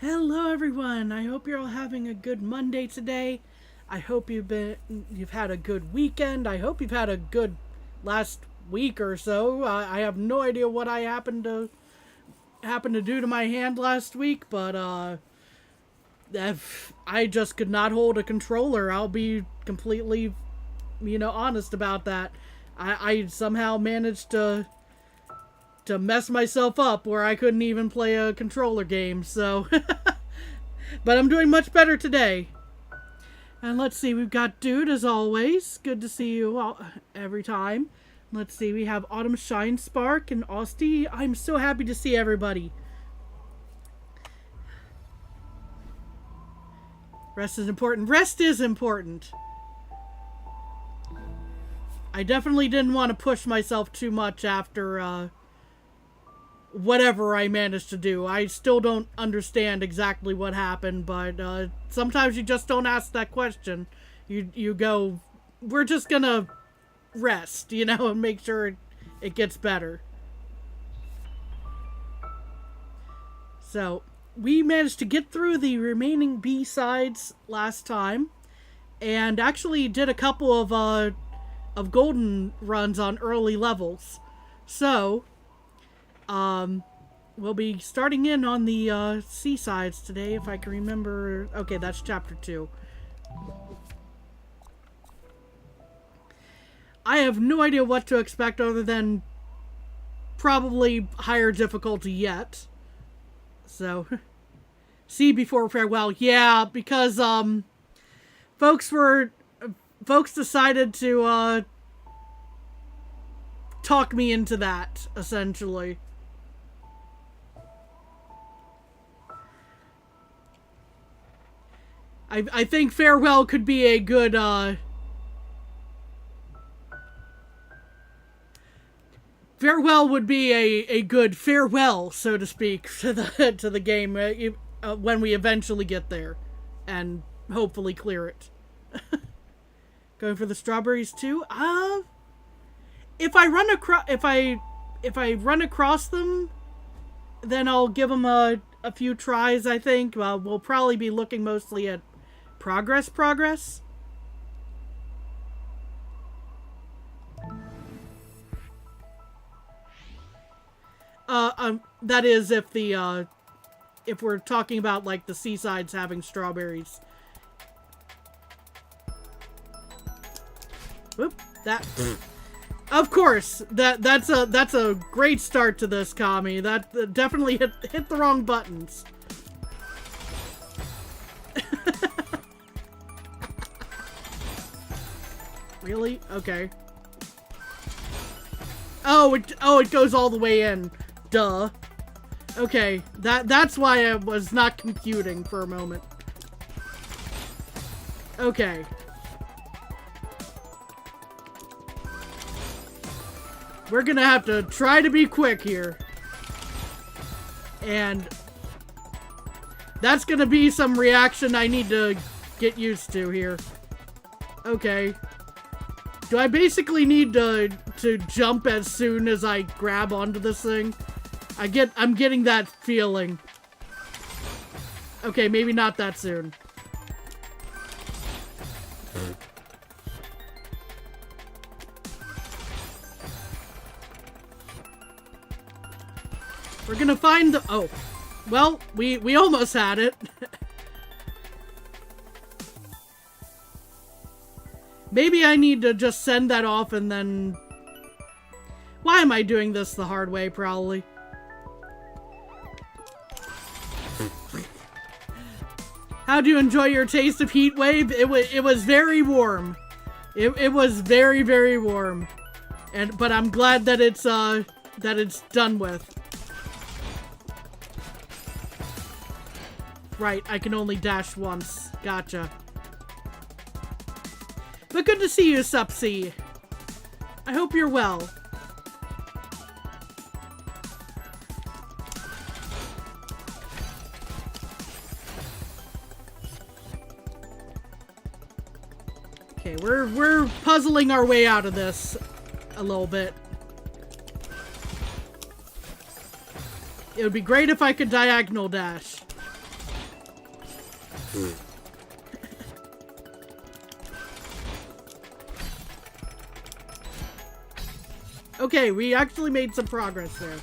Hello everyone. I hope you're all having a good Monday today. I hope you've had a good weekend. I hope you've had a good last week or so. I have no idea what I happened to do to my hand last week, but if I just could not hold a controller. I'll be completely honest about that. I somehow managed to mess myself up where I couldn't even play a controller game, so but I'm doing much better today. And let's see, we've got Dude as always. Good to see you all every time. Let's see, we have Autumn Shine Spark and Austie. I'm so happy to see everybody. Rest is important. Rest is important. I definitely didn't want to push myself too much after whatever I managed to do. I still don't understand exactly what happened, but sometimes you just don't ask that question. You go, we're just gonna rest, and make sure it gets better. So, we managed to get through the remaining B-sides last time, and actually did a couple of golden runs on early levels. So, we'll be starting in on the seasides today, if I can remember. Okay, that's chapter 2. I have no idea what to expect other than probably higher difficulty yet. So, see before farewell. Yeah, because folks decided to talk me into that, essentially. I think farewell could be a good farewell would be a good farewell, so to speak, to the game when we eventually get there and hopefully clear it. Going for the strawberries too. If I run across them, then I'll give them a few tries. I think we'll probably be looking mostly at progress. That is if we're talking about like the seasides having strawberries. Whoop, that. Of course, that's a great start to this, Kami. That definitely hit the wrong buttons. Really? Okay. Oh, it goes all the way in. Duh. Okay, that's why I was not computing for a moment. Okay. We're gonna have to try to be quick here. And that's gonna be some reaction I need to get used to here. Okay. Do I basically need to jump as soon as I grab onto this thing? I'm getting that feeling. Okay, maybe not that soon. We're gonna find the... Oh. Well, we almost had it. Maybe I need to just send that off and then... Why am I doing this the hard way, probably? How do you enjoy your taste of heat wave? It was very warm. It was very, very warm. But I'm glad that it's done with. Right, I can only dash once. Gotcha. But good to see you, Supsy. I hope you're well. Okay, we're puzzling our way out of this a little bit. It would be great if I could diagonal dash. Okay, we actually made some progress there.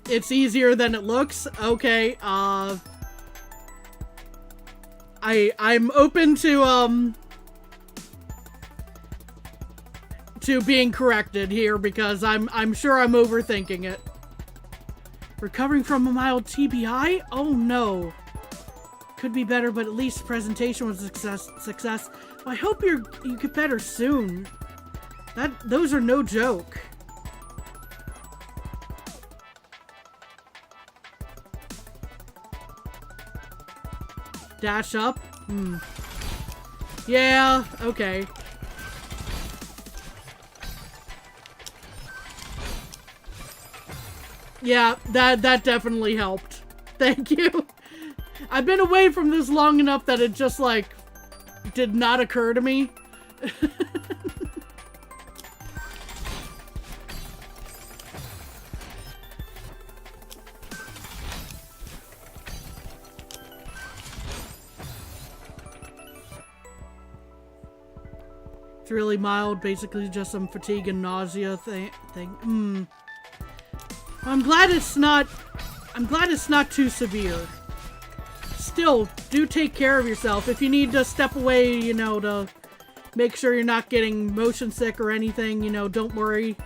It's easier than it looks. Okay, I'm open to being corrected here because I'm sure I'm overthinking it. Recovering from a mild TBI? Oh no. Could be better, but at least the presentation was a success. Well, I hope you get better soon. Those are no joke. Dash up? Yeah, okay. Yeah, that definitely helped. Thank you. I've been away from this long enough that it just, like, did not occur to me. It's really mild, basically just some fatigue and nausea thing. I'm glad it's not too severe. Still, do take care of yourself. If you need to step away, you know, to make sure you're not getting motion sick or anything, you know, don't worry.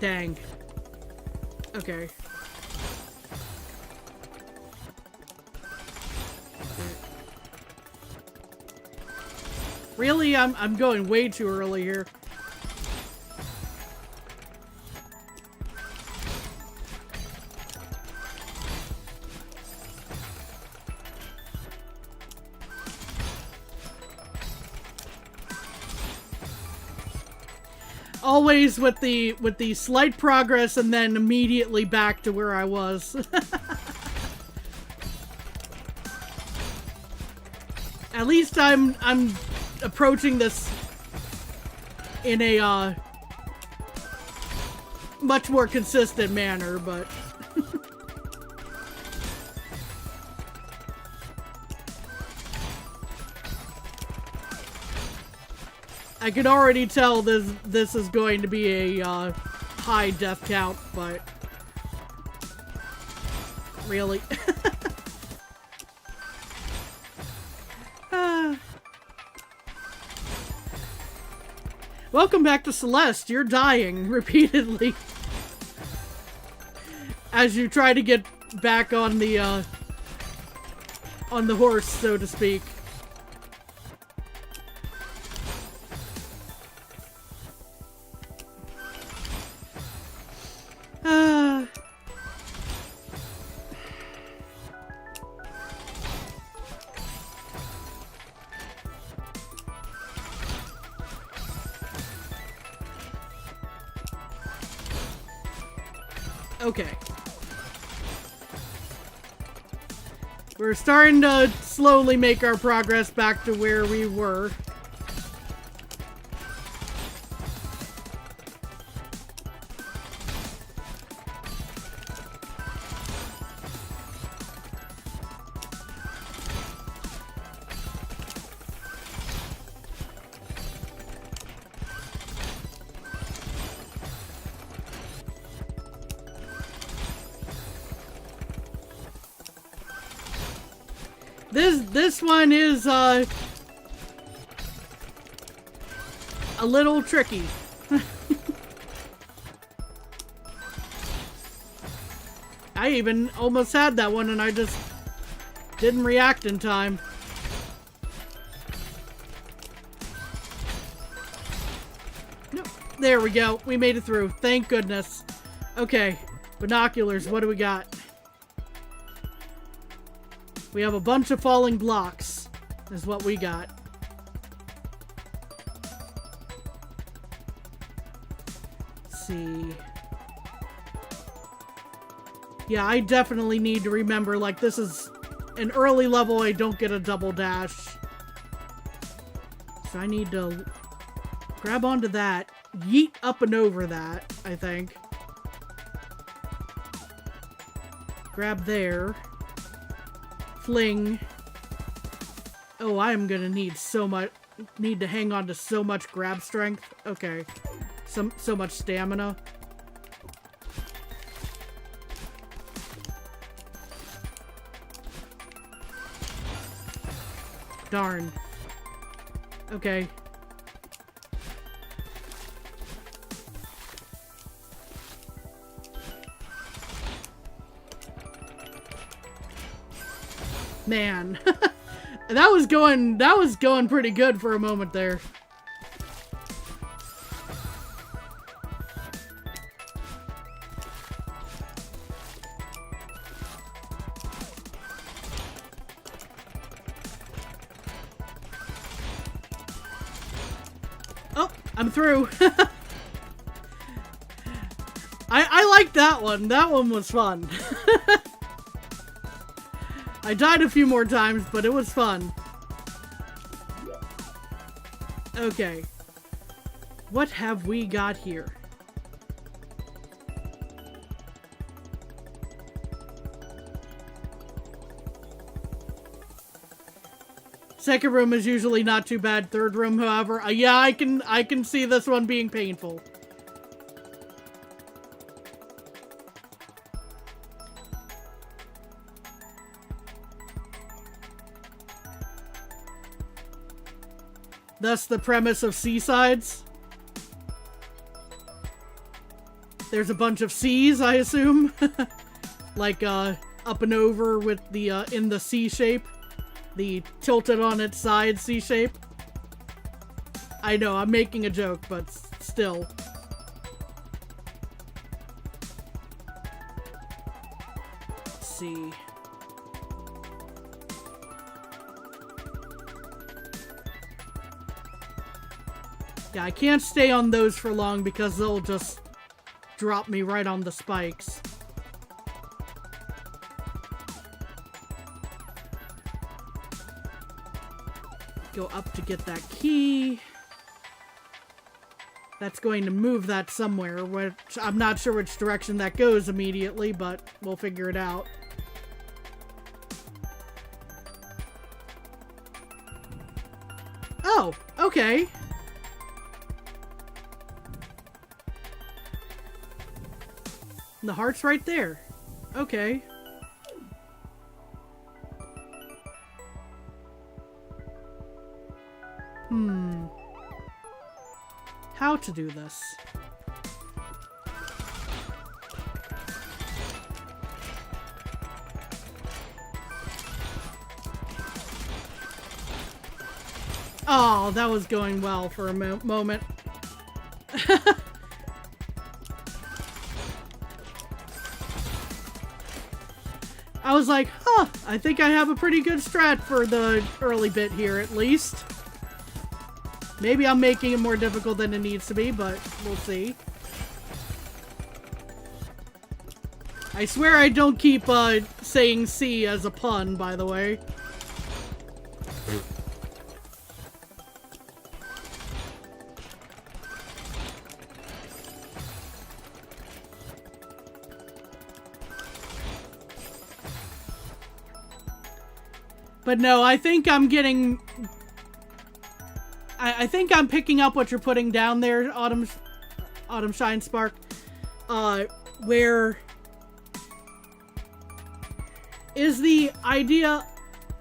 Dang. Okay. Really? I'm going way too early here. Always with the slight progress and then immediately back to where I was. At least I'm approaching this in a much more consistent manner, but I can already tell this is going to be a high death count, but really. Welcome back to Celeste. You're dying repeatedly as you try to get back on the horse, so to speak. Okay. We're starting to slowly make our progress back to where we were. This one is a little tricky. I even almost had that one and I just didn't react in time. Nope. There we go. We made it through. Thank goodness. Okay. Binoculars. What do we got? We have a bunch of falling blocks, is what we got. Let's see. Yeah, I definitely need to remember, like, this is an early level, I don't get a double dash. So I need to grab onto that, yeet up and over that, I think. Grab there. Fling. Oh, I am gonna need so much, need to hang on to so much grab strength. Okay. So much stamina. Darn. Okay. Man. that was going pretty good for a moment there. Oh, I'm through. I like that one. That one was fun. I died a few more times, but it was fun. Okay. What have we got here? Second room is usually not too bad. Third room, however, yeah, I can see this one being painful. That's the premise of seasides. There's a bunch of C's, I assume. Like, up and over with the, in the C shape. The tilted on its side C shape. I know, I'm making a joke, but still. Let's see. Yeah, I can't stay on those for long because they'll just drop me right on the spikes. Go up to get that key. That's going to move that somewhere, which I'm not sure which direction that goes immediately, but we'll figure it out. Oh, okay. The heart's right there. Okay. How to do this? Oh, that was going well for a moment. I was like, huh, I think I have a pretty good strat for the early bit here, at least. Maybe I'm making it more difficult than it needs to be, but we'll see. I swear I don't keep, saying C as a pun, by the way. But no, I think I'm getting... I think I'm picking up what you're putting down there, Autumn Shine Spark. Where... Is the idea,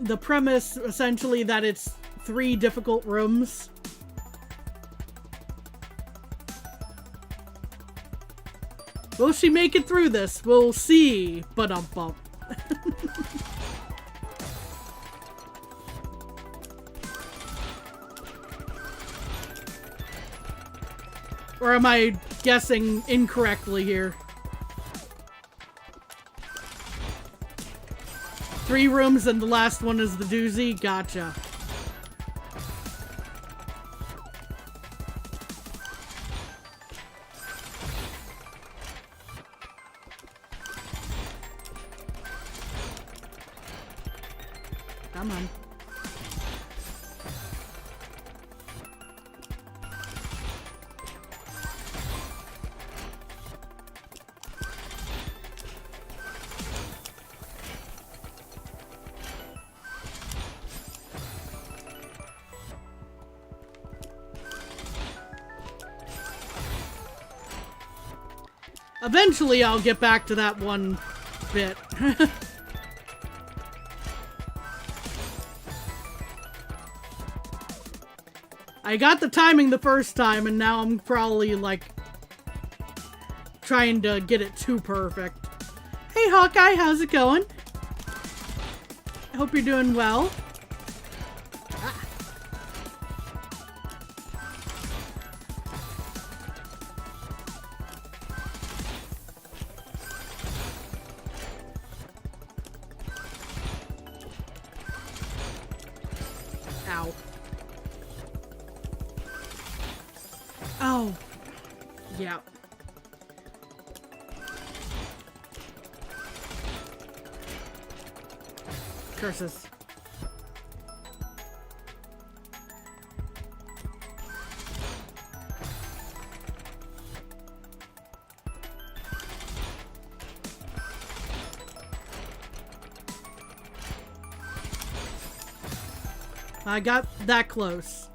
the premise, essentially that it's 3 difficult rooms? Will she make it through this? We'll see. Ba-dum-bump. Or am I guessing incorrectly here? 3 rooms and the last one is the doozy? Gotcha. Come on. Eventually, I'll get back to that one bit. I got the timing the first time, and now I'm probably, like, trying to get it too perfect. Hey, Hawkeye, how's it going? I hope you're doing well. Ow. Oh. Yeah. Curses. I got that close.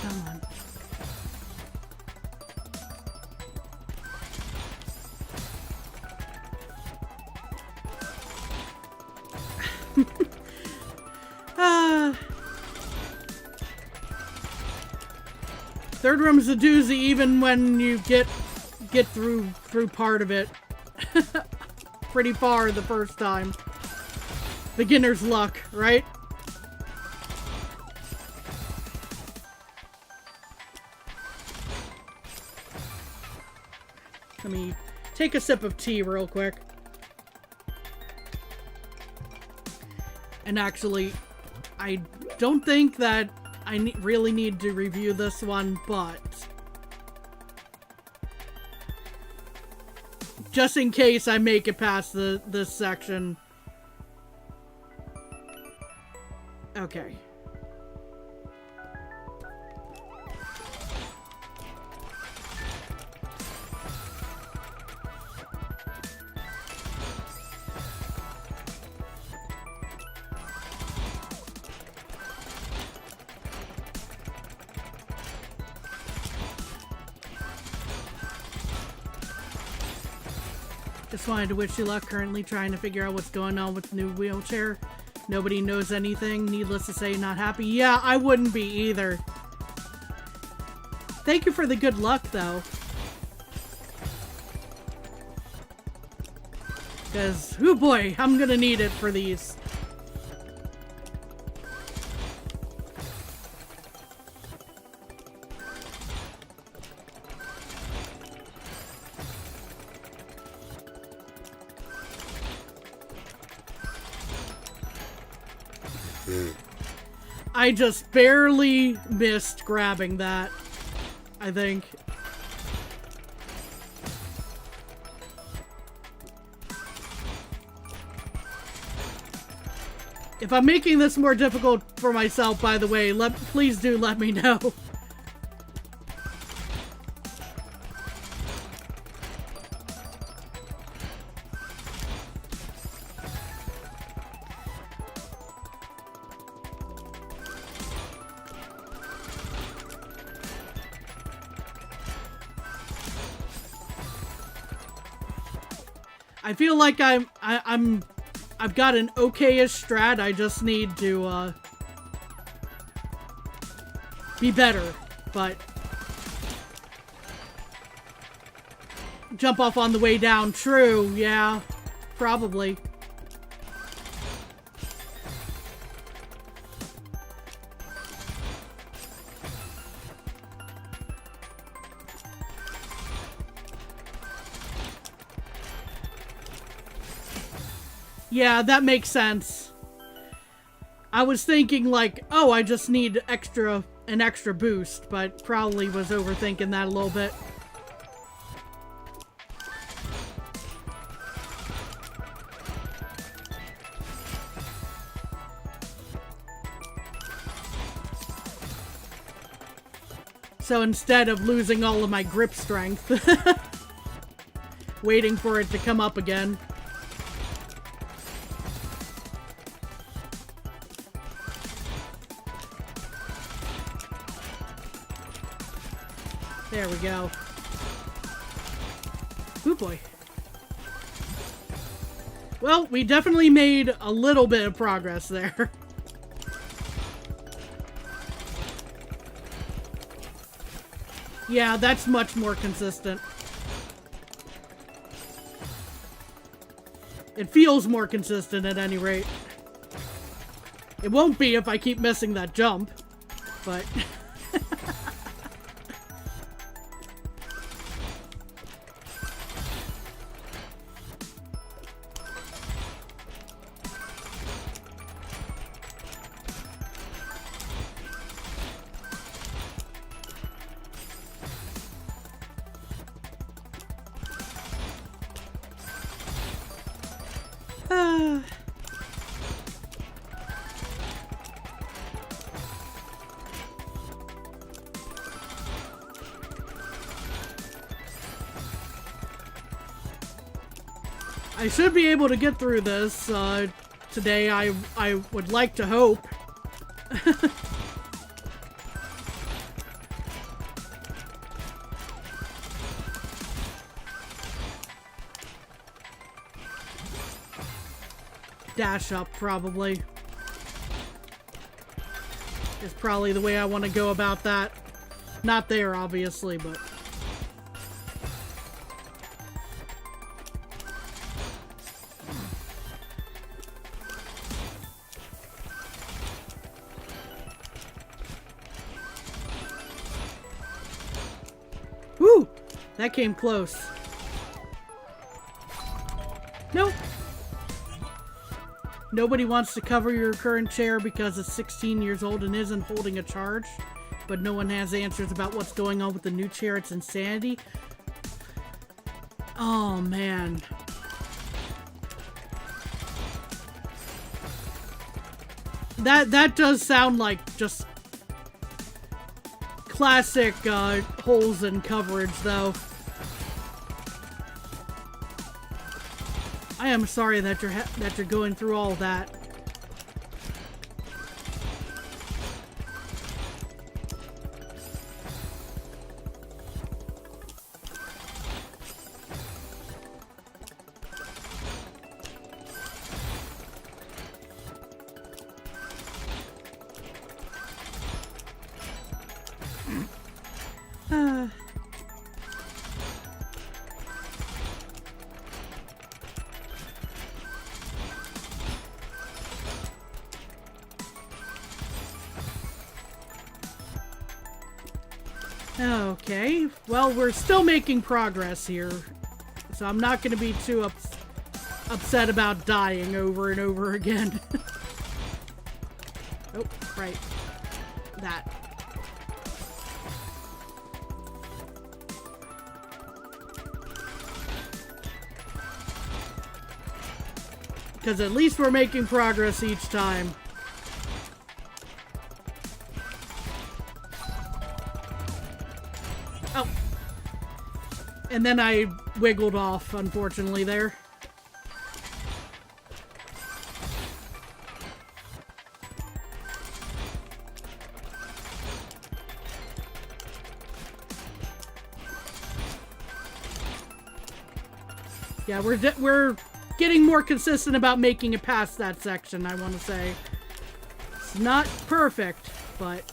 Come on. Third room's a doozy even when you get through part of it. Pretty far the first time. Beginner's luck, right? Let me take a sip of tea real quick. And actually, I don't think that I really need to review this one, but just in case I make it past this section. Okay. Just wanted to wish you luck currently trying to figure out what's going on with the new wheelchair. Nobody knows anything. Needless to say, not happy. Yeah, I wouldn't be either. Thank you for the good luck, though. Because, oh boy, I'm gonna need it for these. I just barely missed grabbing that, I think. If I'm making this more difficult for myself, by the way, please do let me know. I feel like I've got an okay-ish strat. I just need to be better, but jump off on the way down. True, yeah, probably. Yeah, that makes sense. I was thinking like, oh, I just need an extra boost, but probably was overthinking that a little bit. So instead of losing all of my grip strength, waiting for it to come up again. There we go. Ooh boy. Well, we definitely made a little bit of progress there. Yeah, that's much more consistent. It feels more consistent at any rate. It won't be if I keep missing that jump, but... I should be able to get through this today, I would like to hope. Dash up, probably. Is probably the way I want to go about that. Not there, obviously, but... Woo! That came close. Nope. Nobody wants to cover your current chair because it's 16 years old and isn't holding a charge. But no one has answers about what's going on with the new chair. It's insanity. Oh, man. That does sound like just classic holes in coverage, though. I am sorry that you're going through all that. Okay, well, we're still making progress here, so I'm not going to be too upset about dying over and over again. Oh, right. That. Because at least we're making progress each time. Oh. And then I wiggled off, unfortunately, there. Yeah, we're getting more consistent about making it past that section, I want to say. It's not perfect, but...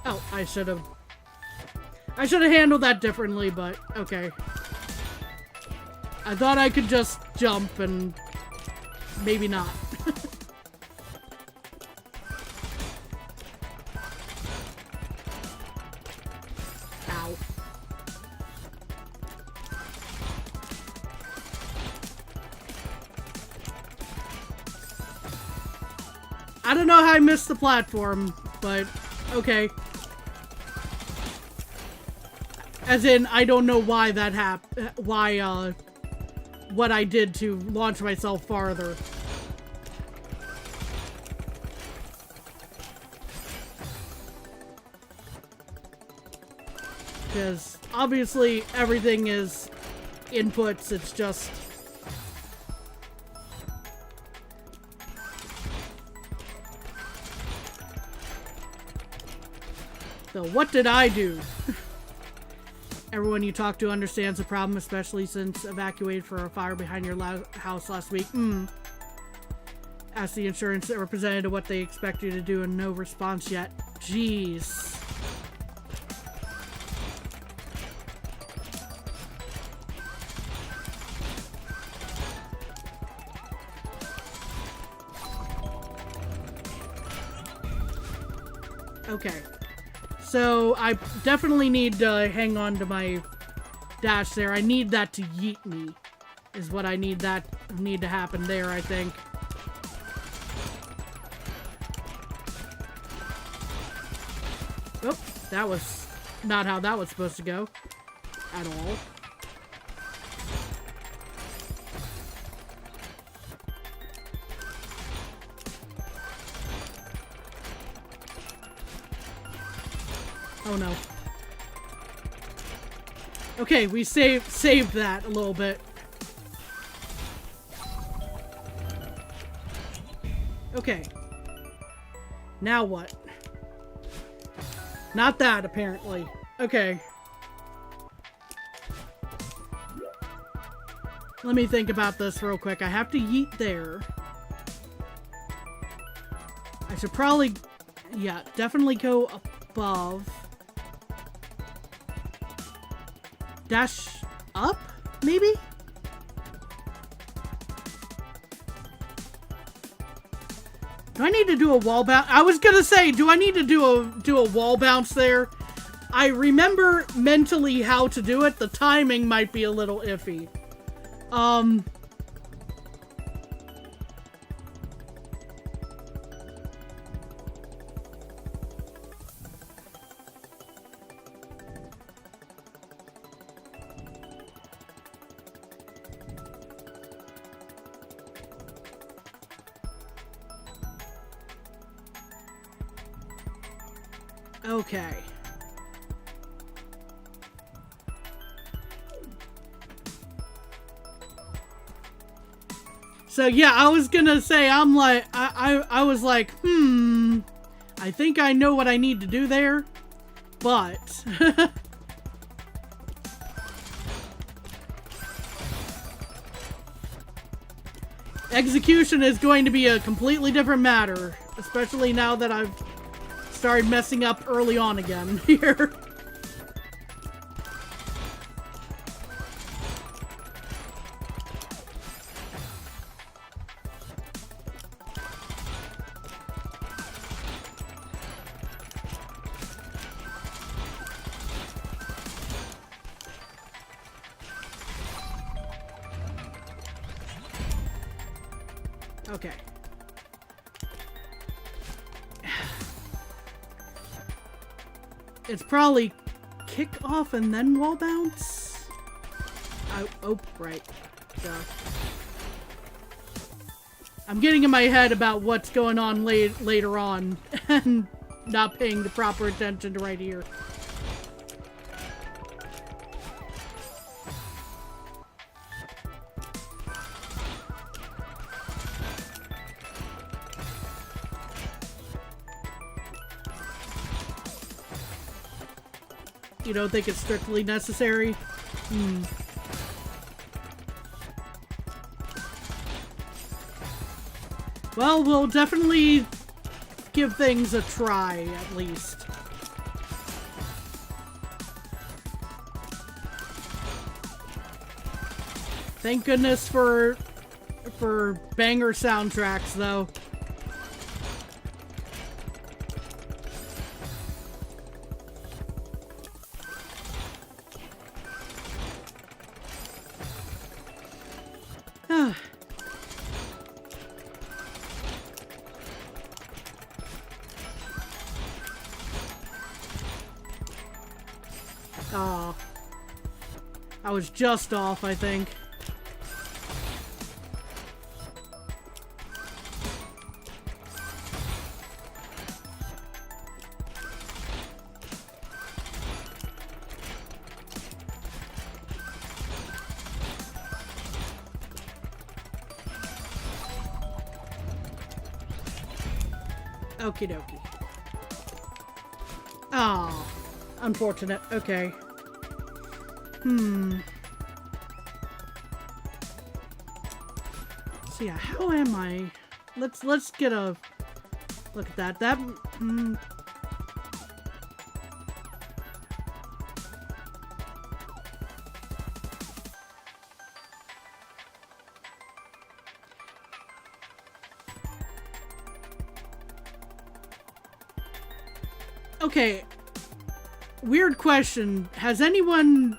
Oh, I should have handled that differently, but okay. I thought I could just jump and maybe not. I don't know how I missed the platform, but okay. As in, I don't know why that happened. Why, what I did to launch myself farther. Because obviously everything is inputs, it's just... So what did I do? Everyone you talk to understands the problem, especially since evacuated for a fire behind your house last week. Ask the insurance representative what they expect you to do and no response yet. Jeez. Okay. So, I definitely need to hang on to my dash there. I need that to yeet me. Is what I need to happen there, I think. Oh, that was not how that was supposed to go. At all. Oh no. Okay, we saved that a little bit. Okay. Now what? Not that, apparently. Okay. Let me think about this real quick. I have to yeet there. I should probably... Yeah, definitely go above. Dash up, maybe? Do I need to do a wall bounce? I was gonna say, do I need to do a wall bounce there? I remember mentally how to do it. The timing might be a little iffy. Okay. So yeah, I was gonna say, I'm like, I was like, I think I know what I need to do there, but... Execution is going to be a completely different matter, especially now that I've started messing up early on again here. Okay. It's probably kick off and then wall bounce? Oh, right. So. I'm getting in my head about what's going on later on and not paying the proper attention to right here. You don't think it's strictly necessary? Well, we'll definitely give things a try, at least. Thank goodness for banger soundtracks, though. Oh. I was just off, I think. Okie dokie. Ah, unfortunate. Okay. So yeah, how am I? Let's get a look at that. That. Okay, weird question. Has anyone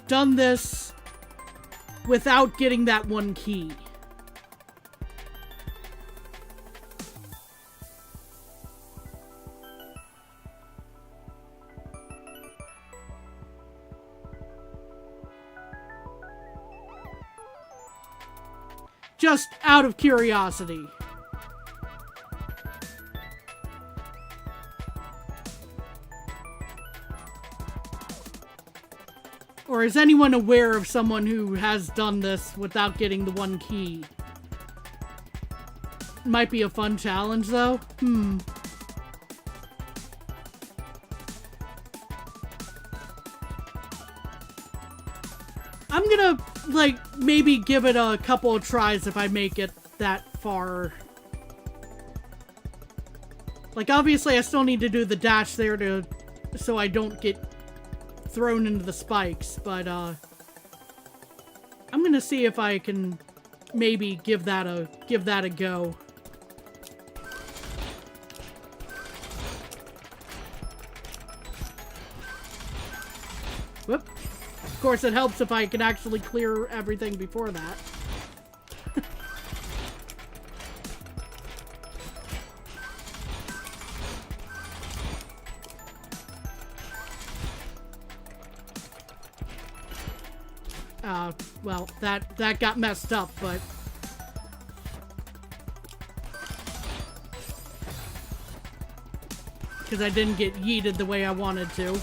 done this without getting that one key? Just out of curiosity. Or is anyone aware of someone who has done this without getting the one key? Might be a fun challenge, though. I'm gonna, like, maybe give it a couple of tries if I make it that far. Like, obviously I still need to do the dash there so I don't get thrown into the spikes, but I'm gonna see if I can maybe give that a go. Whoop. Of course, it helps if I can actually clear everything before that. Well, that got messed up, but... because I didn't get yeeted the way I wanted to.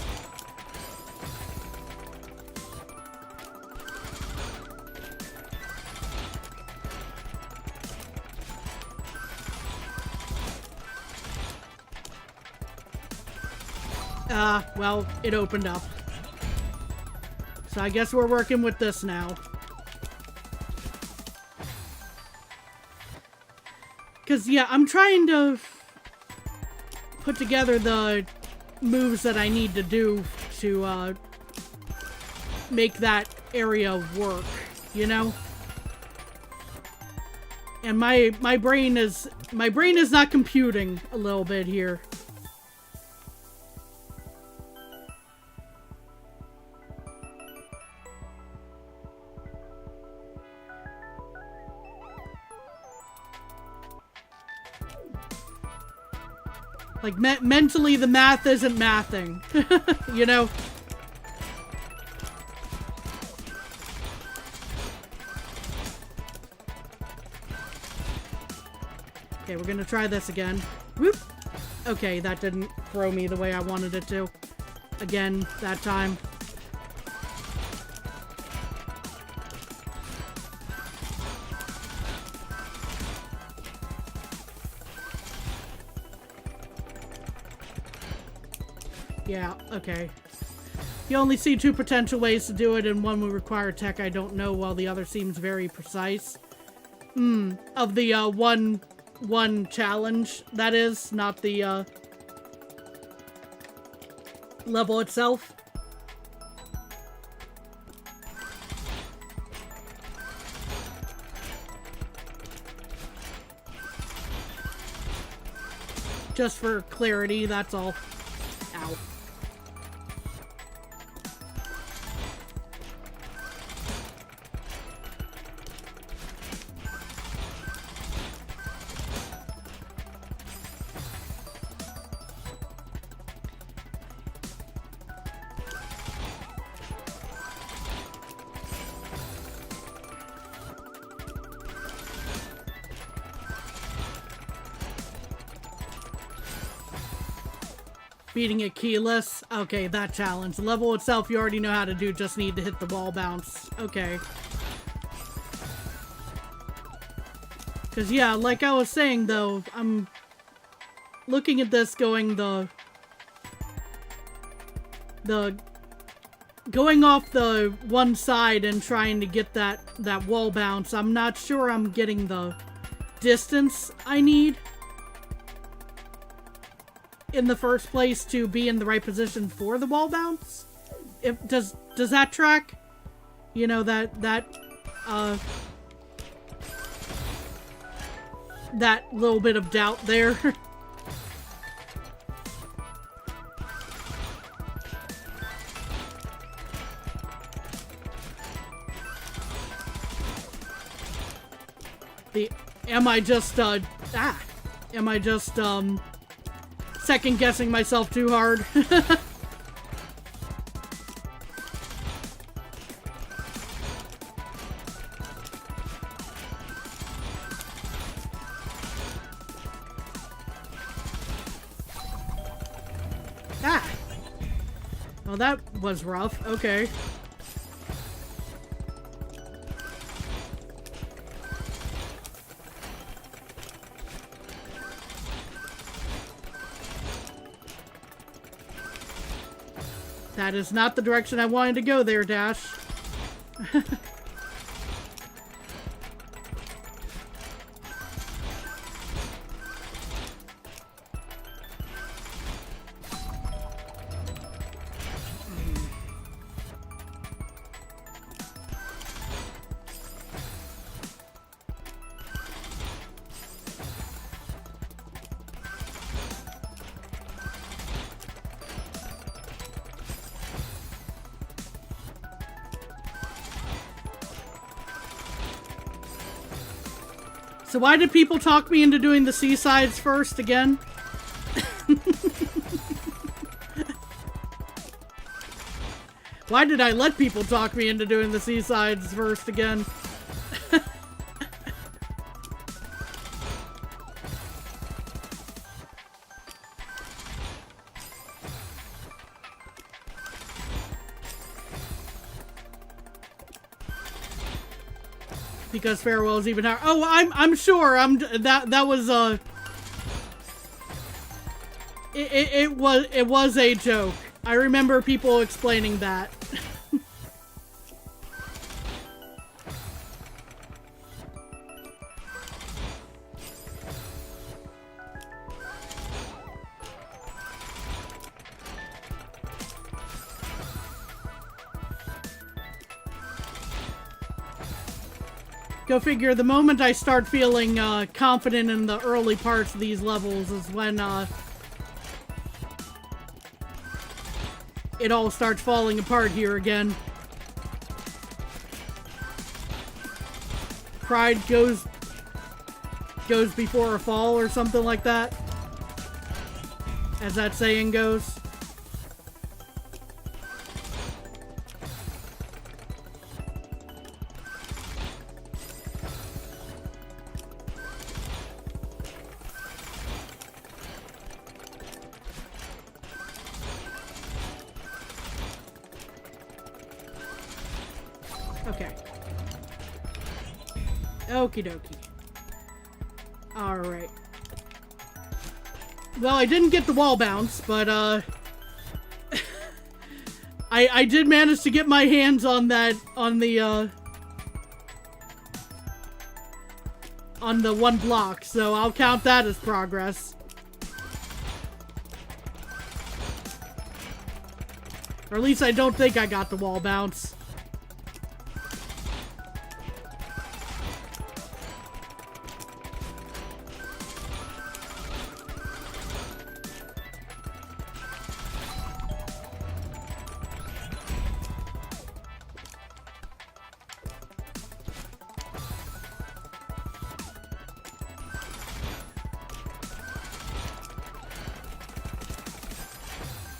Well, it opened up. So I guess we're working with this now. Because, yeah, I'm trying to put together the moves that I need to do to make that area work, you know? And my brain is not computing a little bit here. Like, mentally, the math isn't mathing. You know? Okay, we're gonna try this again. Whoop! Okay, that didn't throw me the way I wanted it to. Again, that time. Yeah, okay. You only see two potential ways to do it, and one will require tech I don't know, while the other seems very precise. Of the, one challenge, that is, not the, level itself. Just for clarity, that's all. Ow. Beating it keyless. Okay, that challenge. The level itself you already know how to do, just need to hit the wall bounce. Okay. Because, yeah, like I was saying, though, I'm looking at this going going off the one side and trying to get that wall bounce. I'm not sure I'm getting the distance I need in the first place to be in the right position for the wall bounce. Does that track? You know, that little bit of doubt there. Am I just second guessing myself too hard? Well, that was rough. Okay. That is not the direction I wanted to go there, Dash. So why did people talk me into doing the seasides first again? Why did I let people talk me into doing the seasides first again? Because Farewell is even higher. Oh, I'm sure. That was it was a joke. I remember people explaining that. Go figure, the moment I start feeling confident in the early parts of these levels is when it all starts falling apart here again. Pride goes before a fall or something like that, as that saying goes. Okay. Okie dokie. Alright. Well, I didn't get the wall bounce, but, I did manage to get my hands on that, on the one block, so I'll count that as progress. Or at least I don't think I got the wall bounce.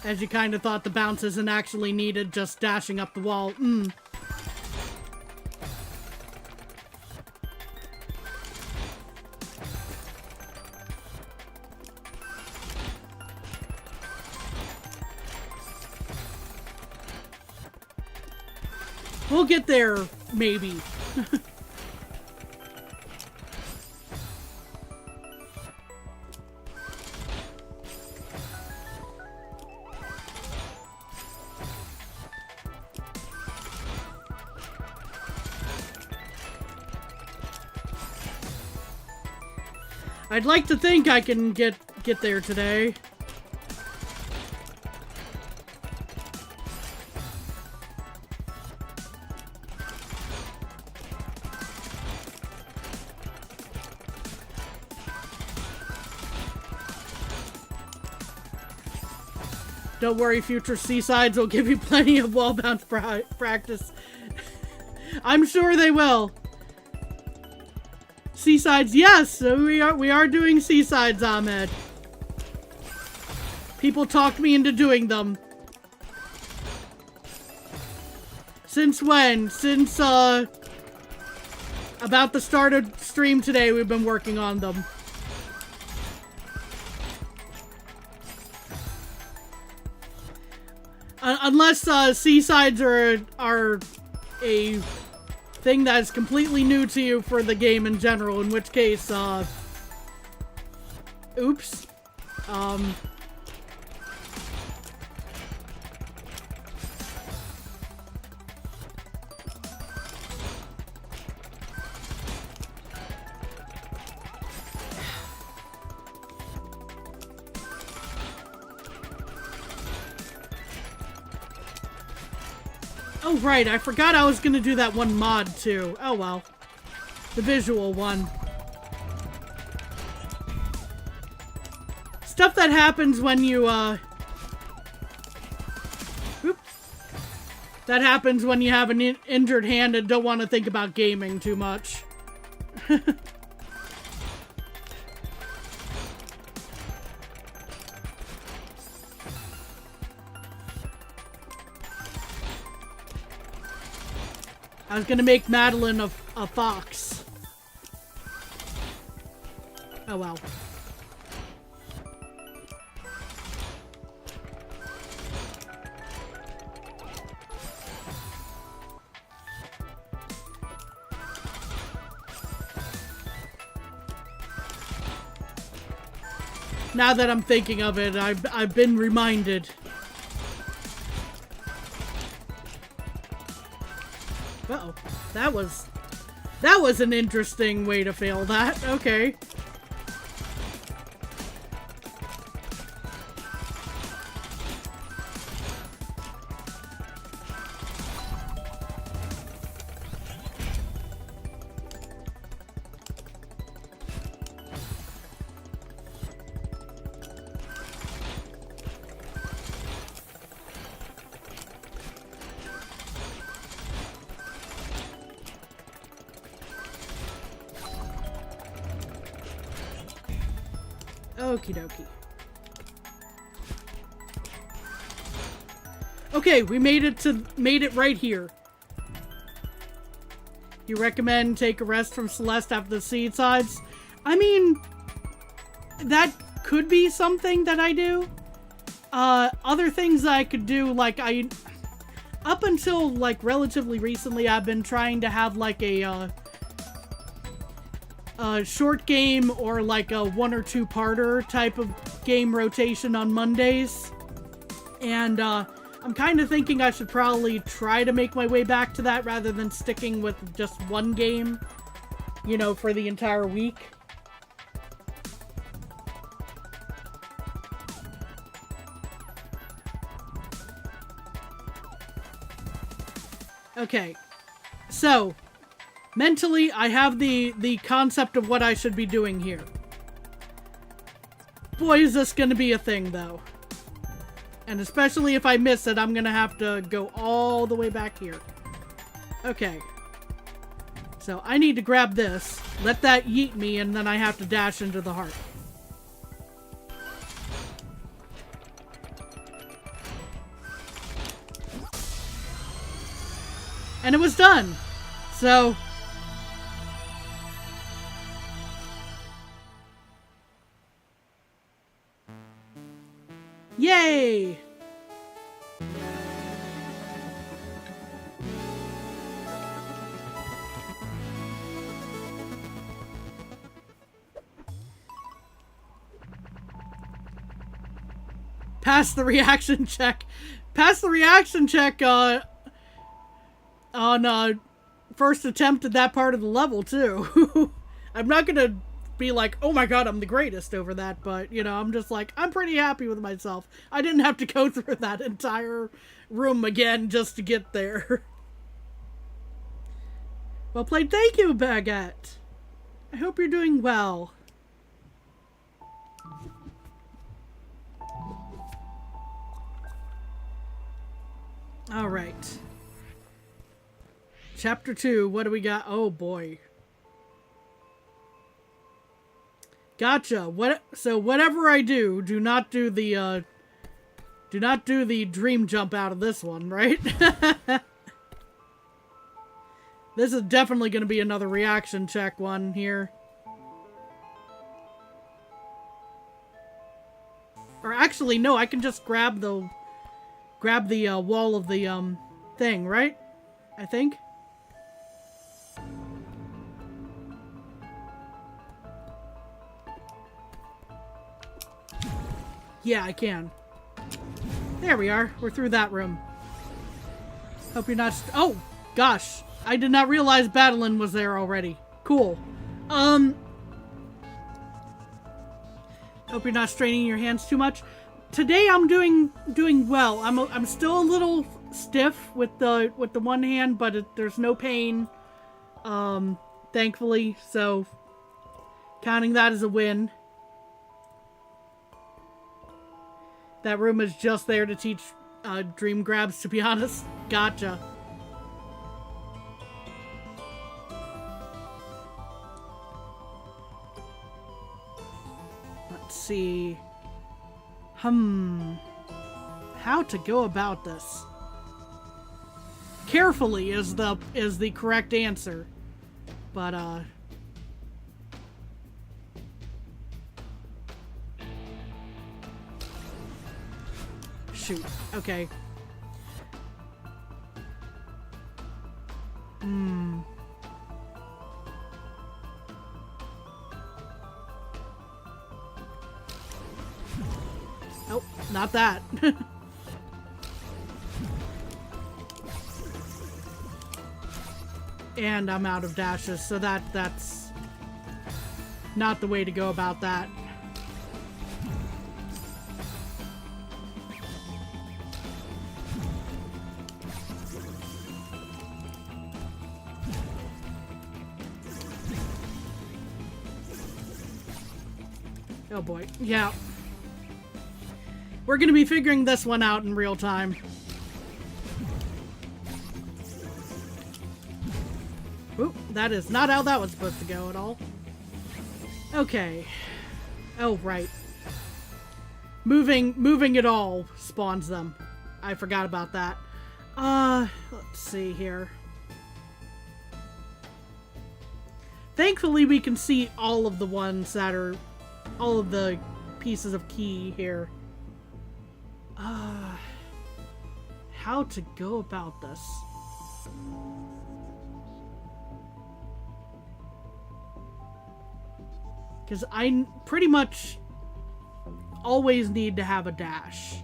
As you kind of thought the bounce isn't actually needed, just dashing up the wall. We'll get there, maybe. I'd like to think I can get there today. Don't worry, future Seasides will give you plenty of wall bounce practice. I'm sure they will. Seasides, yes, we are doing Seasides, Ahmed. People talked me into doing them. Since when? Since about the start of stream today, we've been working on them. Unless Seasides are a thing that is completely new to you for the game in general, in which case, oops. Oh, right, I forgot I was gonna do that one mod, too. Oh, well. The visual one. Stuff that happens when you, Oops. That happens when you have an injured hand and don't want to think about gaming too much. I was gonna make Madeline a fox. Oh well. Now that I'm thinking of it, I've been reminded. Uh-oh. That was an interesting way to fail that. Okay. Okie dokie. Okay, we made it right here. You recommend take a rest from Celeste after the Seasides? I mean, that could be something that I do. Other things I could do, like up until like relatively recently, I've been trying to have like a short game or like a 1 or 2 parter type of game rotation on Mondays. And I'm kind of thinking I should probably try to make my way back to that rather than sticking with just one game, you know, for the entire week. Okay, so mentally, I have the concept of what I should be doing here. Boy, is this gonna be a thing, though. And especially if I miss it, I'm gonna have to go all the way back here. Okay. So, I need to grab this, let that yeet me, and then I have to dash into the heart. And it was done! So... Yay! Pass the reaction check. Pass the reaction check on first attempt at that part of the level, too. I'm not gonna be like, oh my god, I'm the greatest over that, but, you know, I'm just like, I'm pretty happy with myself. I didn't have to go through that entire room again just to get there. Well played. Thank you, Baguette. I hope you're doing well. Alright. Chapter 2, what do we got? Oh boy. Gotcha. So whatever I do, do not do the dream jump out of this one, right? This is definitely going to be another reaction check one here. Or actually, no, I can just grab the wall of the thing, right? I think. Yeah, I can. There we are. We're through that room. Hope you're not... Oh, gosh. I did not realize Badeline was there already. Cool. Hope you're not straining your hands too much. Today I'm doing well. I'm still a little stiff with the one hand, but there's no pain. Thankfully, so counting that as a win. That room is just there to teach dream grabs, to be honest. Gotcha. Let's see. How to go about this? Carefully is the correct answer. But shoot. Okay. Oh, not that. And I'm out of dashes, so that's not the way to go about that. Oh boy. Yeah. We're gonna be figuring this one out in real time. Oop, that is not how that was supposed to go at all. Okay. Oh, right. Moving it all spawns them. I forgot about that. Let's see here. Thankfully, we can see all of the ones that are... all of the pieces of key here. How to go about this? Because I pretty much always need to have a dash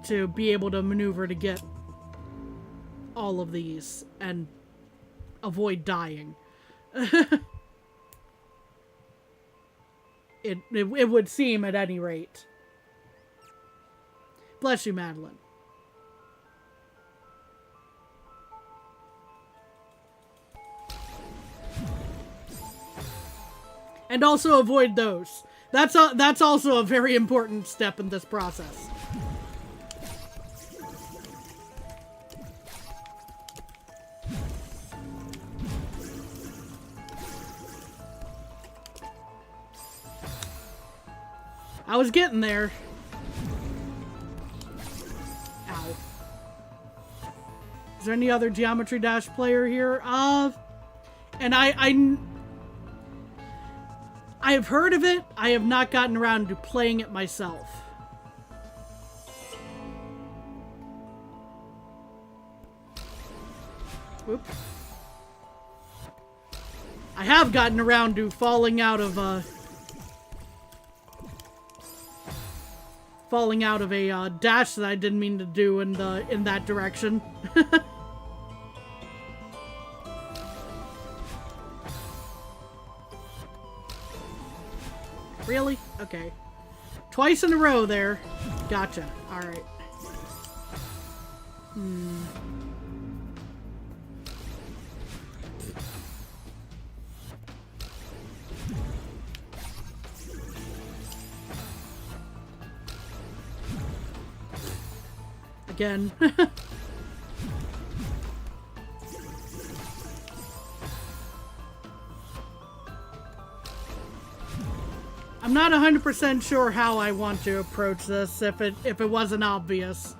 to be able to maneuver to get all of these and avoid dying. It would seem, at any rate. Bless you, Madeline. And also avoid those. That's also a very important step in this process. I was getting there. Ow. Is there any other Geometry Dash player here? And I have heard of it. I have not gotten around to playing it myself. Whoop. I have gotten around to falling out of falling out of a dash that I didn't mean to do in that direction. Really? Okay. Twice in a row there. Gotcha. Alright. Again. I'm not 100% sure how I want to approach this if it wasn't obvious.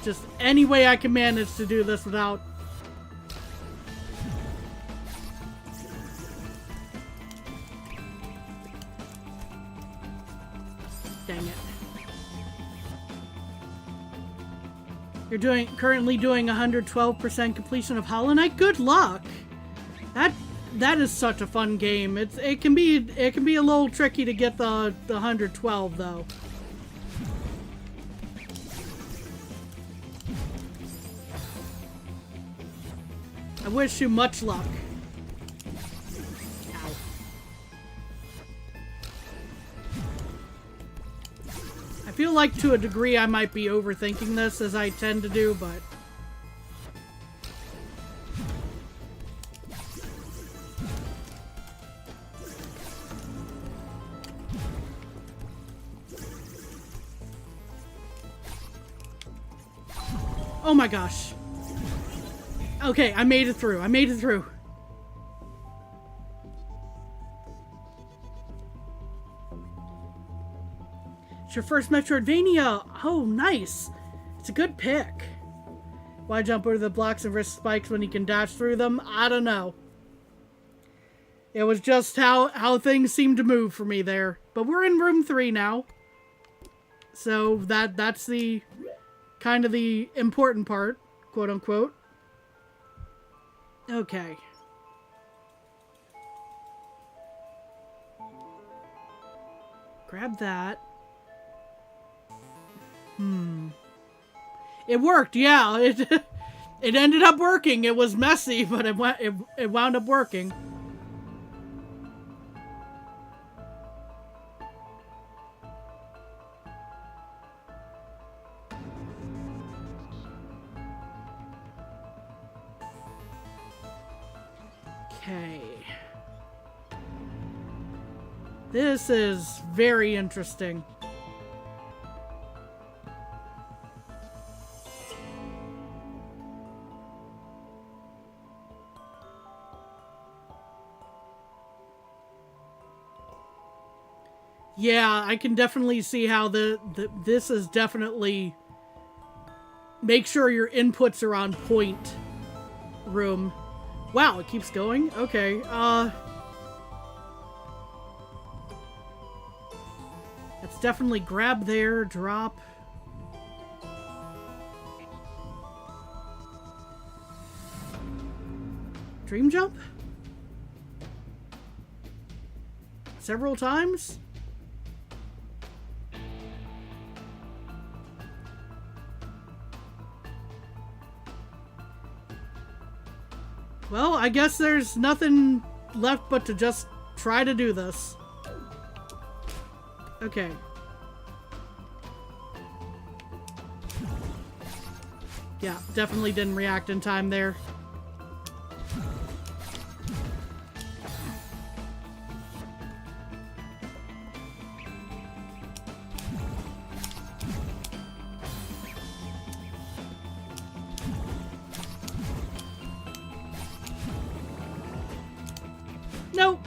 Just any way I can manage to do this without... Dang it. You're currently doing 112% completion of Hollow Knight? Good luck! That is such a fun game. It can be a little tricky to get the 112 though. I wish you much luck. Ow. I feel like to a degree I might be overthinking this, as I tend to do, but oh my gosh. Okay, I made it through. I made it through. It's your first Metroidvania. Oh, nice. It's a good pick. Why jump over the blocks and risk spikes when you can dash through them? I don't know. It was just how things seemed to move for me there. But we're in room 3 now. So that's the kind of the important part, quote unquote. Okay. Grab that. It worked, yeah. It ended up working. It was messy, but it wound up working. Okay. This is very interesting. Yeah, I can definitely see how this is definitely make sure your inputs are on point room. Wow, it keeps going? Okay, let's definitely grab there, drop. Dream jump? Several times? Well, I guess there's nothing left but to just try to do this. Okay. Yeah, definitely didn't react in time there. Nope.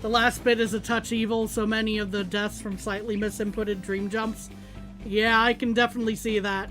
The last bit is a touch evil, so many of the deaths from slightly misinputted dream jumps. Yeah, I can definitely see that.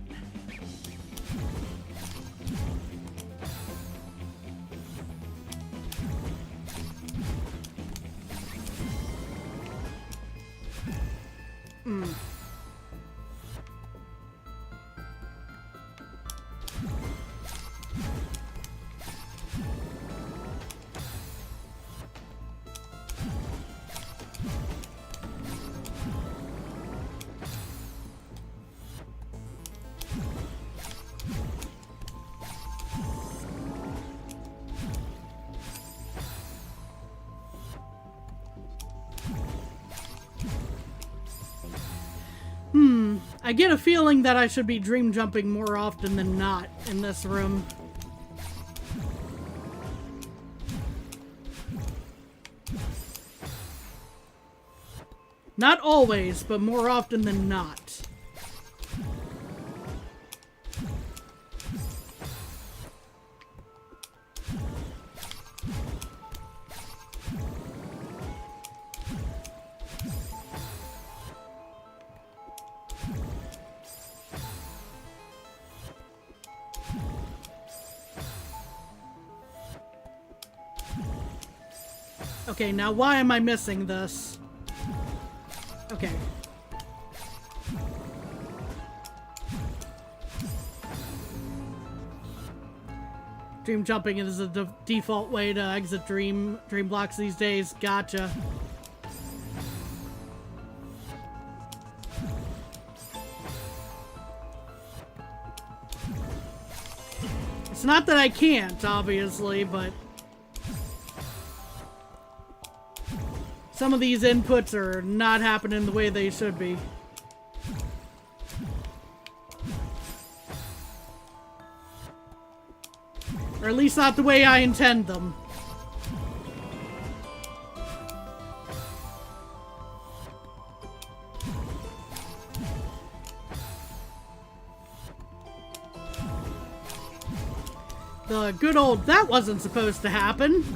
I get a feeling that I should be dream jumping more often than not in this room. Not always, but more often than not. Okay, now why am I missing this? Okay. Dream jumping is the default way to exit dream blocks these days. Gotcha. It's not that I can't, obviously, but some of these inputs are not happening the way they should be. Or at least not the way I intend them. The good old, that wasn't supposed to happen.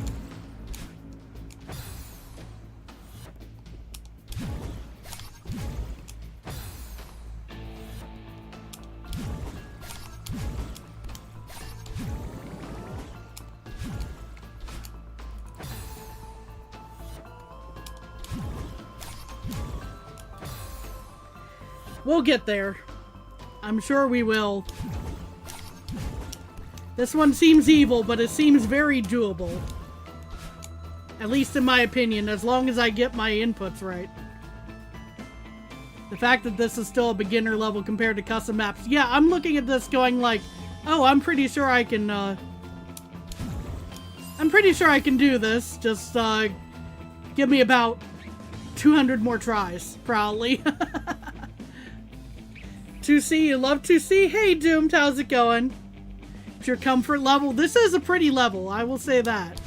We'll get there. I'm sure we will. This one seems evil, but it seems very doable. At least in my opinion, as long as I get my inputs right. The fact that this is still a beginner level compared to custom maps. Yeah, I'm looking at this going like, oh, I'm pretty sure I can, I'm pretty sure I can do this. Just, give me about 200 more tries, probably. 2C, you love 2C? Hey, Doomed, how's it going? It's your comfort level. This is a pretty level, I will say that.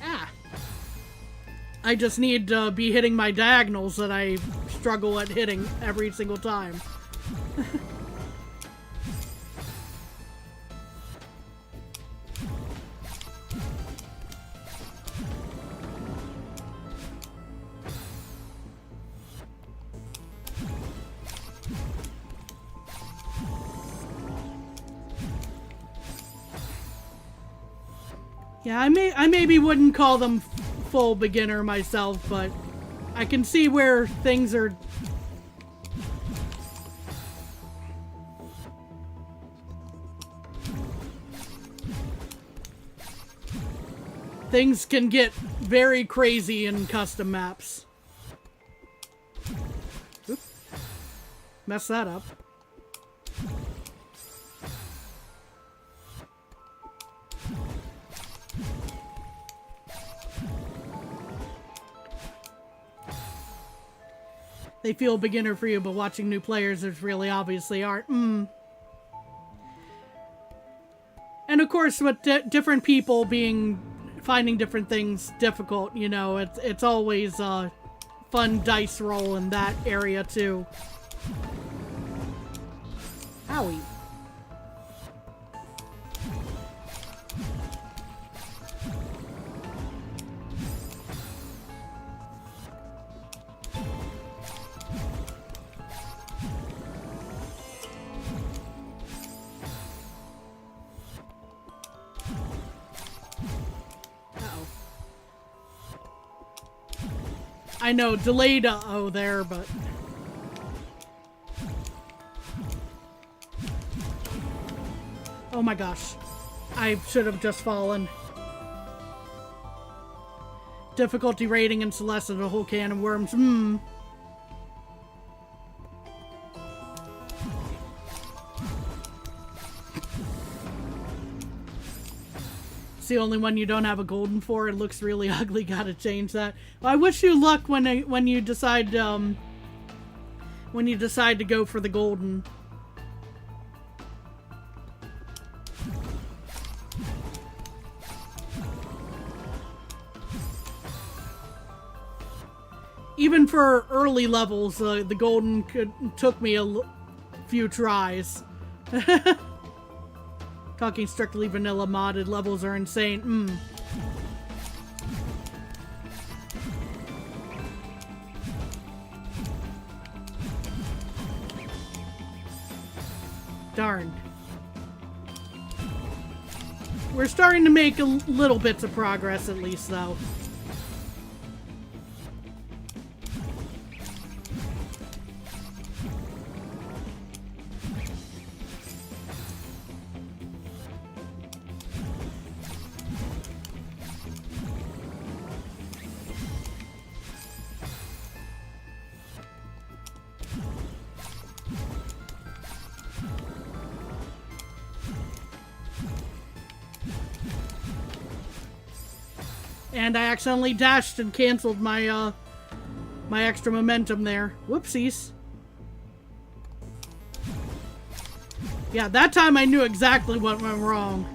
Ah. I just need to be hitting my diagonals that I struggle at hitting every single time. Yeah, I maybe wouldn't call them full beginner myself, but I can see where things are... Things can get very crazy in custom maps. Oops. Messed that up. They feel beginner for you, but watching new players, there's really obviously aren't. And of course, with different people finding different things difficult, you know, it's always a fun dice roll in that area too. Owie. I know, delayed uh-oh there, but... Oh my gosh. I should have just fallen. Difficulty rating in Celeste is a whole can of worms. the only one you don't have a golden for. It looks really ugly. Gotta change that. Well, I wish you luck when you decide to go for the golden. Even for early levels, the golden took me a few tries. Talking strictly vanilla modded levels are insane. Darn. We're starting to make little bits of progress at least, though. And I accidentally dashed and canceled my my extra momentum there. Whoopsies. Yeah, that time I knew exactly what went wrong.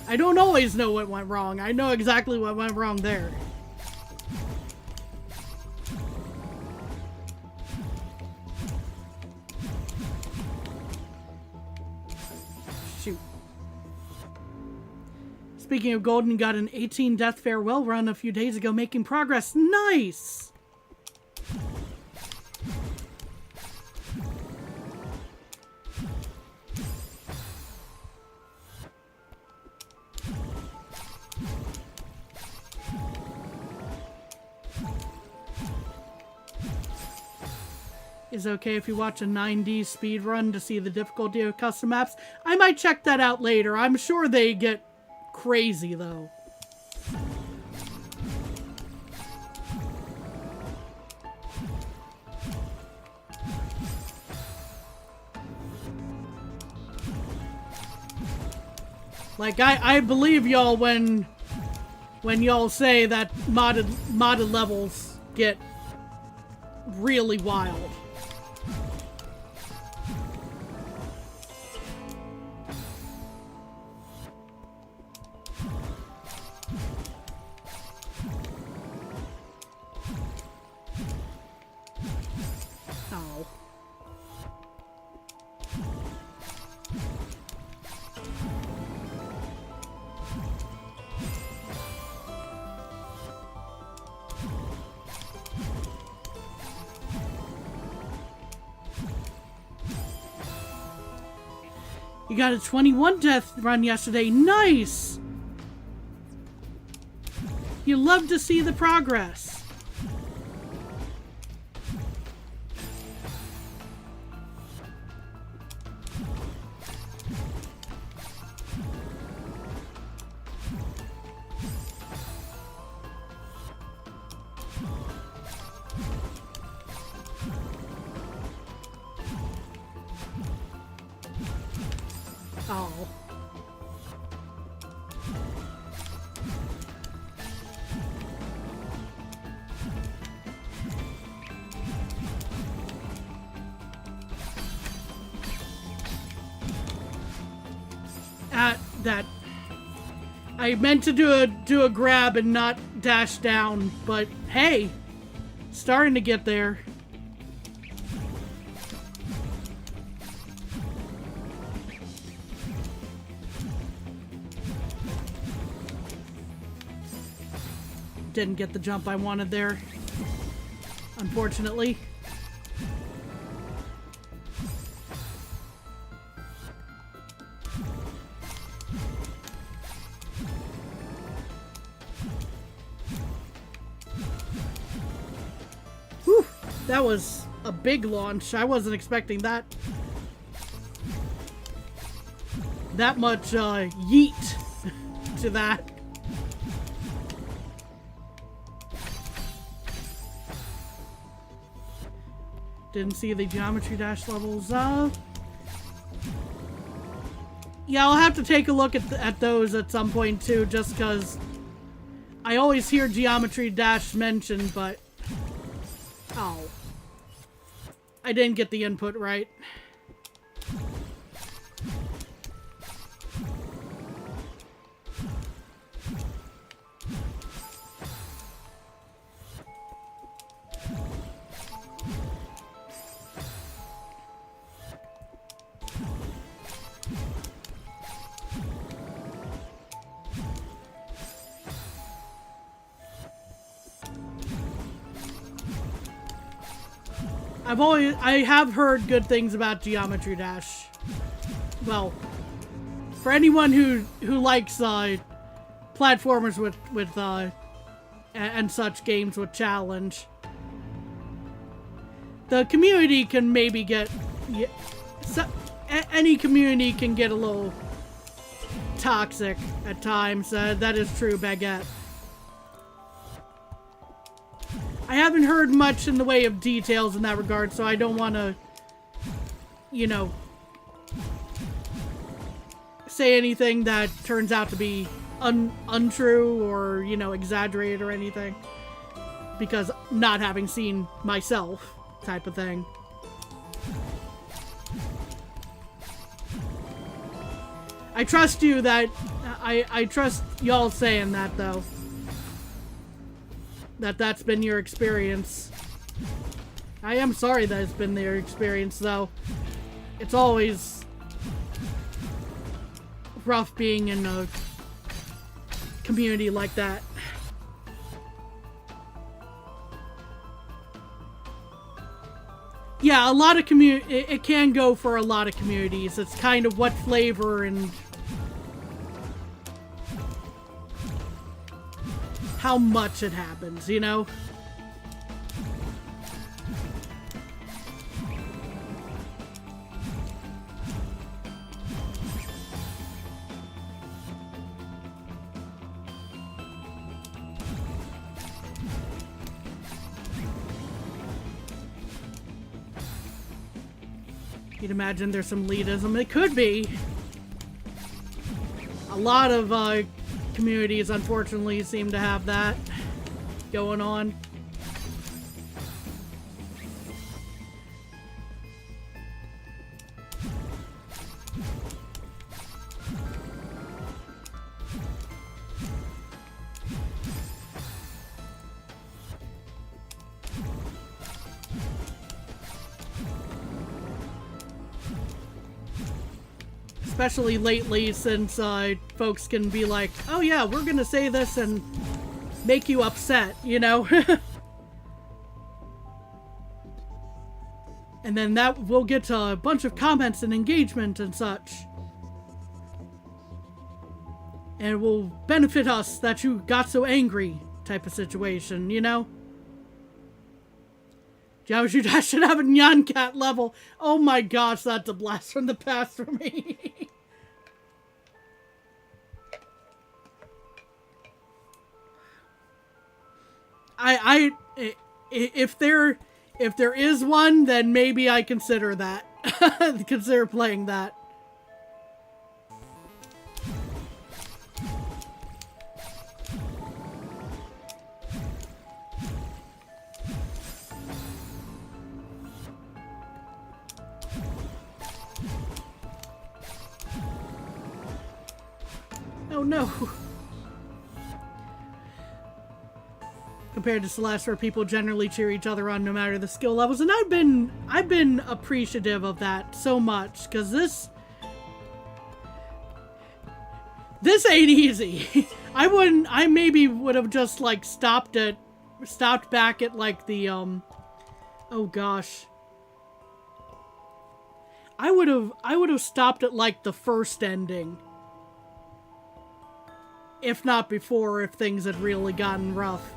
I don't always know what went wrong. I know exactly what went wrong there. Shoot. Speaking of golden, got an 18 death farewell run a few days ago, making progress. Nice! Is it okay if you watch a 9D speed run to see the difficulty of custom maps? I might check that out later. I'm sure they get crazy, though. Like, I believe y'all when y'all say that modded levels get really wild. You got a 21 death run yesterday. Nice! You love to see the progress. Oh. That I meant to do a grab and not dash down, but hey, starting to get there. Didn't get the jump I wanted there, unfortunately. Whew, that was a big launch. I wasn't expecting that much yeet to that. Didn't see the geometry dash levels up. Yeah, I'll have to take a look at those at some point too, just because I always hear Geometry Dash mentioned, but... Oh. I didn't get the input right. I have heard good things about Geometry Dash. Well, for anyone who likes platformers with and such games with challenge, the community can maybe get any community can get a little toxic at times. That is true, Baguette. I haven't heard much in the way of details in that regard, so I don't want to, you know, say anything that turns out to be untrue or, you know, exaggerated or anything. Because not having seen myself, type of thing. I trust you that... I trust y'all saying that, though. That's been your experience. I am sorry that it's been their experience, though. It's always rough being in a community like that. Yeah, a lot of it can go for a lot of communities. It's kind of what flavor and how much it happens, you know? You'd imagine there's some elitism. It could be. A lot of communities, unfortunately, seem to have that going on. Especially lately, since folks can be like, oh yeah, we're gonna say this and make you upset, you know? And then that will get a bunch of comments and engagement and such. And it will benefit us that you got so angry type of situation, you know? Geometry Dash should have a Nyan Cat level. Oh my gosh, that's a blast from the past for me. If there is one, then maybe I consider that. Consider playing that. Oh no. Compared to Celeste, where people generally cheer each other on no matter the skill levels, and I've been appreciative of that so much, because this ain't easy. I maybe would have just like stopped back at like the oh gosh. I would have stopped at like the first ending. If not before, if things had really gotten rough.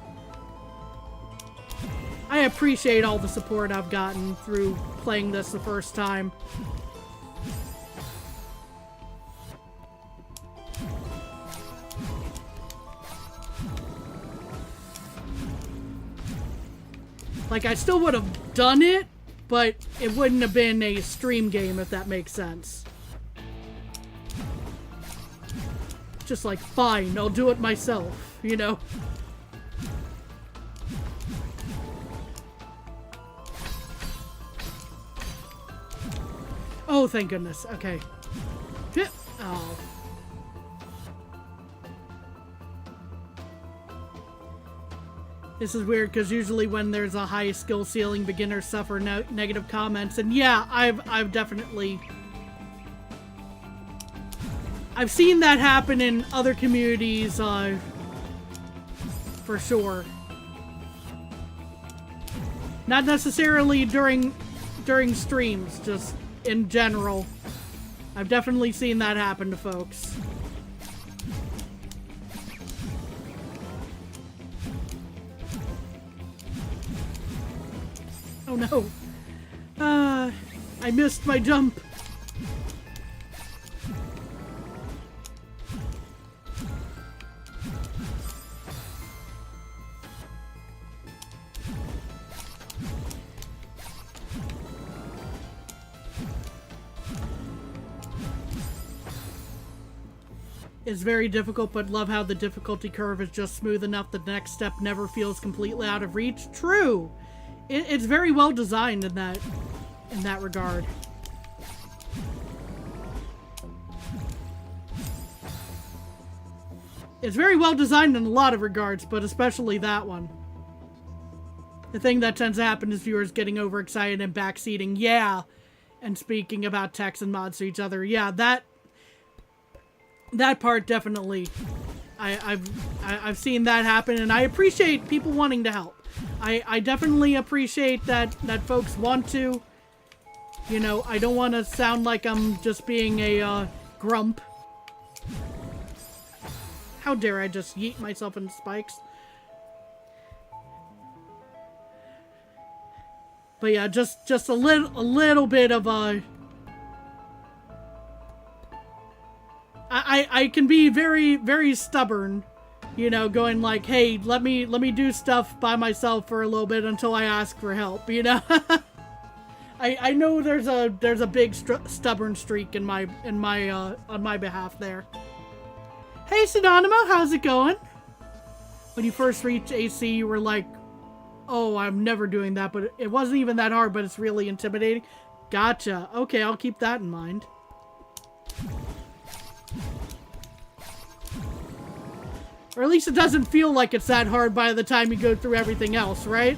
I appreciate all the support I've gotten through playing this the first time. Like, I still would have done it, but it wouldn't have been a stream game, if that makes sense. just like, fine, I'll do it myself, you know? Oh, thank goodness. Okay. Oh. This is weird because usually when there's a high skill ceiling, beginners suffer negative comments. And yeah, I've definitely... I've seen that happen in other communities, for sure. Not necessarily during streams, just in general. I've definitely seen that happen to folks. Oh no. I missed my jump. It's very difficult, but love how the difficulty curve is just smooth enough that the next step never feels completely out of reach. True! It's very well designed in that regard. It's very well designed in a lot of regards, but especially that one. The thing that tends to happen is viewers getting overexcited and backseating. Yeah! And speaking about techs and mods to each other. Yeah, that part definitely. I've seen that happen, and I appreciate people wanting to help. I definitely appreciate that folks want to. You know, I don't want to sound like I'm just being a grump. How dare I just yeet myself into spikes? But yeah, just a little bit of a... I can be very, very stubborn, you know, going like, hey, let me do stuff by myself for a little bit until I ask for help, you know? I know there's a big stubborn streak on my behalf there. Hey, Synonimo, how's it going? When you first reached AC, you were like, oh, I'm never doing that, but it wasn't even that hard, but it's really intimidating. Gotcha. Okay, I'll keep that in mind. Or at least it doesn't feel like it's that hard by the time you go through everything else, right?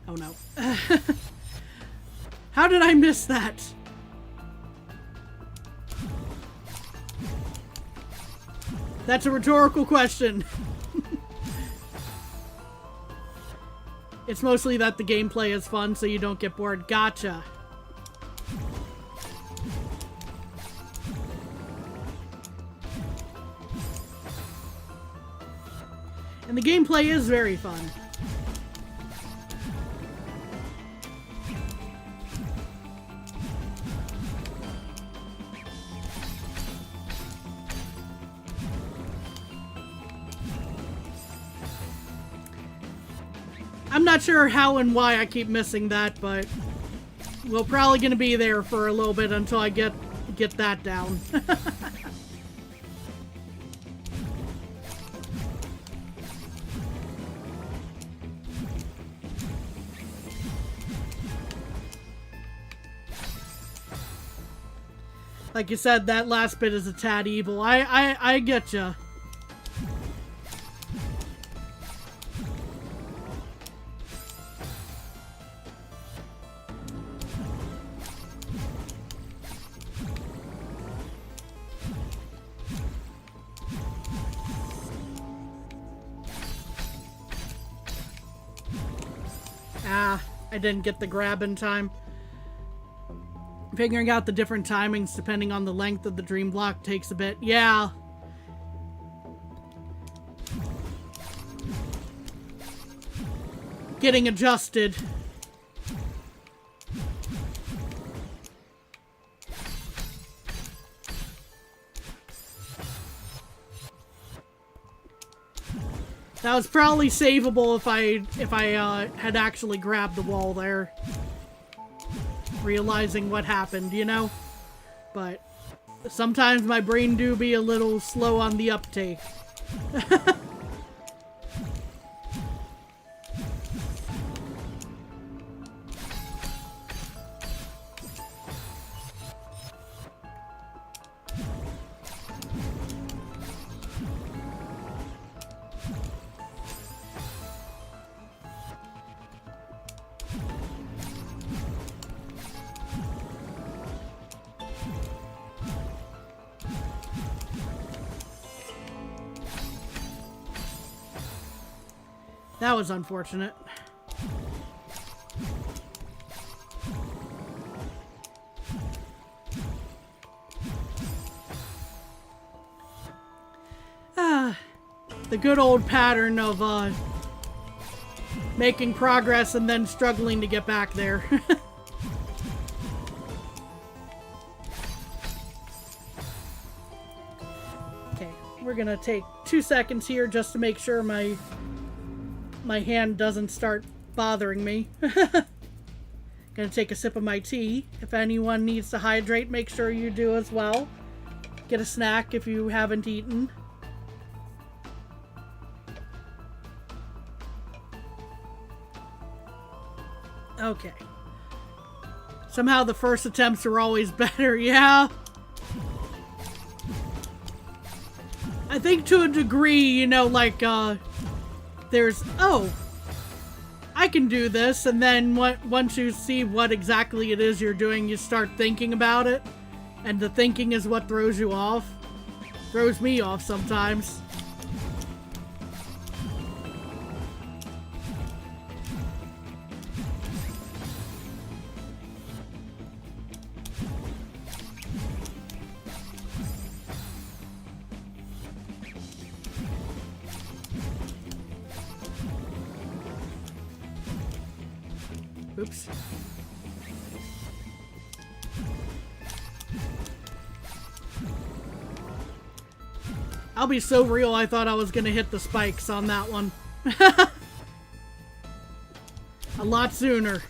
Oh no. How did I miss that? That's a rhetorical question. It's mostly that the gameplay is fun so you don't get bored. Gotcha. And the gameplay is very fun. I'm not sure how and why I keep missing that, but we're probably going to be there for a little bit until I get that down. Like you said, that last bit is a tad evil. I get ya. I didn't get the grab in time. Figuring out the different timings depending on the length of the dream block takes a bit. Yeah. Getting adjusted. That was probably savable if I had actually grabbed the wall there. Realizing what happened, you know? But sometimes my brain do be a little slow on the uptake. That was unfortunate. The good old pattern of making progress and then struggling to get back there. Okay, we're gonna take 2 seconds here just to make sure my hand doesn't start bothering me. Gonna take a sip of my tea. If anyone needs to hydrate, make sure you do as well. Get a snack if you haven't eaten. Okay. Somehow the first attempts are always better, yeah. I think to a degree, you know, like, there's, oh, I can do this, and then once you see what exactly it is you're doing, you start thinking about it, and the thinking is what throws you off. Throws me off sometimes. Oops. I'll be so real, I thought I was gonna hit the spikes on that one. A lot sooner.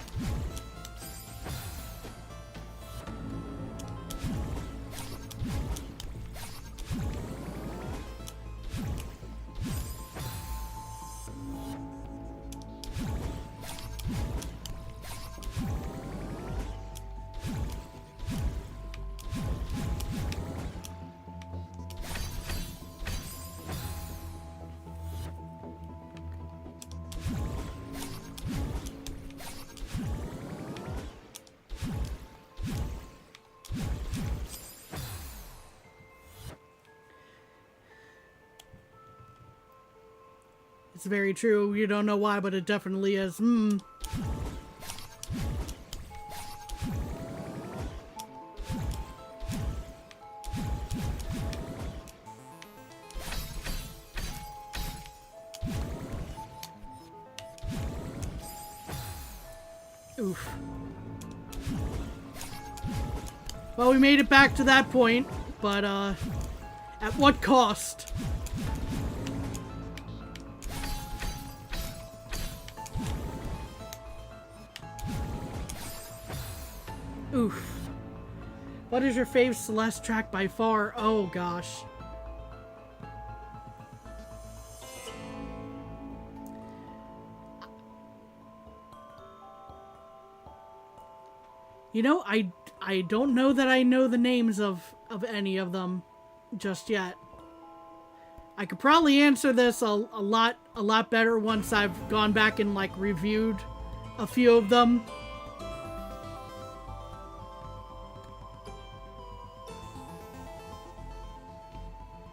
It's very true. You don't know why, but it definitely is. Oof. Well, we made it back to that point, but, at what cost? Oof. What is your fave Celeste track by far? Oh, gosh. You know, I don't know that I know the names of any of them just yet. I could probably answer this a lot better once I've gone back and, like, reviewed a few of them.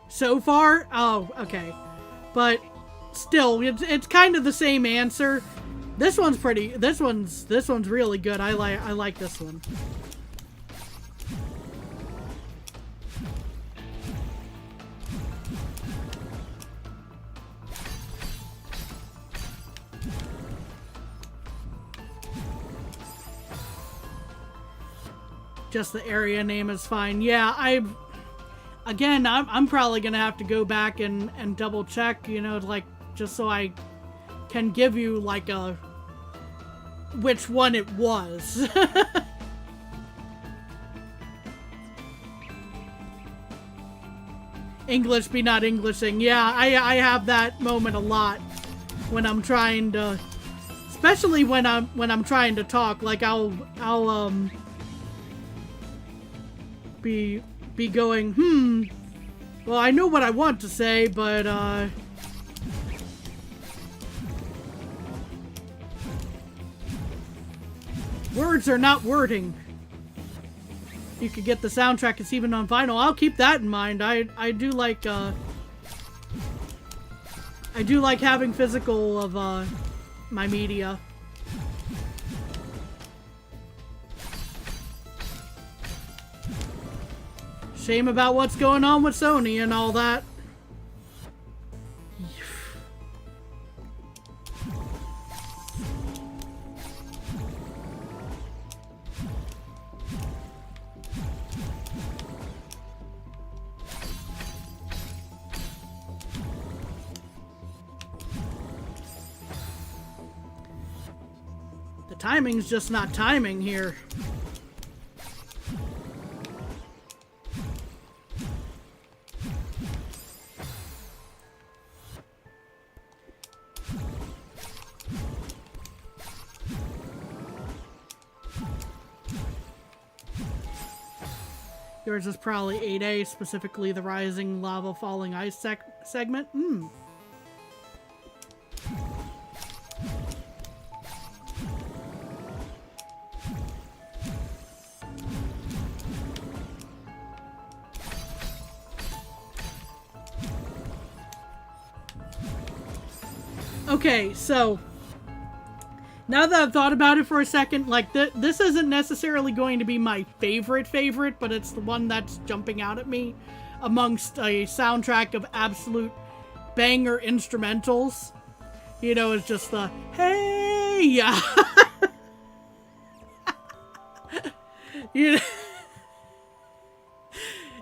So far? Oh, okay. But still, it's kind of the same answer. This one's pretty, this one's really good. I like this one. Just the area name is fine. Yeah, I'm probably gonna have to go back and double check, you know, like just so I can give you like a which one it was. English be not Englishing. Yeah, I have that moment a lot when I'm trying to, especially when I'm trying to talk. Like I'll be going, well, I know what I want to say, but words are not wording. You could get the soundtrack, it's even on vinyl. I'll keep that in mind. I do like having physical of my media. Shame about what's going on with Sony and all that. The timing's just not timing here. Yours is probably 8A, specifically the rising lava falling ice segment. Okay, so now that I've thought about it for a second, like this isn't necessarily going to be my favorite, but it's the one that's jumping out at me amongst a soundtrack of absolute banger instrumentals. You know, it's just the, hey, yeah. You know,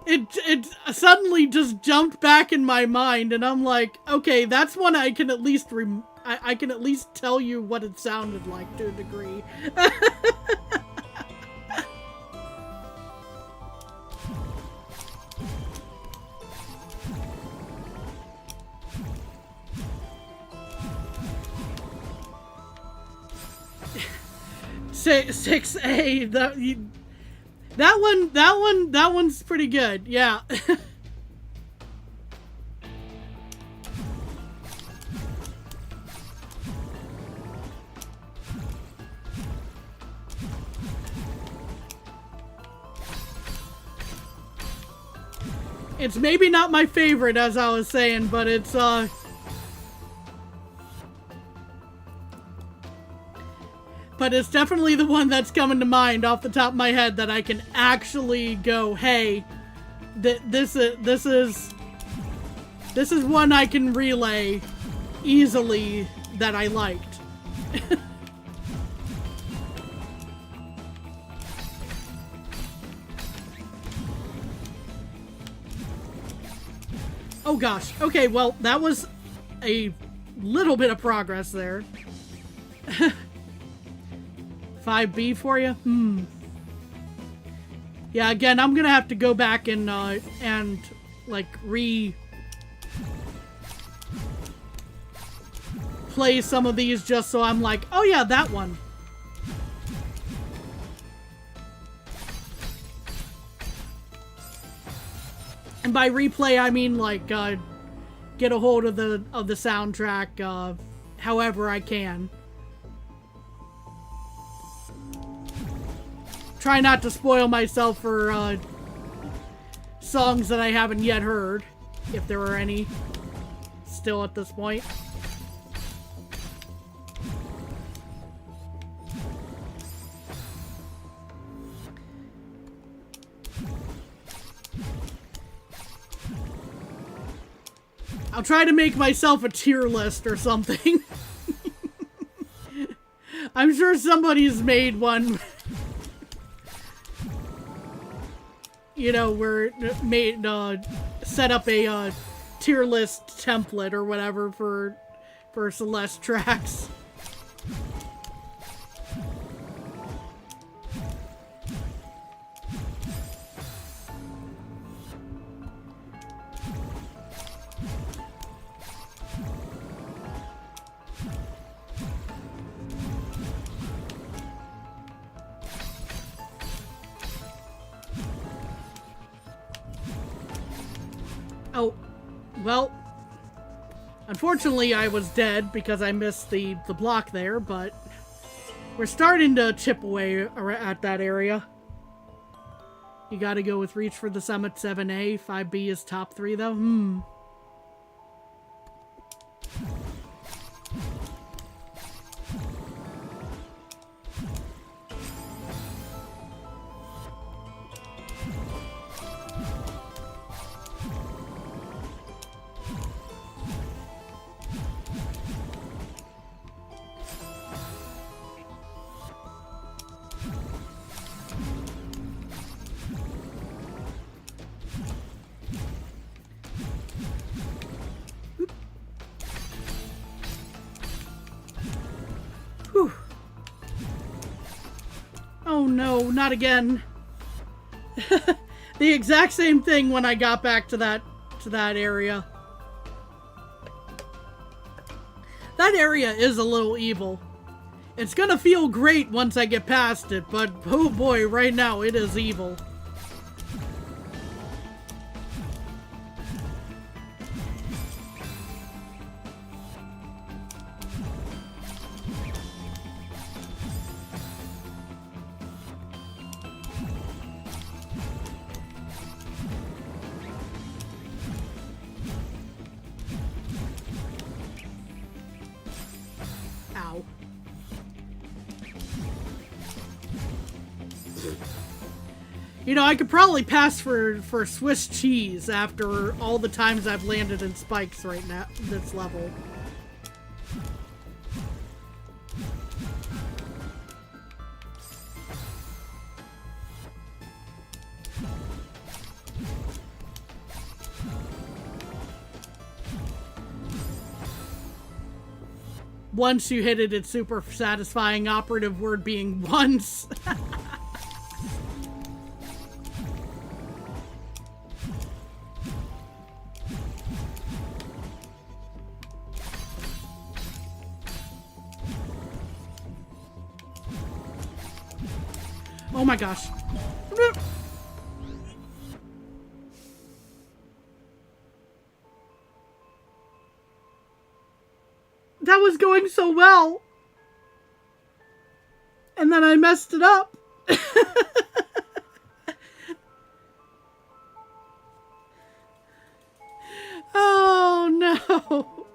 it suddenly just jumped back in my mind, and I'm like, okay, that's one I can at least I can at least tell you what it sounded like to a degree. Say 6A. That one's pretty good. Yeah. It's maybe not my favorite, as I was saying, but it's but it's definitely the one that's coming to mind off the top of my head that I can actually go, hey, this is one I can relay easily that I liked. Oh gosh. Okay, well, that was a little bit of progress there. 5B for you? Yeah, again, I'm gonna have to go back and like play some of these just so I'm like, oh yeah, that one. And by replay, I mean like get a hold of the soundtrack however I can. Try not to spoil myself for songs that I haven't yet heard, if there are any still at this point. I'll try to make myself a tier list or something. I'm sure somebody's made one. You know, where it made set up a tier list template or whatever for for Celeste tracks. Oh, well, unfortunately I was dead because I missed the block there, but we're starting to chip away at that area. You gotta go with Reach for the Summit 7A, 5B is top 3 though. Whew. Oh no, not again. The exact same thing when I got back to that area. That area is a little evil. It's gonna feel great once I get past it, but oh boy, right now it is evil. Ow. You know, I could probably pass for Swiss cheese after all the times I've landed in spikes right now, this level. Once you hit it, it's super satisfying, operative word being once. Oh my gosh. That was going so well. And then I messed it up. Oh no.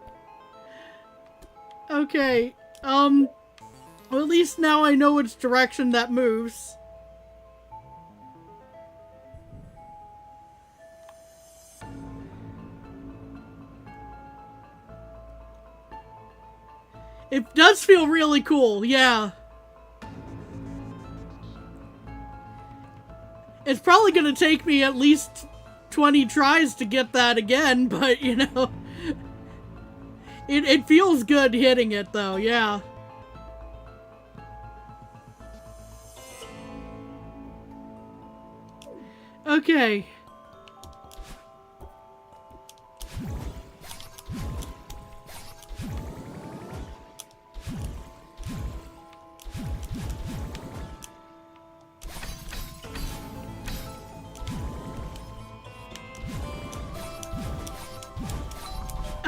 Okay. Well, at least now I know which direction that moves. It does feel really cool, yeah. It's probably gonna take me at least 20 tries to get that again, but you know, it feels good hitting it though, yeah. Okay.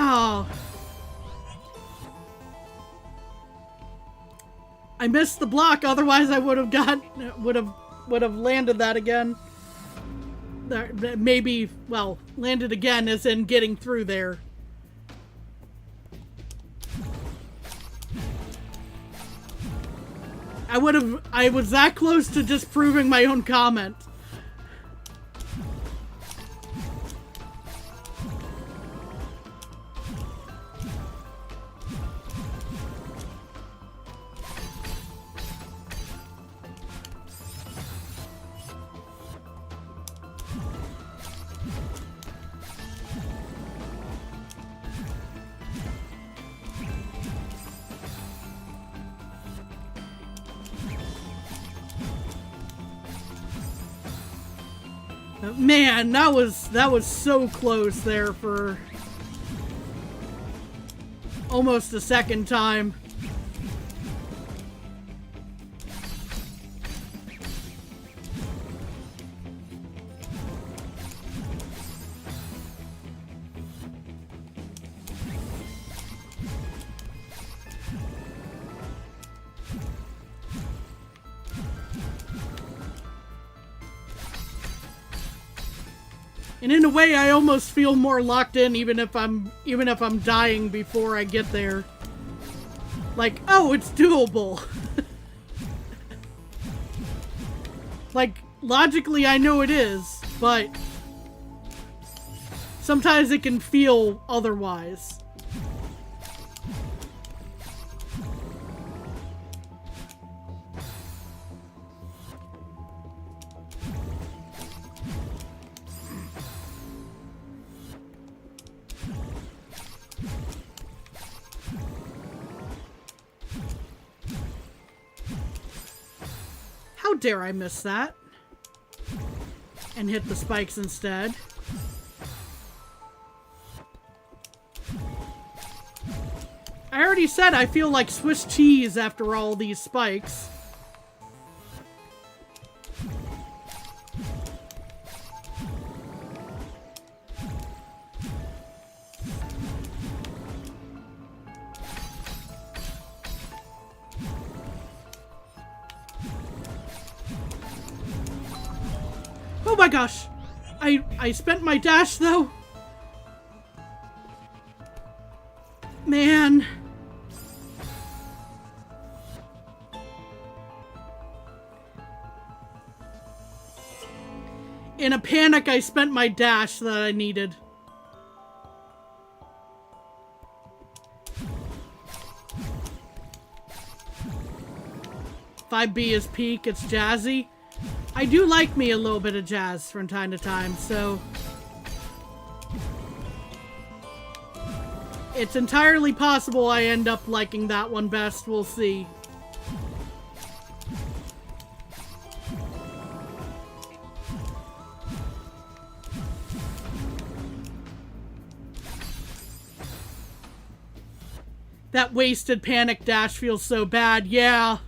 Oh. I missed the block, otherwise I would have landed that again. Maybe, well, landed again as in getting through there. I was that close to disproving my own comment. Man, that was so close there for almost a second time. And in a way, I almost feel more locked in, even if I'm dying before I get there. Like, oh, it's doable. Like, logically, I know it is, but sometimes it can feel otherwise. How dare I miss that? And hit the spikes instead. I already said I feel like Swiss cheese after all these spikes. Oh my gosh! I spent my dash though! Man! In a panic, I spent my dash that I needed. "5B is peak, it's jazzy." I do like me a little bit of jazz from time to time, so it's entirely possible I end up liking that one best. We'll see. That wasted panic dash feels so bad, yeah.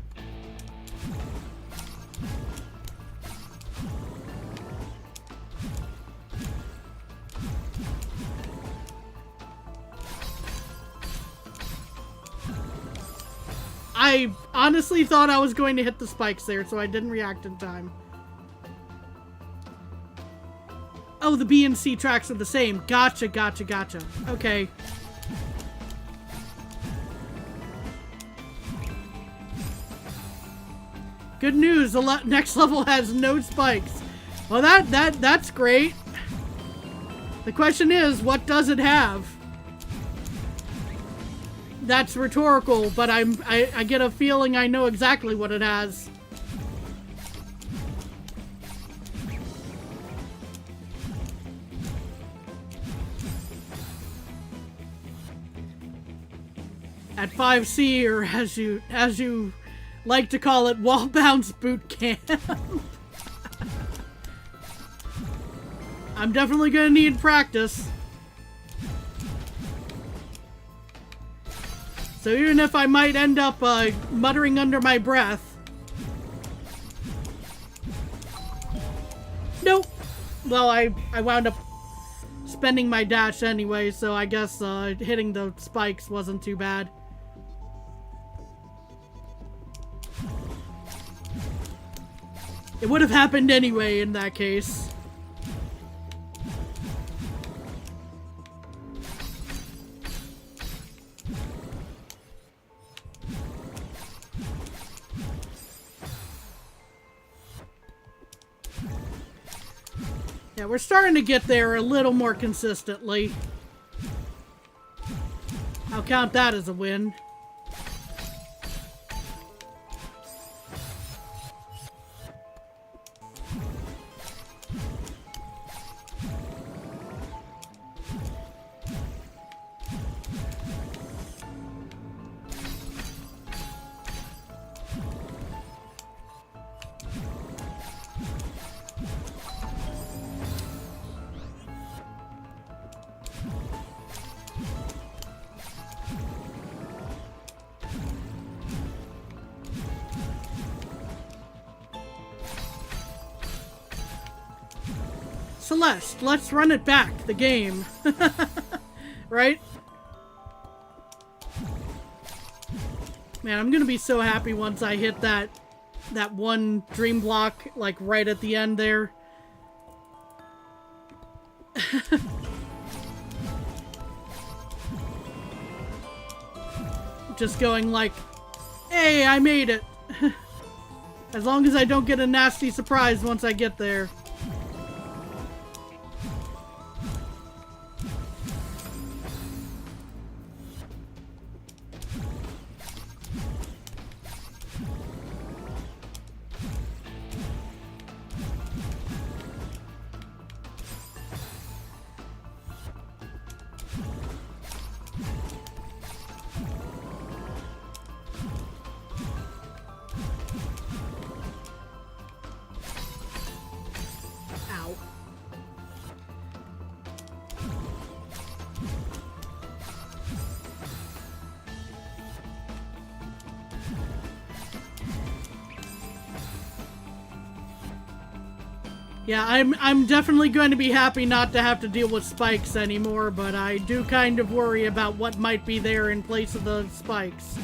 I honestly thought I was going to hit the spikes there, so I didn't react in time. Oh, the B and C tracks are the same. Gotcha, gotcha, gotcha. Okay. Good news, the next level has no spikes. Well, that's great. The question is, what does it have? That's rhetorical, but I get a feeling I know exactly what it has. At 5C, or as you like to call it, wall bounce boot camp. I'm definitely gonna need practice. So even if I might end up muttering under my breath. Nope. Well, I wound up spending my dash anyway, so I guess hitting the spikes wasn't too bad. It would have happened anyway in that case. Yeah, we're starting to get there a little more consistently. I'll count that as a win. Celeste, let's run it back, the game. Right? Man, I'm gonna be so happy once I hit that one dream block, like, right at the end there. Just going like, hey, I made it. As long as I don't get a nasty surprise once I get there. Yeah, I'm definitely going to be happy not to have to deal with spikes anymore, but I do kind of worry about what might be there in place of the spikes.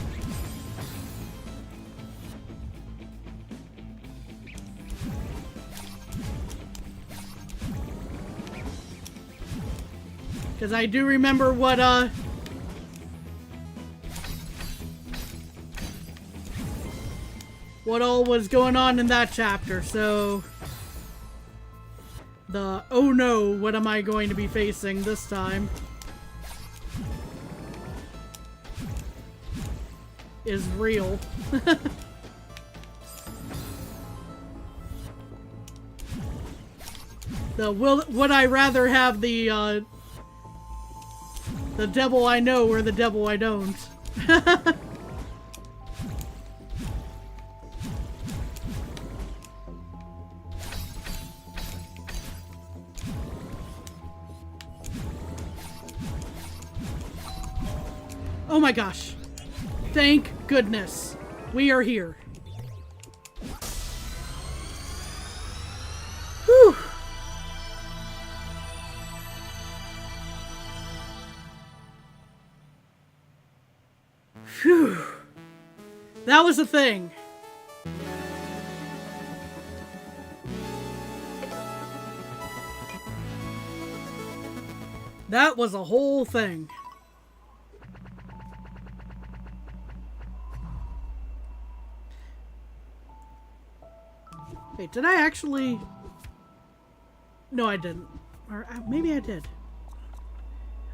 Because I do remember what all was going on in that chapter, so... oh no, what am I going to be facing this time? Is real. Would I rather have the devil I know or the devil I don't? Oh my gosh. Thank goodness. We are here. Whew. Phew. That was a thing. That was a whole thing. Wait, did I actually... No, I didn't. Or maybe I did.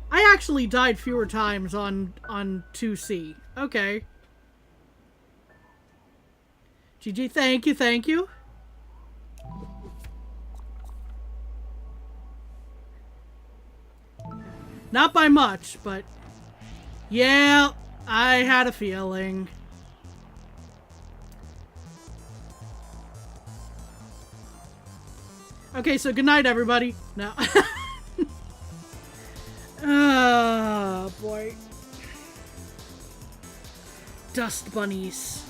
I actually died fewer times on 2C. Okay. GG, thank you, thank you. Not by much, but... Yeah, I had a feeling. Okay, so good night, everybody. No. Oh, boy. Dust bunnies.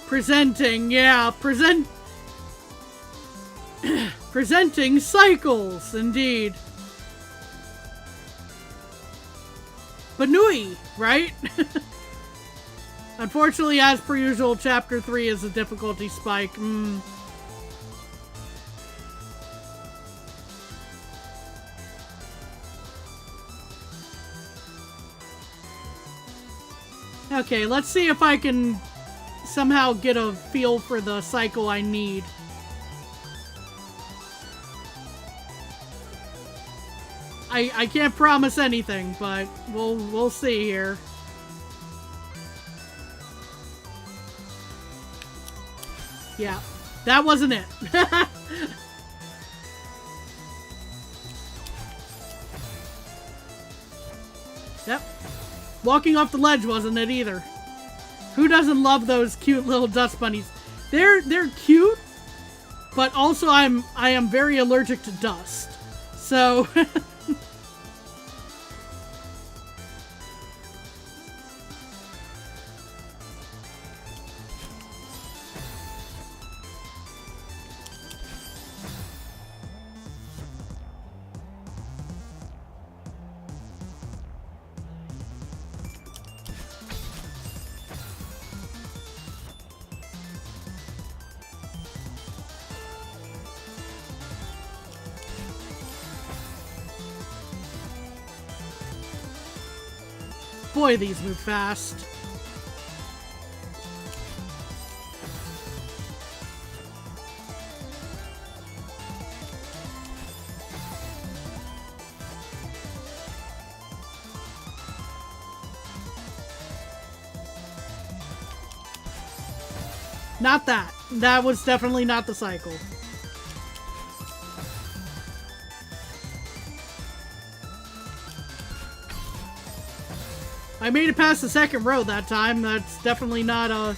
Presenting, yeah, presenting cycles, indeed. Banui, right? Unfortunately, as per usual, Chapter 3 is a difficulty spike. Okay, let's see if I can somehow get a feel for the cycle I need. I can't promise anything, but we'll see here. Yeah, that wasn't it. Yep. Walking off the ledge wasn't it either. Who doesn't love those cute little dust bunnies? They're cute, but also I am very allergic to dust. So Boy, these move fast. Not that. That was definitely not the cycle. I made it past the second row that time. That's definitely not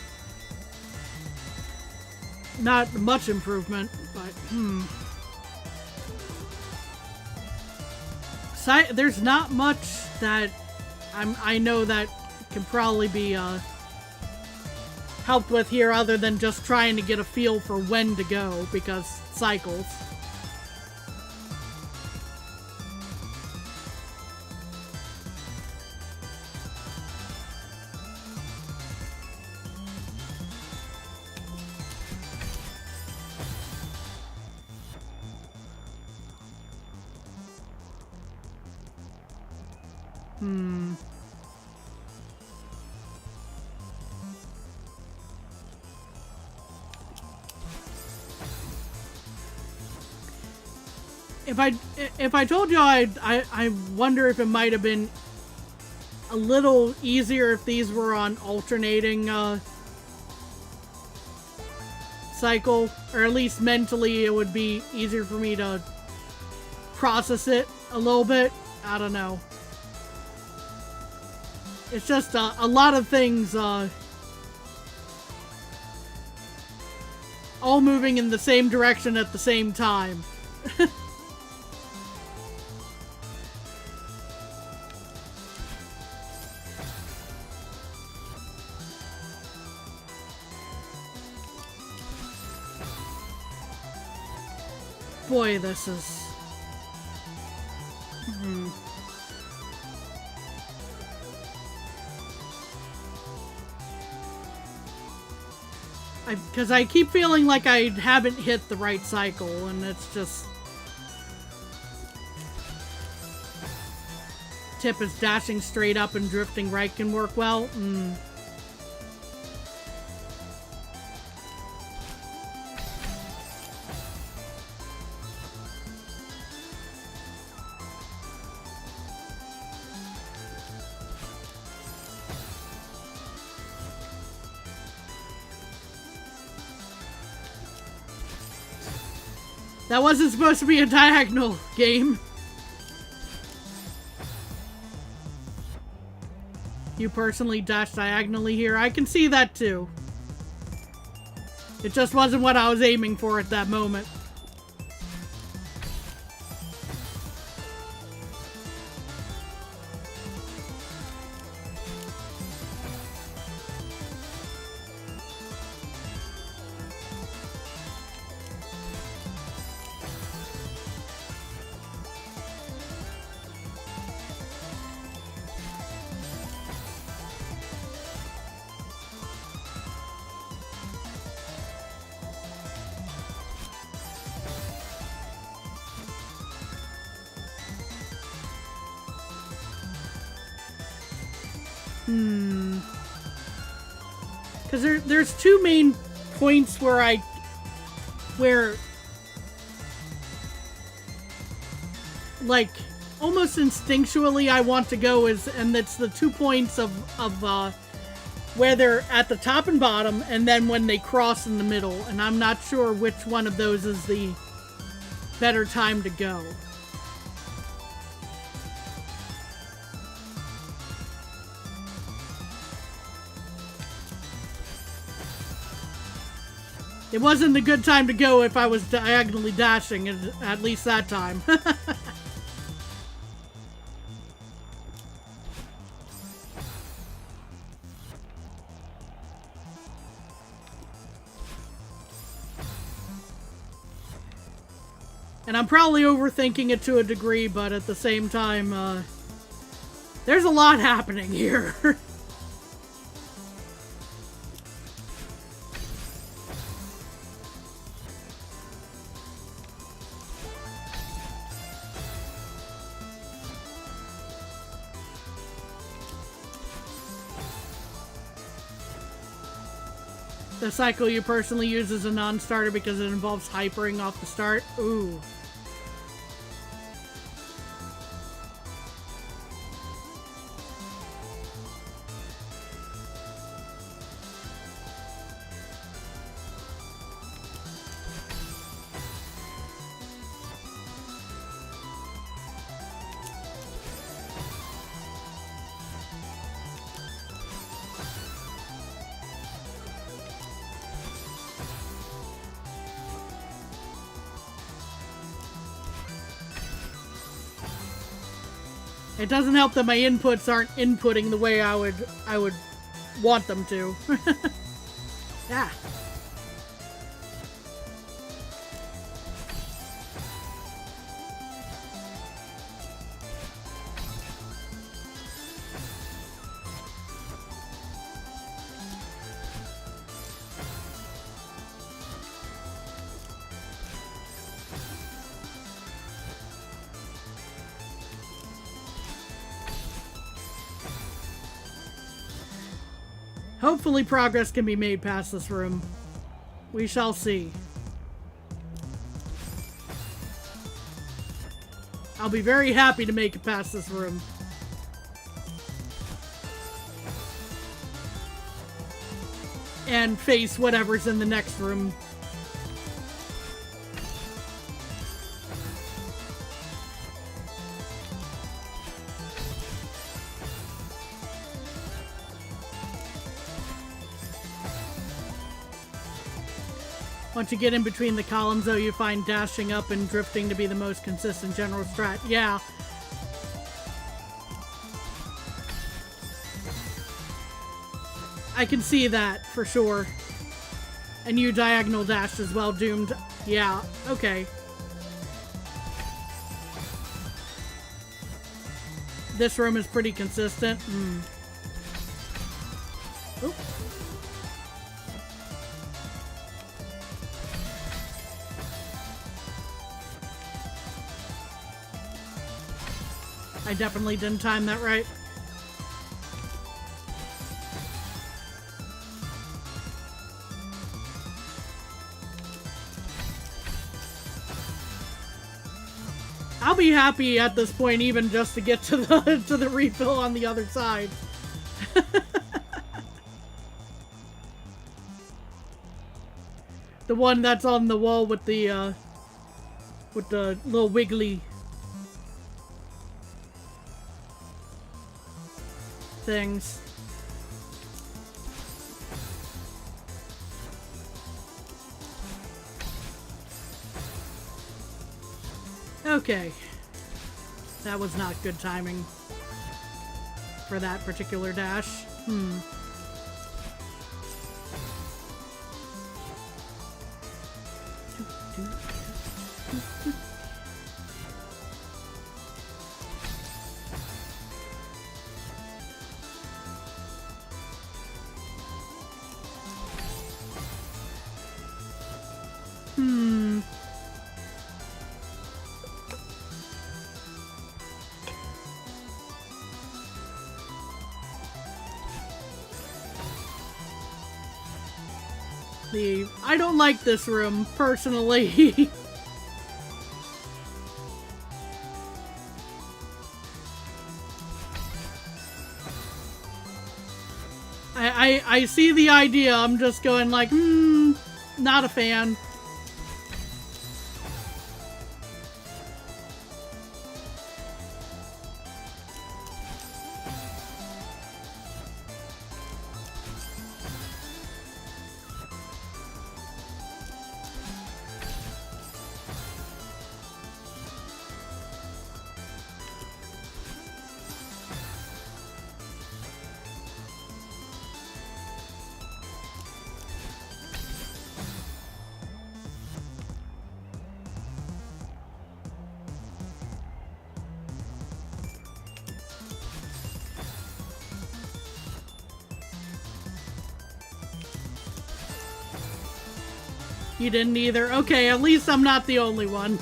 much improvement, but there's not much that I know that can probably be helped with here other than just trying to get a feel for when to go, because cycles. If I told you I wonder if it might have been a little easier if these were on alternating cycle, or at least mentally it would be easier for me to process it a little bit. I don't know. It's just a lot of things all moving in the same direction at the same time. Boy, this is... Because I keep feeling like I haven't hit the right cycle, and it's just... Tip is dashing straight up and drifting right can work well. That wasn't supposed to be a diagonal game. You personally dashed diagonally here. I can see that too. It just wasn't what I was aiming for at that moment. Because there's two main points where like, almost instinctually I want to go and it's the 2 points of where they're at the top and bottom, and then when they cross in the middle, and I'm not sure which one of those is the better time to go. It wasn't a good time to go if I was diagonally dashing, at least that time. And I'm probably overthinking it to a degree, but at the same time, there's a lot happening here. The cycle you personally use is a non-starter because it involves hypering off the start. Ooh. It doesn't help that my inputs aren't inputting the way I would want them to. Yeah. Hopefully progress can be made past this room. We shall see. I'll be very happy to make it past this room. And face whatever's in the next room. Once you get in between the columns, though, you find dashing up and drifting to be the most consistent general strat. Yeah. I can see that, for sure. And you diagonal dash as well, doomed. Yeah, okay. This room is pretty consistent. Oop. I definitely didn't time that right. I'll be happy at this point even just to get to the refill on the other side. The one that's on the wall with the little wiggly things. Okay. That was not good timing for that particular dash. I don't like this room, personally. I see the idea, I'm just going like, not a fan. You didn't either? Okay, at least I'm not the only one.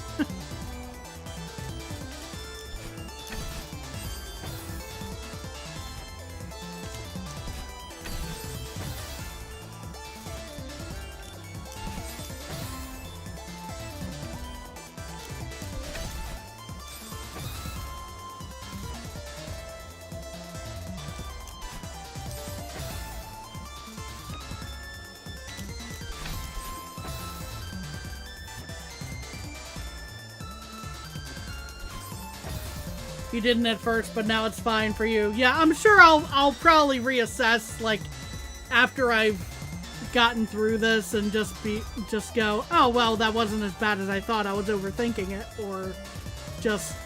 You didn't at first, but now it's fine for you. Yeah, I'm sure I'll probably reassess, like, after I've gotten through this and just go, oh, well, that wasn't as bad as I thought. I was overthinking it. Or just,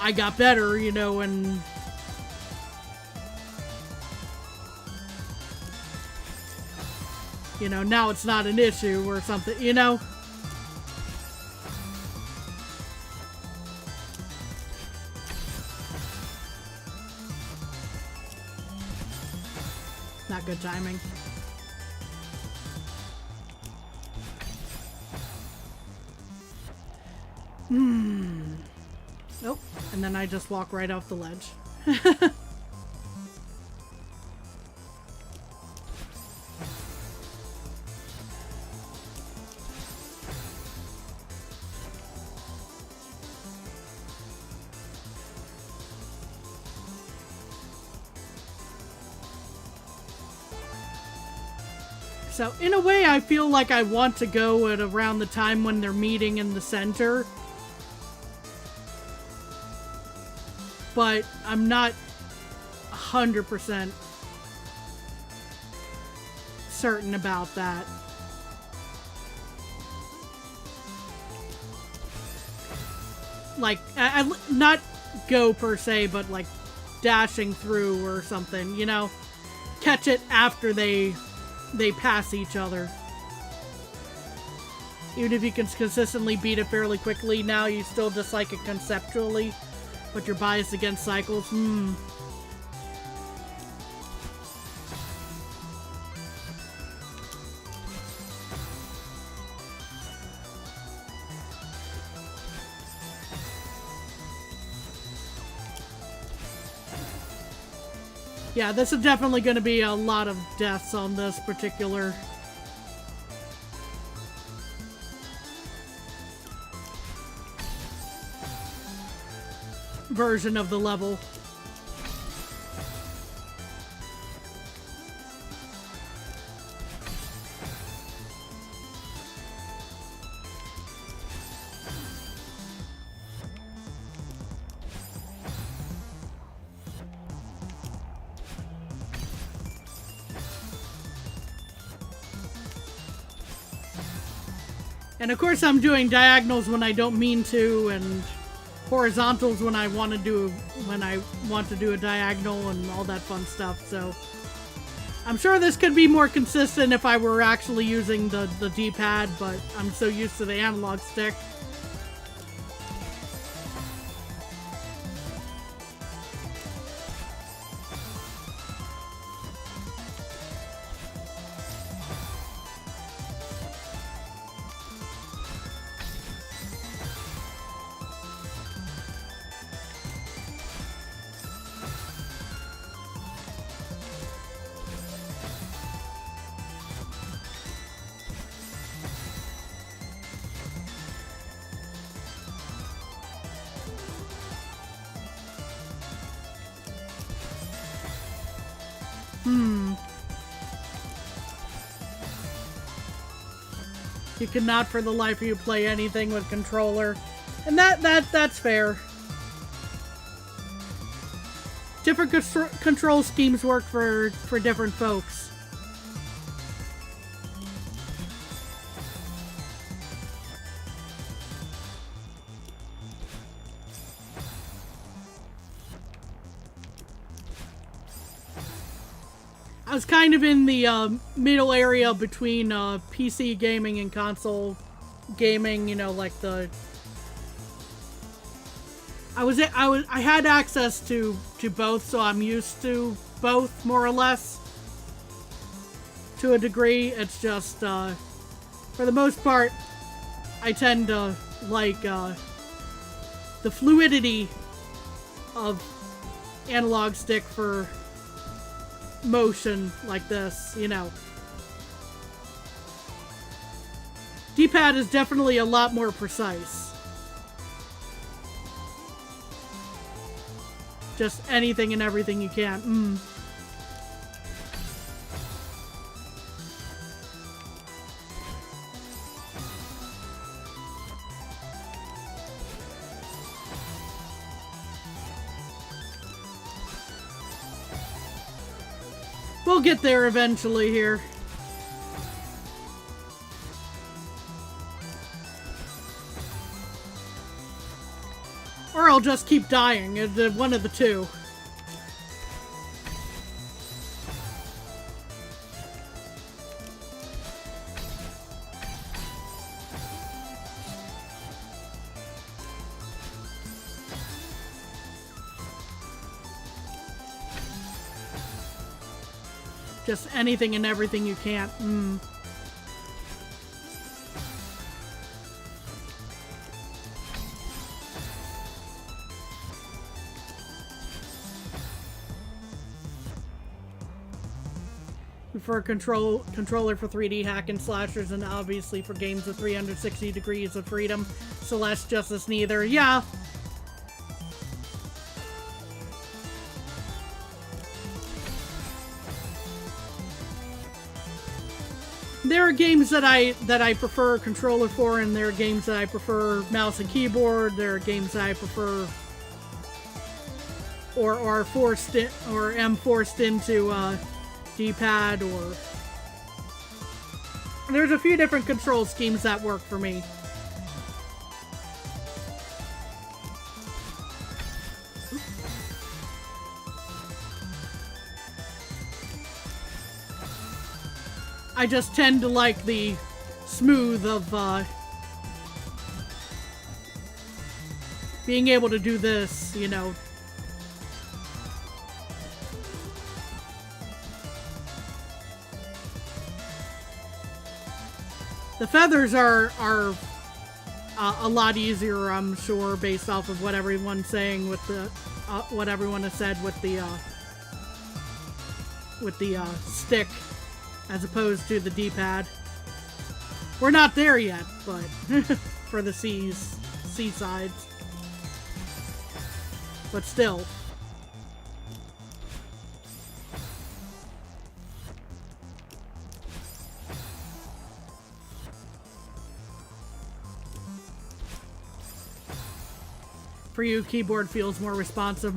I got better, you know, and... you know, now it's not an issue or something, you know? Not good timing. Nope. And then I just walk right off the ledge. So, in a way, I feel like I want to go at around the time when they're meeting in the center. But I'm not 100% certain about that. Like, not go per se, but like dashing through or something, you know? Catch it after they pass each other. Even if you can consistently beat it fairly quickly, now you still dislike it conceptually, but you're biased against cycles. Yeah, this is definitely going to be a lot of deaths on this particular version of the level. And of course I'm doing diagonals when I don't mean to, and horizontals when I want to do a diagonal and all that fun stuff. So I'm sure this could be more consistent if I were actually using the D-pad, but I'm so used to the analog stick. You cannot for the life of you play anything with controller. And that's fair. Different control schemes work for different folks. I was kind of in the middle area between PC gaming and console gaming, you know, like the... I had access to both, so I'm used to both, more or less. To a degree, it's just, for the most part, I tend to like the fluidity of analog stick for motion like this, you know. D-pad is definitely a lot more precise. Just anything and everything you can. We'll get there eventually here. Or I'll just keep dying. One of the two. Just anything and everything you can't. For a controller for 3D hack and slashers, and obviously for games with 360 degrees of freedom. Celeste, Justice, neither. Yeah. There are games that I prefer a controller for, and there are games that I prefer mouse and keyboard. There are games that I prefer or are forced in, or am forced into D-pad, or there's a few different control schemes that work for me. I just tend to like the smooth of being able to do this, you know. The feathers are a lot easier, I'm sure, based off of what everyone's saying with the what everyone has said with the stick, as opposed to the D-pad. We're not there yet, but for the seasides, but still. For you, keyboard feels more responsive.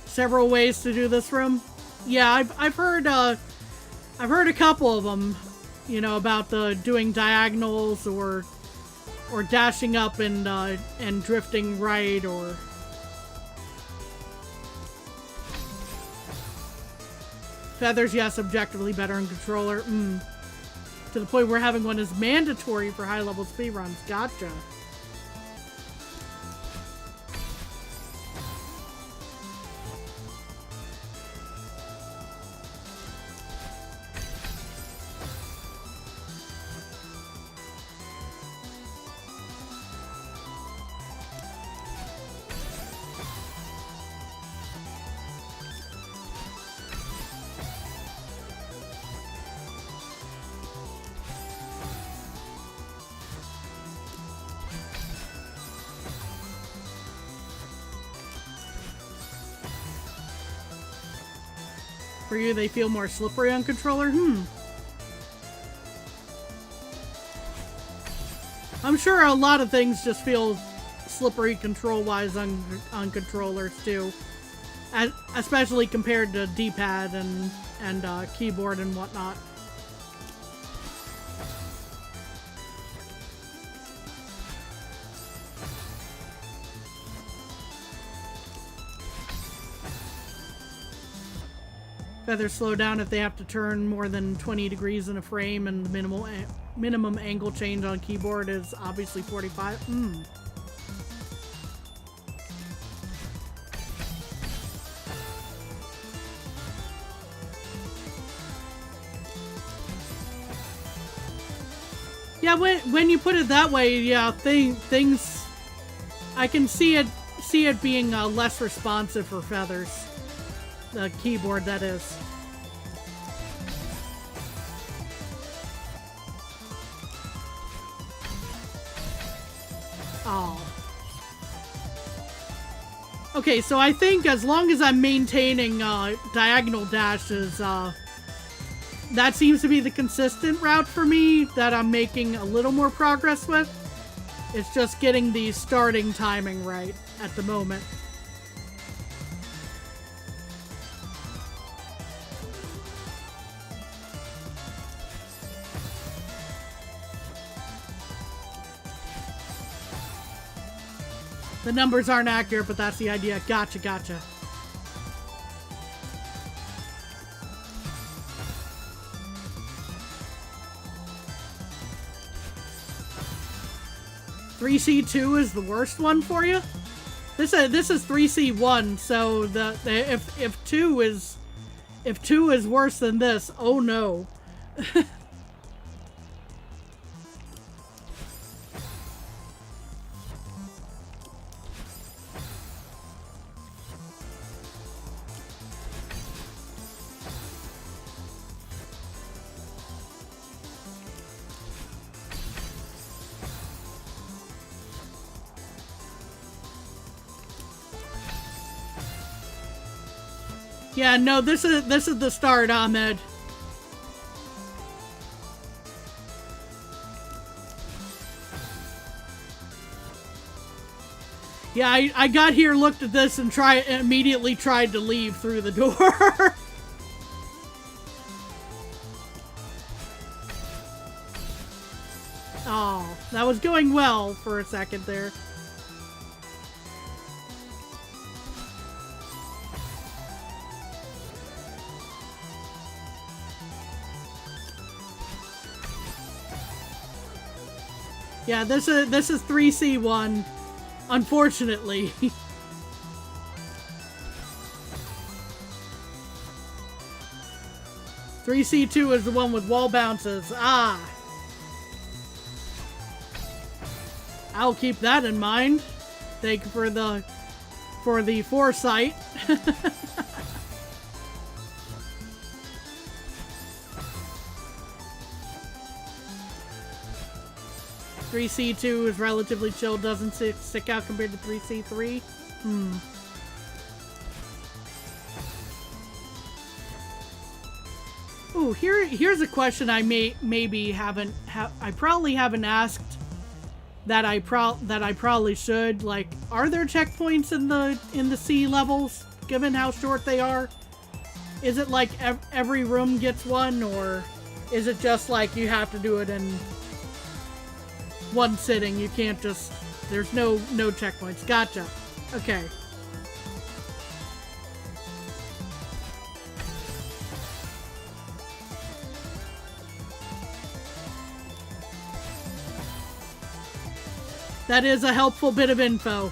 Several ways to do this room. Yeah, I've heard a couple of them. You know, about the doing diagonals or dashing up and drifting right, or feathers. Yes, objectively better in controller. To the point where having one is mandatory for high-level speedruns. Gotcha. For you, they feel more slippery on controller? I'm sure a lot of things just feel slippery control-wise on controllers, too. Especially compared to D-pad and keyboard and whatnot. Feathers slow down if they have to turn more than 20 degrees in a frame, and the minimum angle change on keyboard is obviously 45. Yeah, when you put it that way, yeah, things I can see it being less responsive for feathers. The keyboard, that is. Oh. Okay, so I think as long as I'm maintaining diagonal dashes, that seems to be the consistent route for me that I'm making a little more progress with. It's just getting the starting timing right at the moment. The numbers aren't accurate, but that's the idea. Gotcha, gotcha. "3C2 is the worst one for you?" This is 3C1, so if 2 is worse than this, oh no. Yeah, no, this is the start, Ahmed. Yeah, I got here, looked at this, and immediately tried to leave through the door. Oh, that was going well for a second there. Yeah, this is 3C1, unfortunately. 3C2 is the one with wall bounces. Ah. I'll keep that in mind. Thank you for the foresight. 3C2 is relatively chill, doesn't stick out compared to 3C3. Ooh, here's a question I I probably haven't asked that I probably should. Like, are there checkpoints in the sea levels, given how short they are? Is it like every room gets one, or is it just like you have to do it in one sitting? You can't just... There's no checkpoints. Gotcha. Okay. That is a helpful bit of info.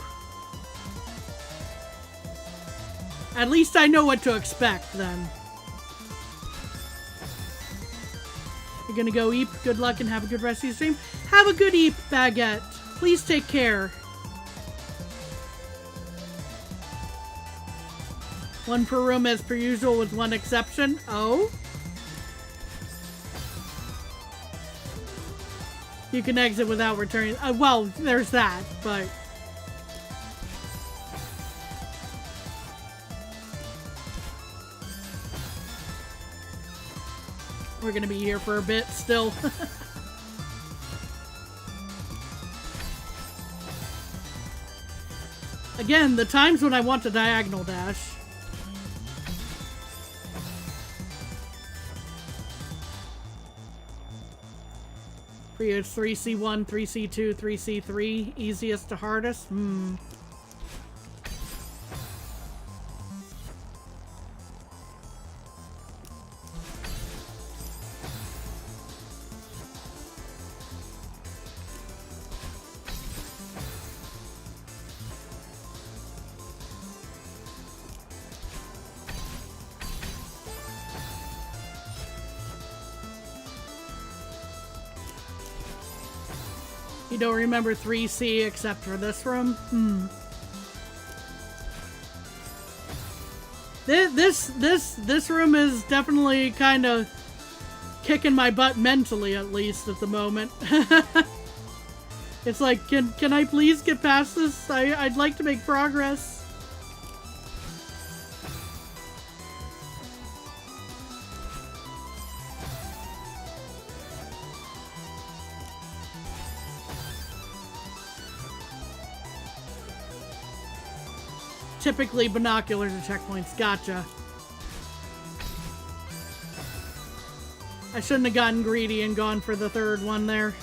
At least I know what to expect, then. You're gonna go eat. Good luck and have a good rest of your stream. Have a good eat, Baguette. Please take care. One per room as per usual with one exception. Oh? You can exit without returning. Well, there's that, but... We're gonna be here for a bit still. Again, the times when I want to diagonal dash. Pier 3C1, 3C2, 3C3, easiest to hardest. You don't remember 3C except for this room? This room is definitely kind of kicking my butt mentally, at least at the moment. It's like, can I please get past this? I'd like to make progress. Typically binoculars and checkpoints. Gotcha. I shouldn't have gotten greedy and gone for the third one there.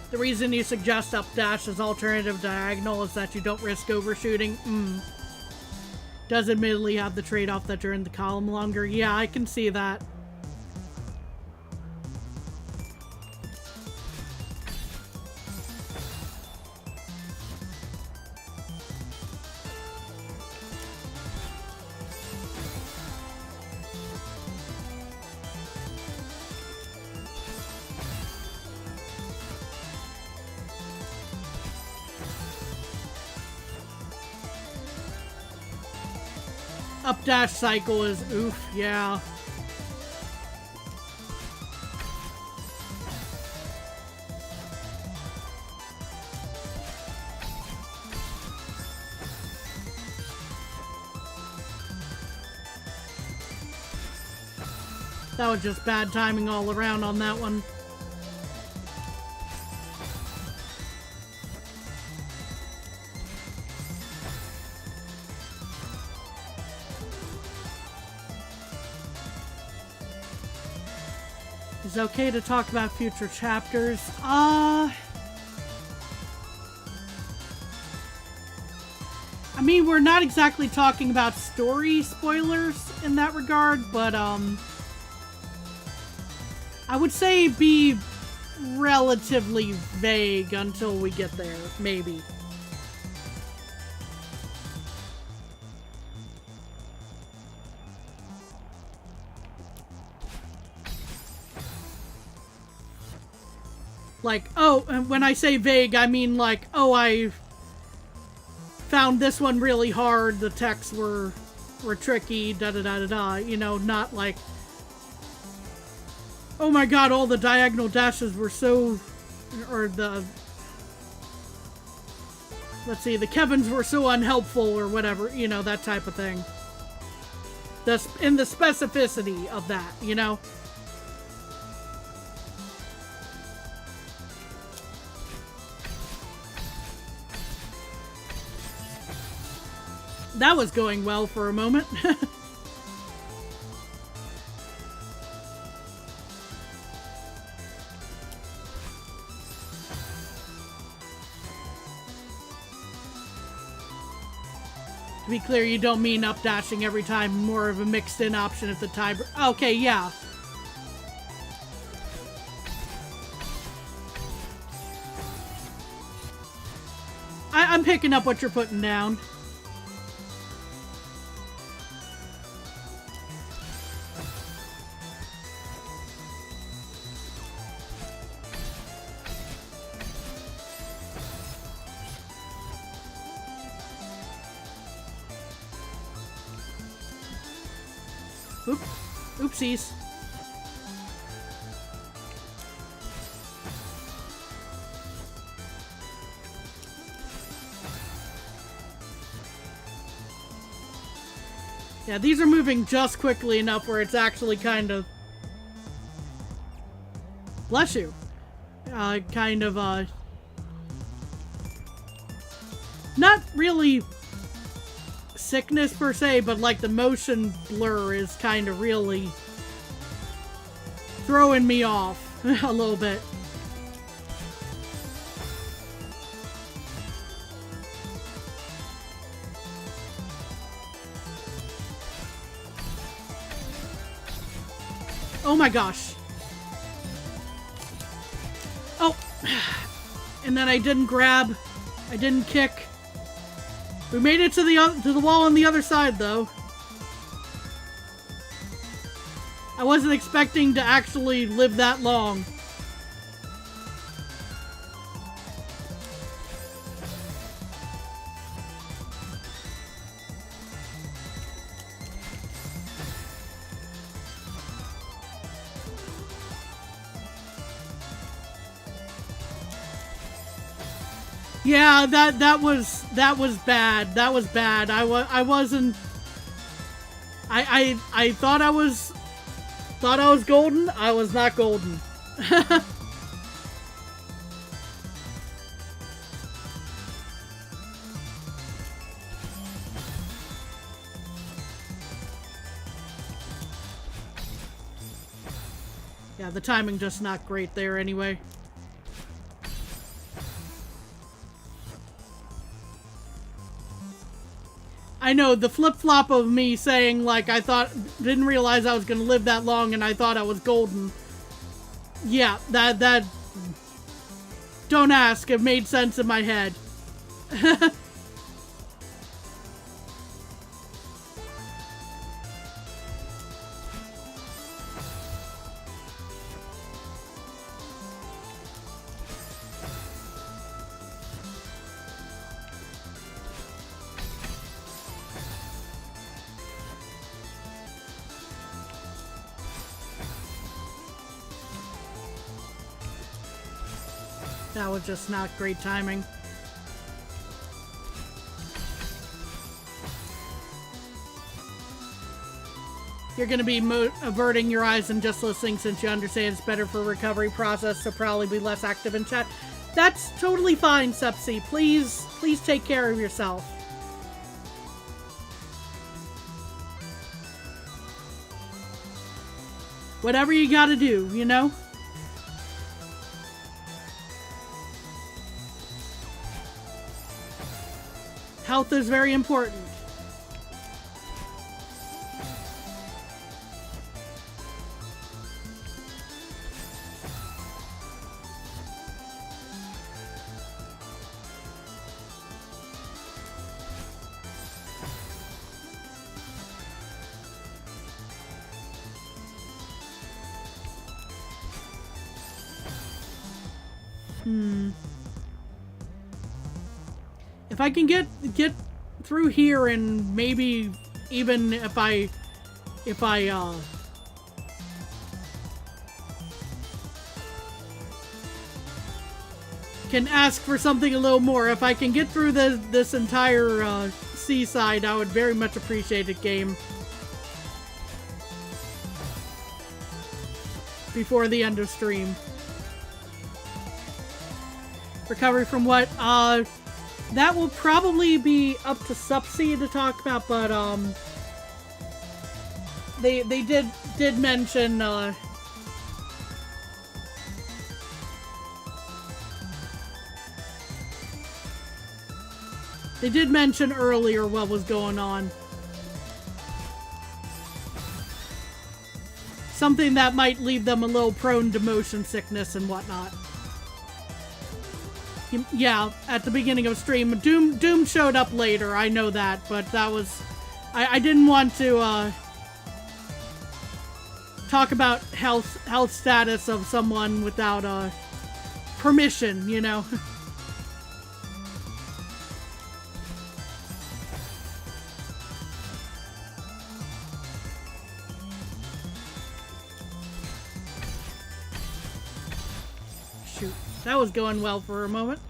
The reason you suggest up dash as alternative diagonal is that you don't risk overshooting. Does admittedly have the trade-off that you're in the column longer. Yeah, I can see that. Up dash cycle is oof, yeah. That was just bad timing all around on that one. Is it okay to talk about future chapters? I mean, we're not exactly talking about story spoilers in that regard, but, I would say be relatively vague until we get there, maybe. Like, oh, and when I say vague, I mean like, oh, I found this one really hard, the texts were tricky, da-da-da-da-da, you know, not like, oh my god, all the diagonal dashes were so, or the, let's see, the Kevins were so unhelpful or whatever, you know, that type of thing. In the specificity of that, you know? That was going well for a moment. To be clear, you don't mean up dashing every time, more of a mixed in option if the time. Okay, yeah. I'm picking up what you're putting down. Oopsies. Yeah, these are moving just quickly enough where it's actually kind of... Bless you. Kind of, not really sickness per se, but like the motion blur is kind of really throwing me off a little bit. Oh my gosh. Oh. And then I didn't grab. I didn't kick. We made it to the wall on the other side, though. I wasn't expecting to actually live that long. Yeah, that was bad. That was bad. I wasn't. I thought I was golden. I was not golden. Yeah, the timing just not great there anyway. I know, the flip-flop of me saying, like, didn't realize I was gonna live that long and I thought I was golden. Yeah, that, don't ask, it made sense in my head. That was just not great timing. You're gonna be averting your eyes and just listening since you understand it's better for recovery process, so probably be less active in chat. That's totally fine, Sepsi. Please take care of yourself. Whatever you gotta do, you know? Health is very important. If I can get through here and maybe even if I can ask for something a little more, if I can get through this entire seaside, I would very much appreciate it, game. Before the end of stream. Recovery from what? That will probably be up to Supsy to talk about, but they did mention they did mention earlier what was going on. Something that might leave them a little prone to motion sickness and whatnot. Yeah, at the beginning of stream. Doom showed up later, I know that, but that was... I didn't want to, talk about health status of someone without, permission, you know? Shoot. That was going well for a moment.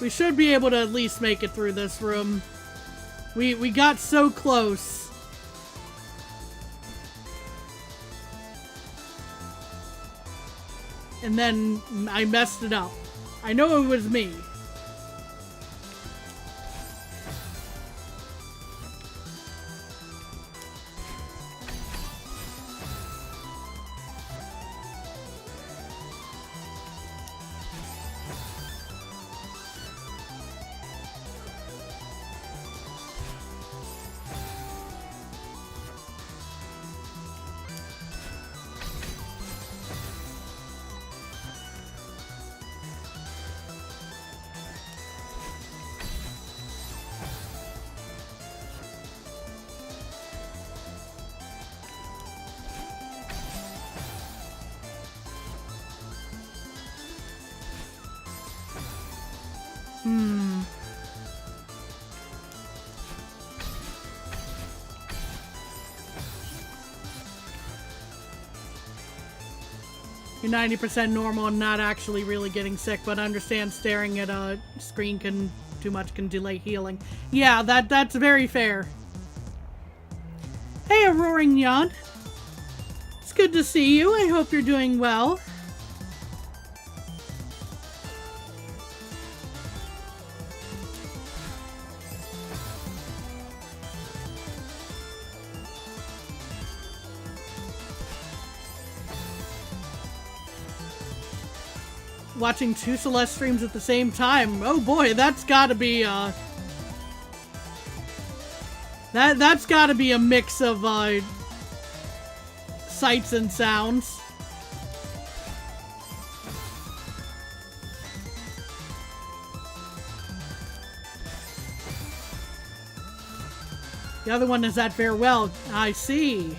We should be able to at least make it through this room. We got so close. And then I messed it up. I know it was me. You're 90% normal and not actually really getting sick, but understand staring at a screen can up too much can delay healing. Yeah, that's very fair. Hey, a roaring yawn. It's good to see you. I hope you're doing well. Watching 2 Celeste streams at the same time. Oh boy, that's gotta be, That's gotta be a mix of, sights and sounds. The other one is at farewell. I see.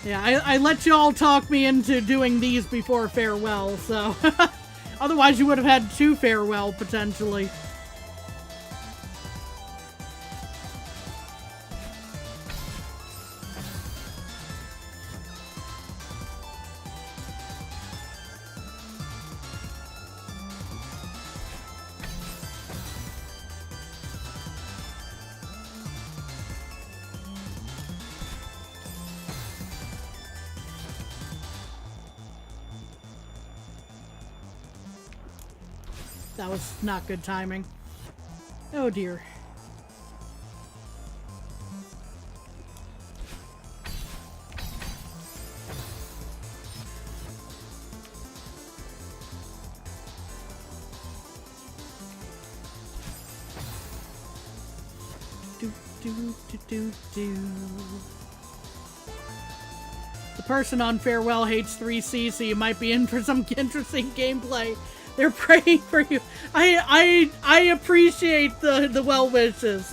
Yeah, I let y'all talk me into doing these before farewell, so... Otherwise you would have had 2 farewell, potentially. That was not good timing. Oh dear. The person on farewell hates 3C, so you might be in for some interesting gameplay. They're praying for you. I appreciate the well wishes.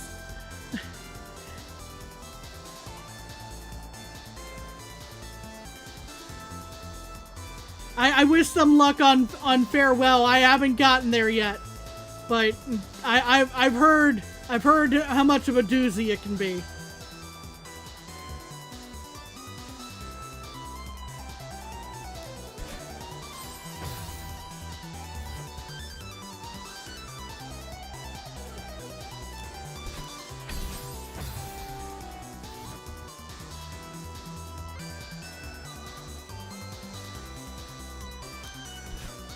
I wish them luck on farewell. I haven't gotten there yet, but I've heard how much of a doozy it can be.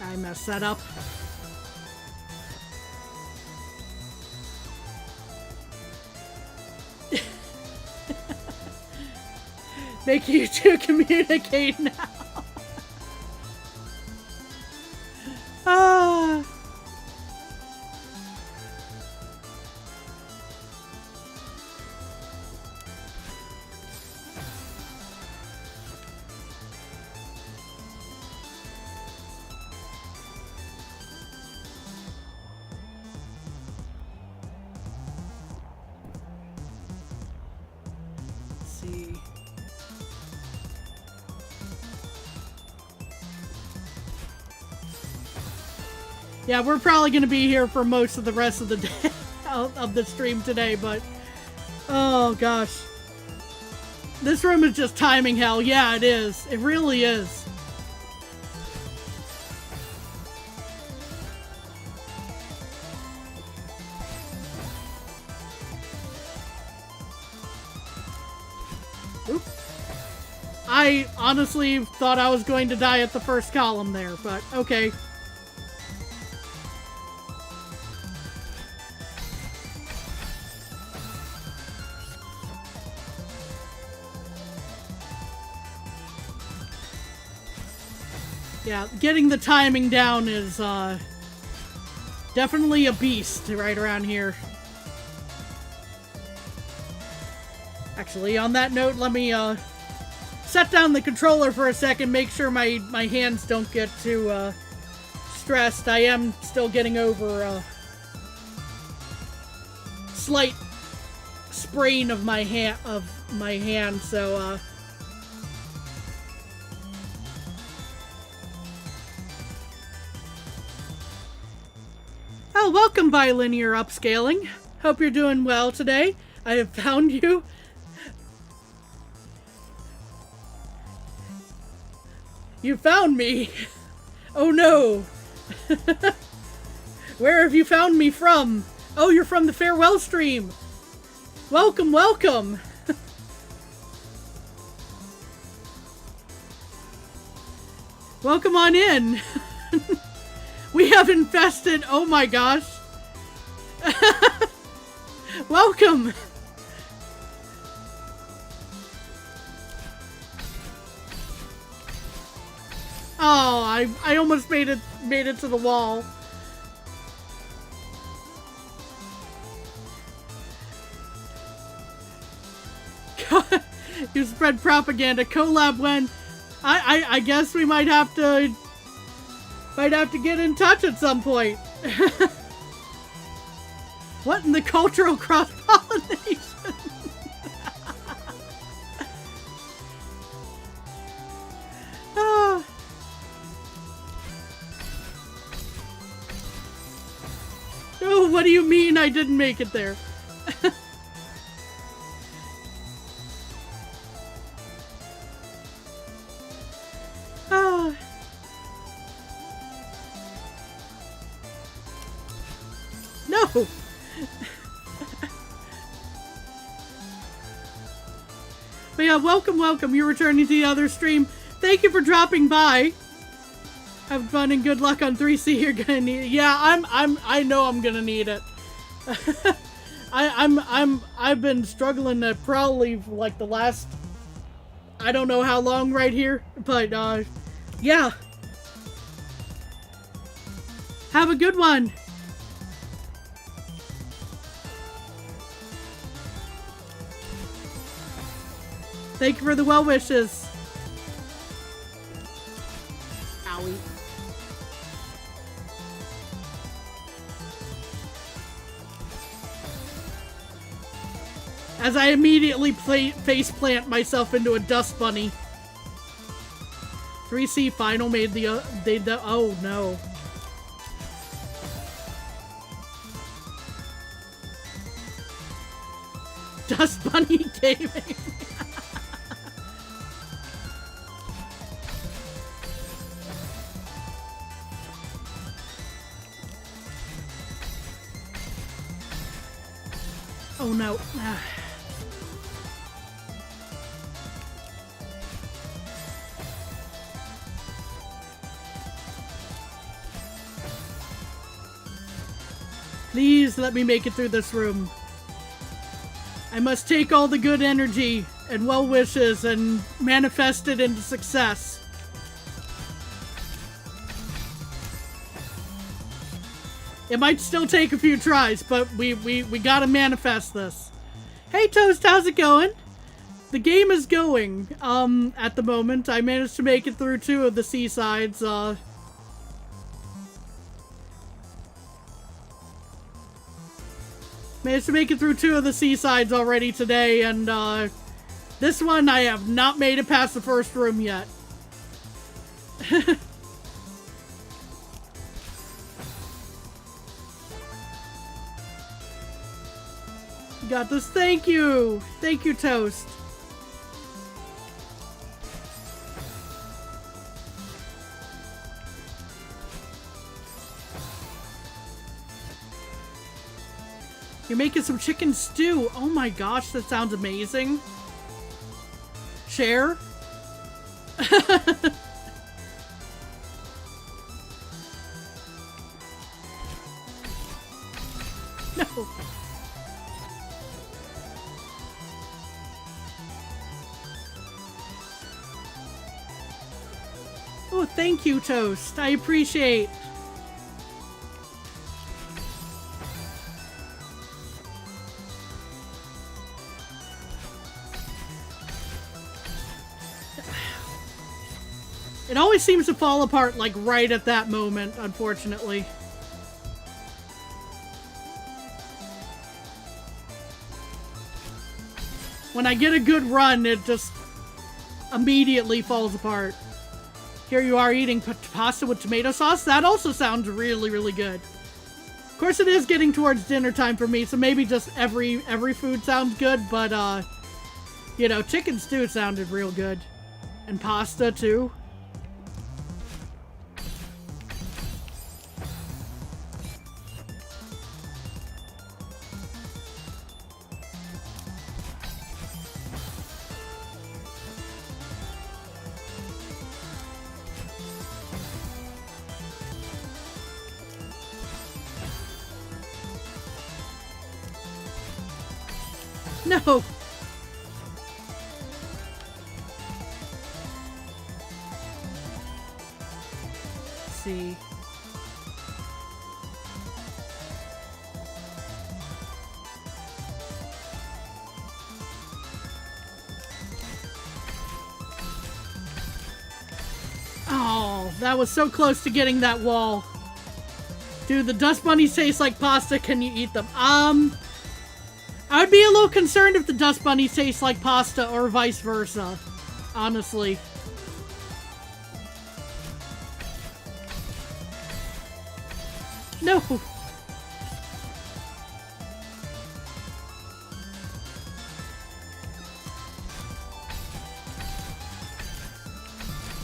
I messed that up. Make you two communicate now. Ah. Yeah, we're probably going to be here for most of the rest of the day of the stream today, but oh gosh. This room is just timing hell. Yeah, it is. It really is. Oop. I honestly thought I was going to die at the first column there, but okay. Yeah, getting the timing down is definitely a beast right around here. Actually, on that note, let me set down the controller for a second, make sure my hands don't get too stressed. I am still getting over a slight sprain of my hand, so Oh, welcome Bilinear Upscaling. Hope you're doing well today. I have found you. You found me. Oh no! Where have you found me from? Oh, you're from the farewell stream! Welcome, welcome! Welcome on in! We have infested, oh my gosh! Welcome! Oh, I almost made it to the wall. You spread propaganda. Collab when I guess we might have to get in touch at some point. What in the cultural cross-pollination? Oh. Oh, what do you mean I didn't make it there? Oh. No! But yeah, welcome, welcome. You're returning to the other stream. Thank you for dropping by. Have fun and good luck on 3C. You're gonna need it. Yeah, I know I'm gonna need it. I've been struggling to probably like the last, I don't know how long right here, but yeah. Have a good one. Thank you for the well wishes. Owie. As I immediately face plant myself into a dust bunny. 3C final made the oh no. Dust bunny gaming. Oh no. Please let me make it through this room. I must take all the good energy and well wishes and manifest it into success. It might still take a few tries, but we gotta manifest this. Hey Toast, how's it going? The game is going, at the moment. I managed to make it through 2 of the seasides, Managed to make it through 2 of the seasides already today, and, this one I have not made it past the first room yet. Got this. Thank you. Thank you, Toast. You're making some chicken stew. Oh my gosh, that sounds amazing. Share? No. Oh, thank you, Toast. I appreciate. It always seems to fall apart, like, right at that moment, unfortunately. When I get a good run, it just immediately falls apart. Here you are eating pasta with tomato sauce. That also sounds really, really good. Of course, it is getting towards dinner time for me, so maybe just every food sounds good, but, you know, chicken stew sounded real good. And pasta, too. No! Let's see. Oh, that was so close to getting that wall. Dude, the dust bunnies taste like pasta. Can you eat them? I would be a little concerned if the dust bunnies taste like pasta or vice versa. Honestly. No.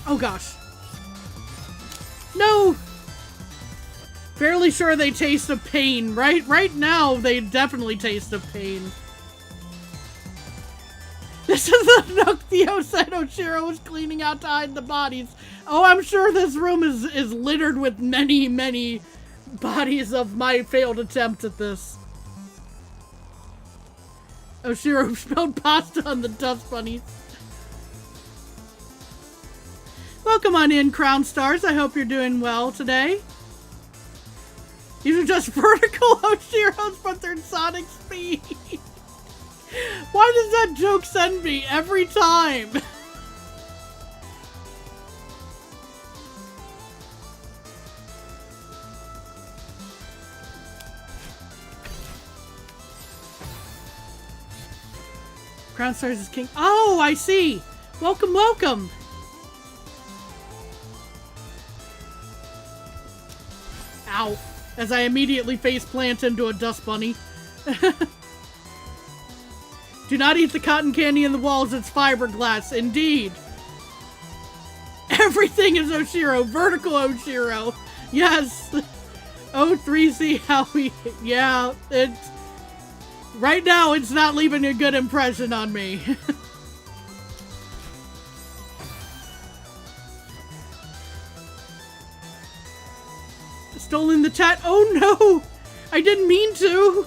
Oh gosh. No! Fairly sure they taste of pain. Right now, they definitely taste of pain. This is the nook Theo said Oshiro was cleaning out to hide the bodies. Oh, I'm sure this room is littered with many, many bodies of my failed attempt at this. Oshiro spilled pasta on the dust bunnies. Welcome on in, Crown Stars. I hope you're doing well today. These are just vertical Oshiros, but they're Sonic speed. Why does that joke send me every time? Crown Stars is king. Oh, I see. Welcome, welcome. Ow. As I immediately face plant into a dust bunny. Do not eat the cotton candy in the walls, it's fiberglass. Indeed. Everything is Oshiro. Vertical Oshiro. Yes. O3C how we... Yeah, it's... Right now, it's not leaving a good impression on me. Stolen the chat. Oh no! I didn't mean to!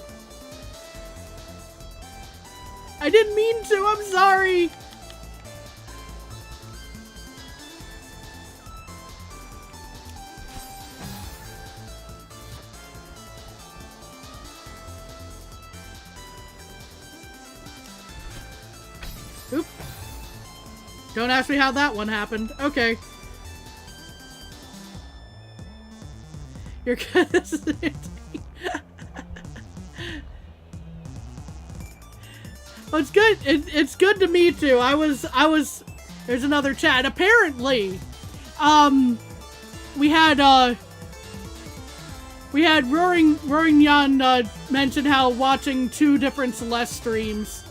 I didn't mean to, I'm sorry! Oop. Don't ask me how that one happened. Okay. You're good. Well, it's good. It's good to meet you. I was. There's another chat. Apparently, we had Roaring Yan mention how watching 2 different Celeste streams,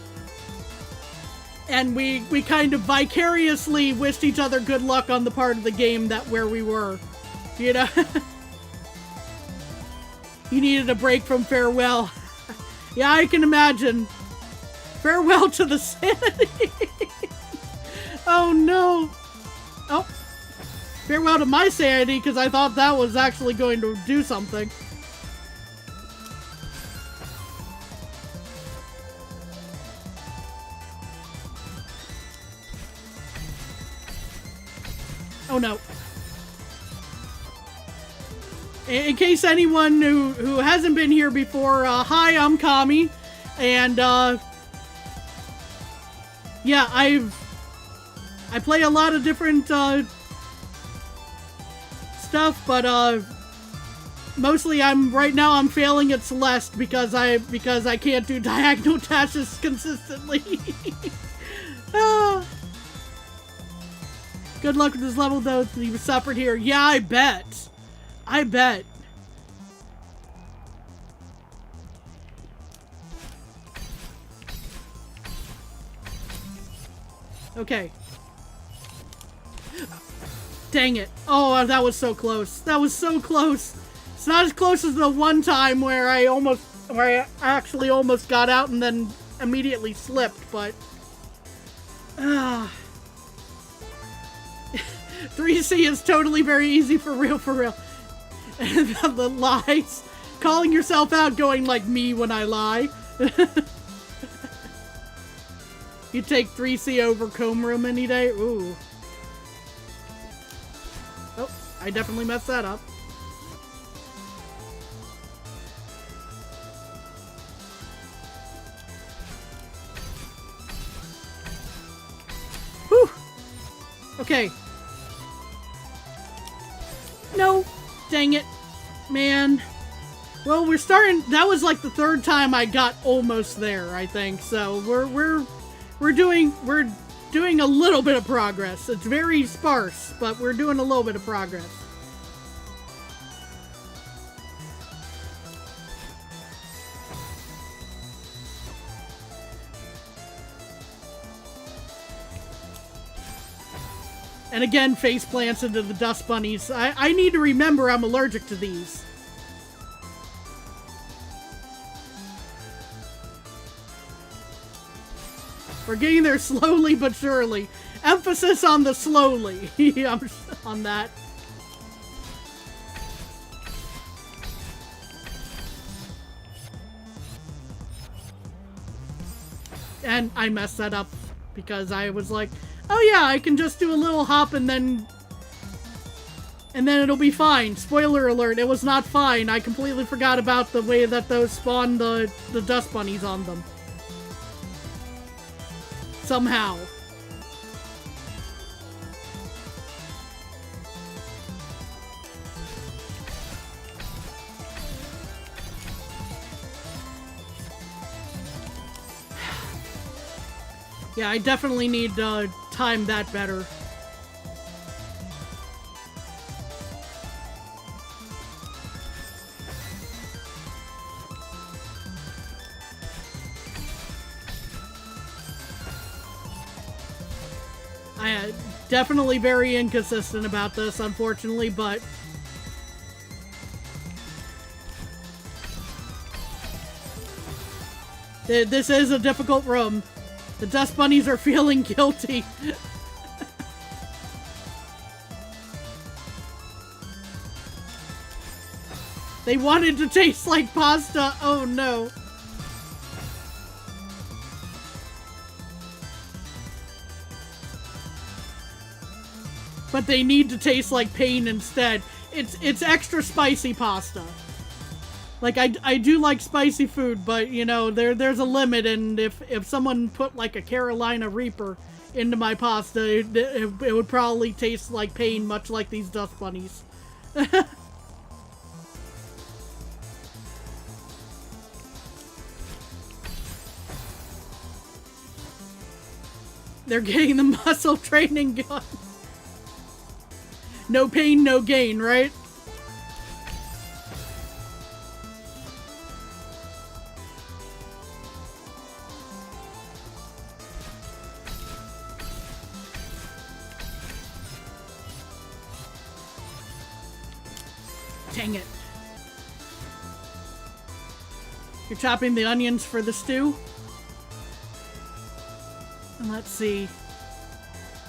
and we kind of vicariously wished each other good luck on the part of the game that where we were, you know. You needed a break from farewell. Yeah, I can imagine. Farewell to the sanity. Oh no. Oh. Farewell to my sanity, because I thought that was actually going to do something. Oh no. In case anyone who hasn't been here before, hi, I'm Kami, and yeah, I play a lot of different stuff, but mostly right now I'm failing at Celeste because I can't do diagonal dashes consistently. Good luck with this level though. You suffered here. Yeah, I bet. I bet. Okay. Dang it. Oh, that was so close. That was so close. It's not as close as the one time where I actually almost got out and then immediately slipped, but 3C is totally very easy for real, for real. And the lies. Calling yourself out, going like me when I lie. You take 3C over comb room any day? Ooh. Oh, I definitely messed that up. Whew! Okay. No! Dang it. Man. Well, we're starting... That was like the third time I got almost there, I think. So, we're doing a little bit of progress. It's very sparse, but we're doing a little bit of progress. And again, face plants into the dust bunnies. I need to remember I'm allergic to these. We're getting there slowly but surely. Emphasis on the slowly. On that. And I messed that up because I was like, oh yeah, I can just do a little hop and then it'll be fine. Spoiler alert, it was not fine. I completely forgot about the way that those spawn the dust bunnies on them. Somehow. Yeah, I definitely need to time that better. I definitely very inconsistent about this, unfortunately, but this is a difficult room. The dust bunnies are feeling guilty. They wanted to taste like pasta. Oh no. But they need to taste like pain instead. It's extra spicy pasta. Like, I do like spicy food, but, you know, there's a limit, and if someone put, like, a Carolina Reaper into my pasta, it would probably taste like pain, much like these dust bunnies. They're getting the muscle training gun. No pain, no gain, right? Dang it. You're chopping the onions for the stew? And let's see.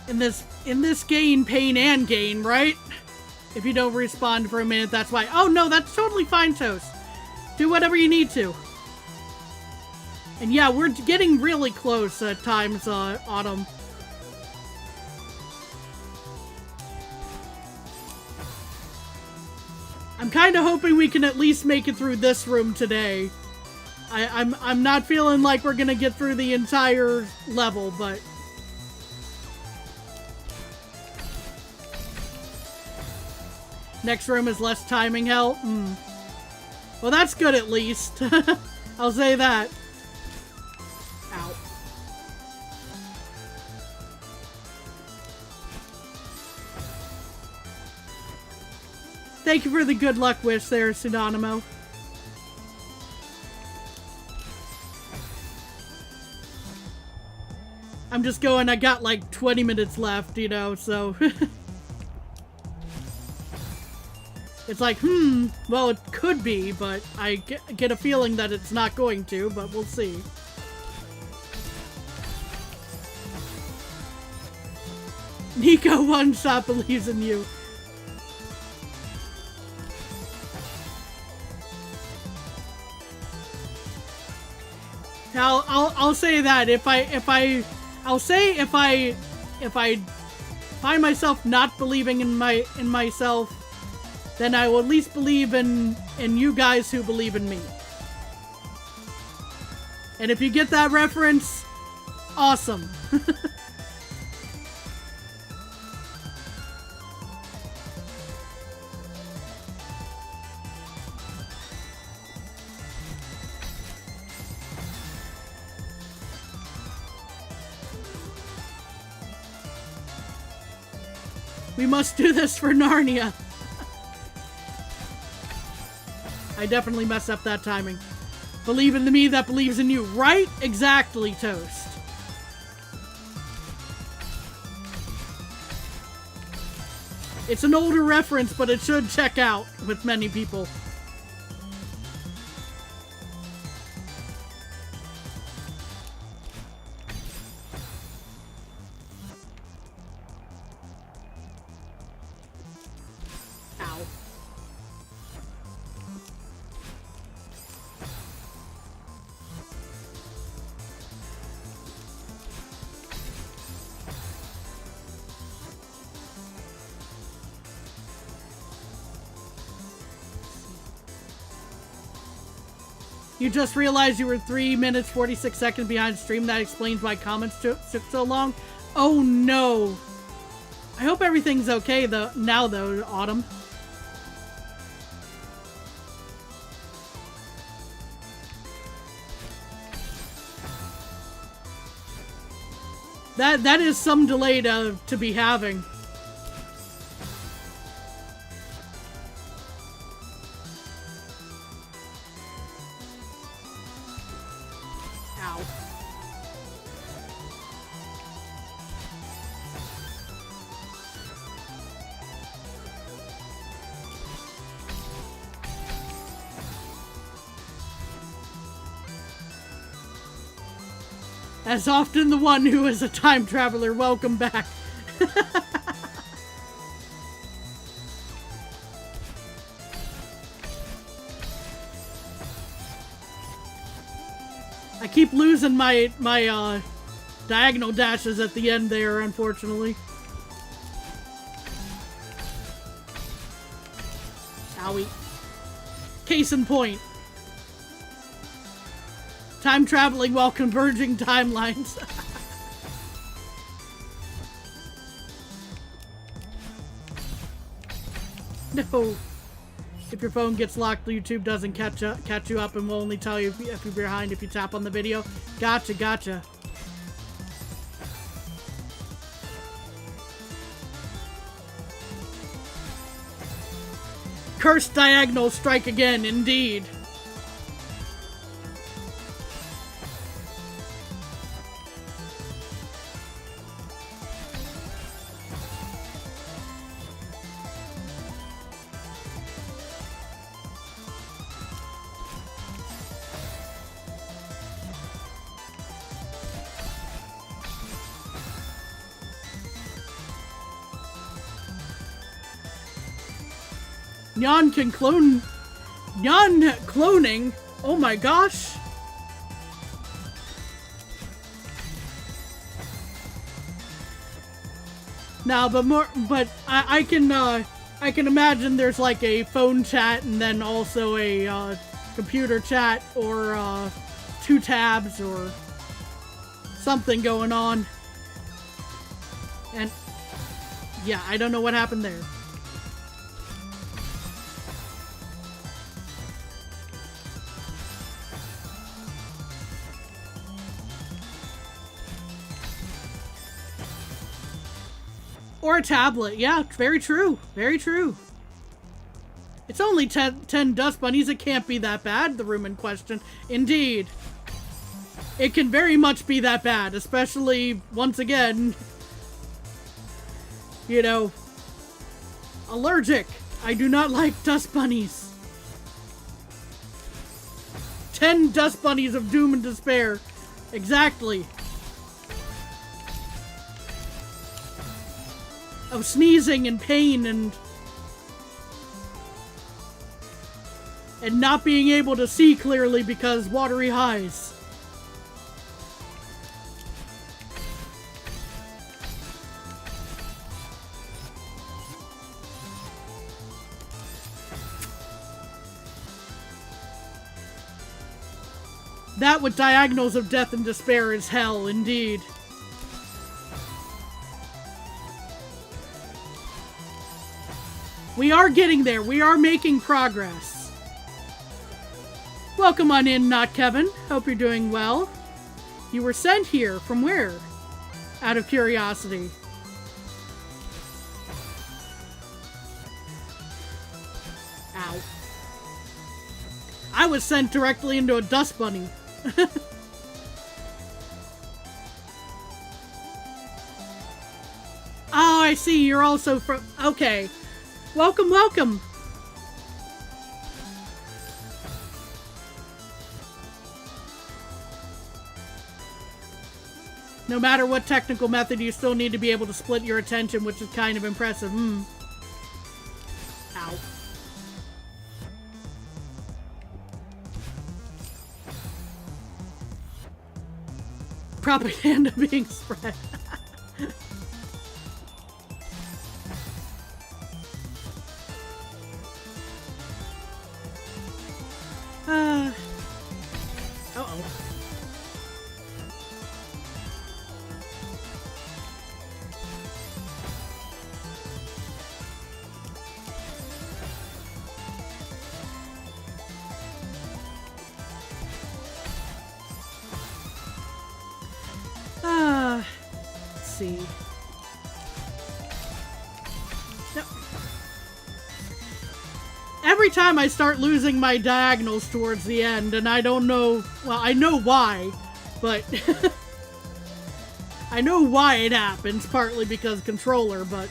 In this gain, pain and gain, right? If you don't respond for a minute, that's why. Oh no, that's totally fine, Toast. Do whatever you need to. And yeah, we're getting really close at times, Autumn. I'm kind of hoping we can at least make it through this room today. I'm not feeling like we're gonna get through the entire level, but... Next room is less timing hell? Well, that's good at least. I'll say that. Ow. Thank you for the good luck wish there, Pseudonimo. I'm just going, I got like 20 minutes left, you know, so... It's like, well, it could be, but I get a feeling that it's not going to, but we'll see. Nico One Shot believes in you. I'll say that if I I'll say if I find myself not believing in myself, then I will at least believe in you guys who believe in me. And if you get that reference, awesome. We must do this for Narnia. I definitely messed up that timing. Believe in the me that believes in you. Right? Exactly, Toast. It's an older reference, but it should check out with many people. You just realized you were 3 minutes 46 seconds behind stream. That explains why comments took so long. Oh no. I hope everything's okay though now though, Autumn. That is some delay to be having. As often the one who is a time traveler, welcome back. I keep losing my diagonal dashes at the end there, unfortunately. Owie. Case in point. Time traveling while converging timelines. No. If your phone gets locked, YouTube doesn't catch you up and will only tell you if you're behind if you tap on the video. Gotcha, gotcha. Cursed diagonal strike again, indeed. Nyan can clone... Nyan cloning? Oh my gosh. Now, but I can imagine there's like a phone chat and then also a computer chat or 2 tabs or something going on. And yeah, I don't know what happened there. Or a tablet. Yeah, very true. Very true. It's only 10 dust bunnies. It can't be that bad, the room in question. Indeed. It can very much be that bad, especially, once again, you know, allergic. I do not like dust bunnies. 10 dust bunnies of doom and despair. Exactly. Of sneezing and pain and not being able to see clearly because watery eyes. That with diagonals of death and despair is hell, indeed. We are getting there. We are making progress. Welcome on in, Not Kevin. Hope you're doing well. You were sent here from where? Out of curiosity. Ow. I was sent directly into a dust bunny. Oh, I see. You're also from... Okay. Welcome, welcome. No matter what technical method, you still need to be able to split your attention, which is kind of impressive. Ow. Propaganda being spread. Uh-oh. Let's see. No. Every time I start losing my diagonals towards the end, and I don't know, well, I know why, but I know why it happens, partly because controller, but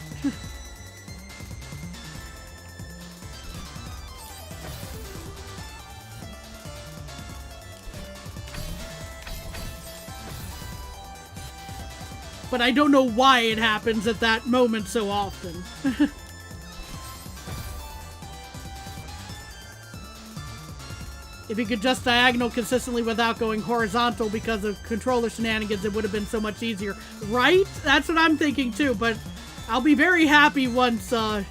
but I don't know why it happens at that moment so often. If you could just diagonal consistently without going horizontal because of controller shenanigans, it would have been so much easier. Right? That's what I'm thinking too, but I'll be very happy once, I'll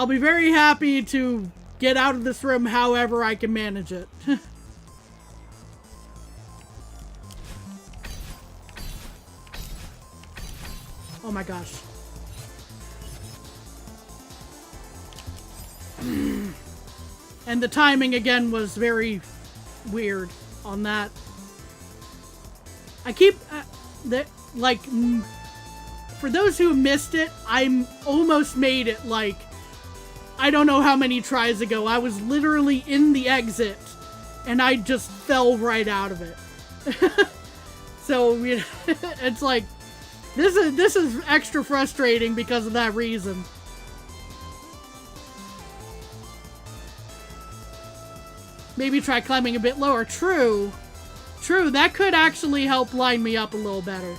be very happy to get out of this room however I can manage it. Oh my gosh. And the timing again was very weird on that. I keep for those who missed it, I'm almost made it like I don't know how many tries ago. I was literally in the exit and I just fell right out of it. So, you know, it's like this is extra frustrating because of that reason. Maybe try climbing a bit lower. True. True, that could actually help line me up a little better.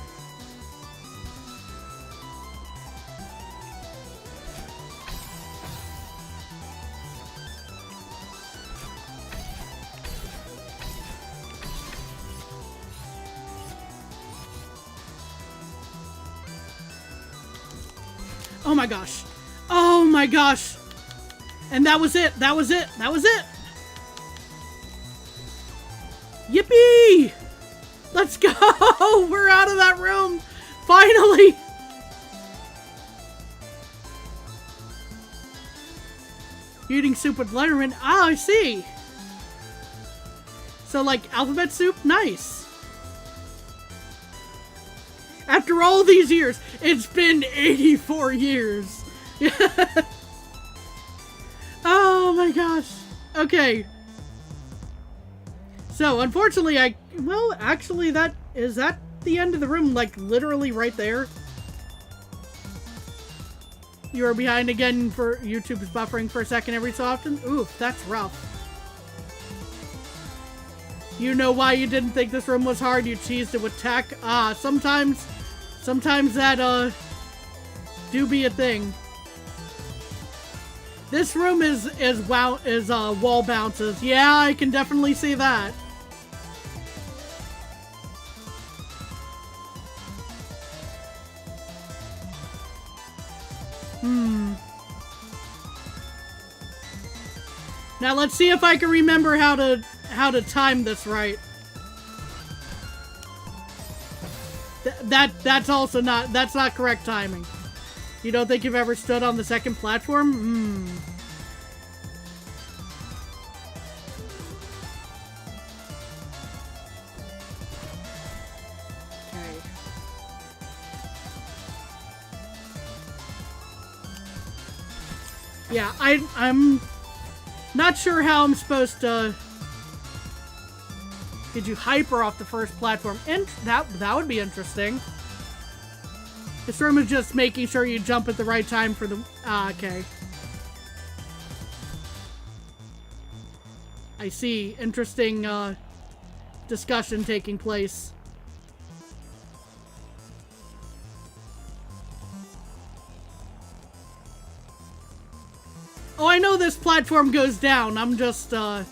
Oh my gosh. Oh my gosh. And that was it. That was it. That was it. Yippee! Let's go! We're out of that room! Finally! Eating soup with Letterman. Ah, I see. So, like, alphabet soup? Nice. After all these years, it's been 84 years. Oh my gosh. Okay. So, unfortunately, well, actually, is that the end of the room, like, literally right there? You are behind again for YouTube's buffering for a second every so often? Oof, that's rough. You know why you didn't think this room was hard? You cheesed it with tech? Ah, sometimes that, do be a thing. This room is wall bounces. Yeah, I can definitely see that. Now let's see if I can remember how to time this right. That's also that's not correct timing. You don't think you've ever stood on the second platform? Okay. Yeah, I'm not sure how I'm supposed to. Did you hyper off the first platform? And that would be interesting. This room is just making sure you jump at the right time for the... okay. I see. Interesting, discussion taking place. Oh, I know this platform goes down. I'm just, the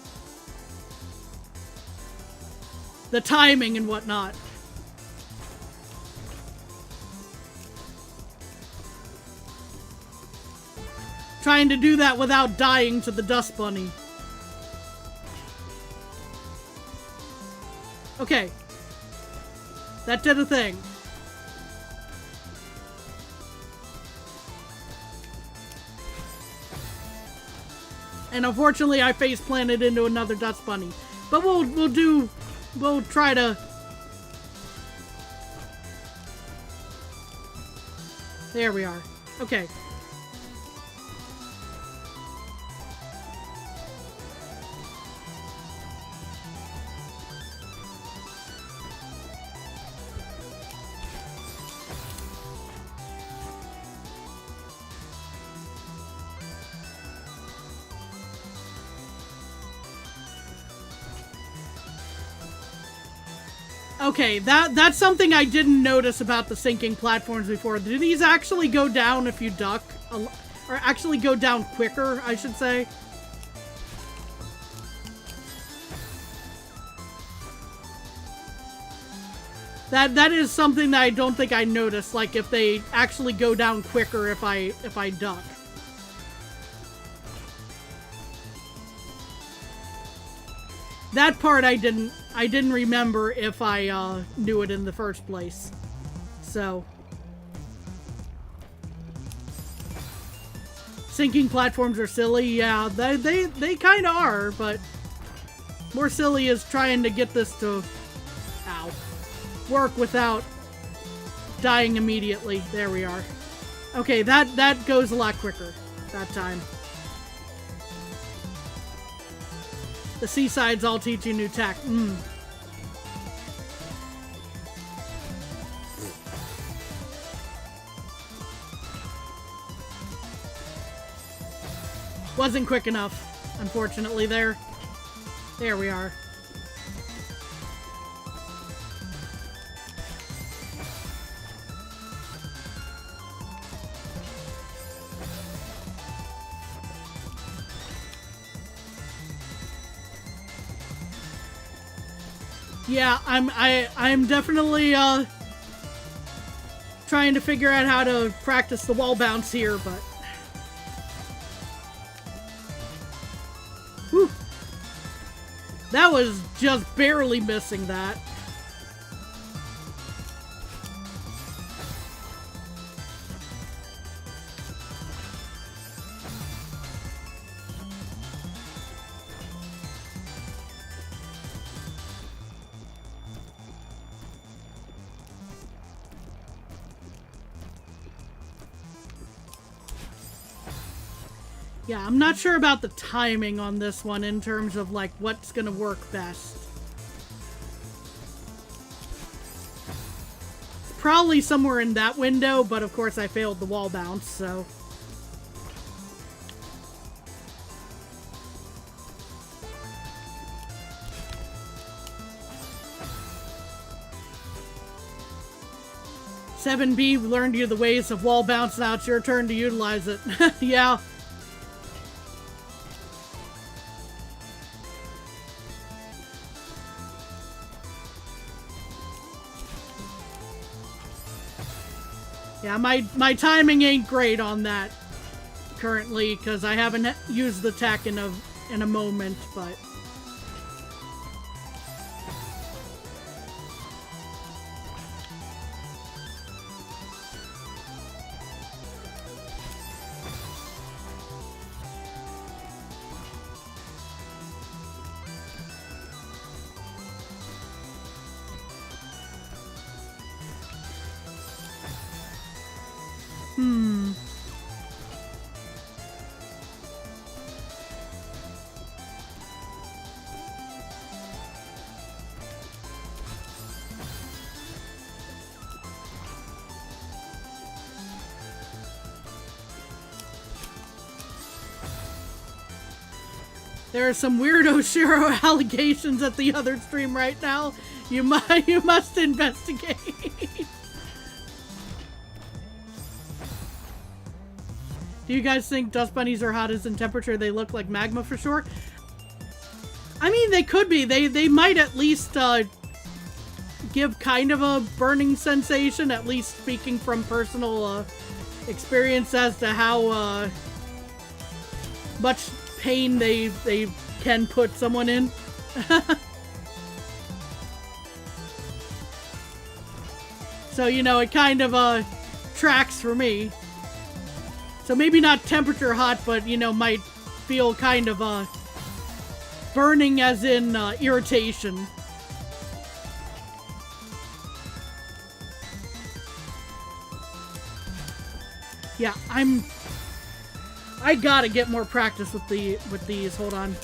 timing and whatnot. Trying to do that without dying to the dust bunny. Okay. That did a thing. And unfortunately I face planted into another dust bunny. But we'll try to... There we are. Okay. Okay, that's something I didn't notice about the sinking platforms before. Do these actually go down if you duck? Or actually go down quicker, I should say? That is something that I don't think I noticed, like if they actually go down quicker if I duck. That part I didn't remember if I knew it in the first place. So sinking platforms are silly, yeah, they kind of are, but more silly is trying to get this to work without dying immediately. There we are. Okay, that goes a lot quicker that time. The seasides all teach you new tech. Wasn't quick enough, unfortunately, there. There we are. Yeah, I'm definitely trying to figure out how to practice the wall bounce here, but whew. That was just barely missing that. Yeah, I'm not sure about the timing on this one in terms of, like, what's gonna work best. It's probably somewhere in that window, but of course I failed the wall bounce, so... "7B learned you the ways of wall bounce, now it's your turn to utilize it." Yeah. Yeah, my timing ain't great on that currently, because I haven't used the tech in in a moment, but... There are some weird Oshiro allegations at the other stream right now. You must investigate. Do you guys think dust bunnies are hot as in temperature? They look like magma for sure. I mean, they could be. They might at least give kind of a burning sensation, at least speaking from personal experience as to how much pain they can put someone in. So, you know, it kind of tracks for me. So maybe not temperature hot, but, you know, might feel kind of burning as in irritation. Yeah, I gotta get more practice with these. Hold on.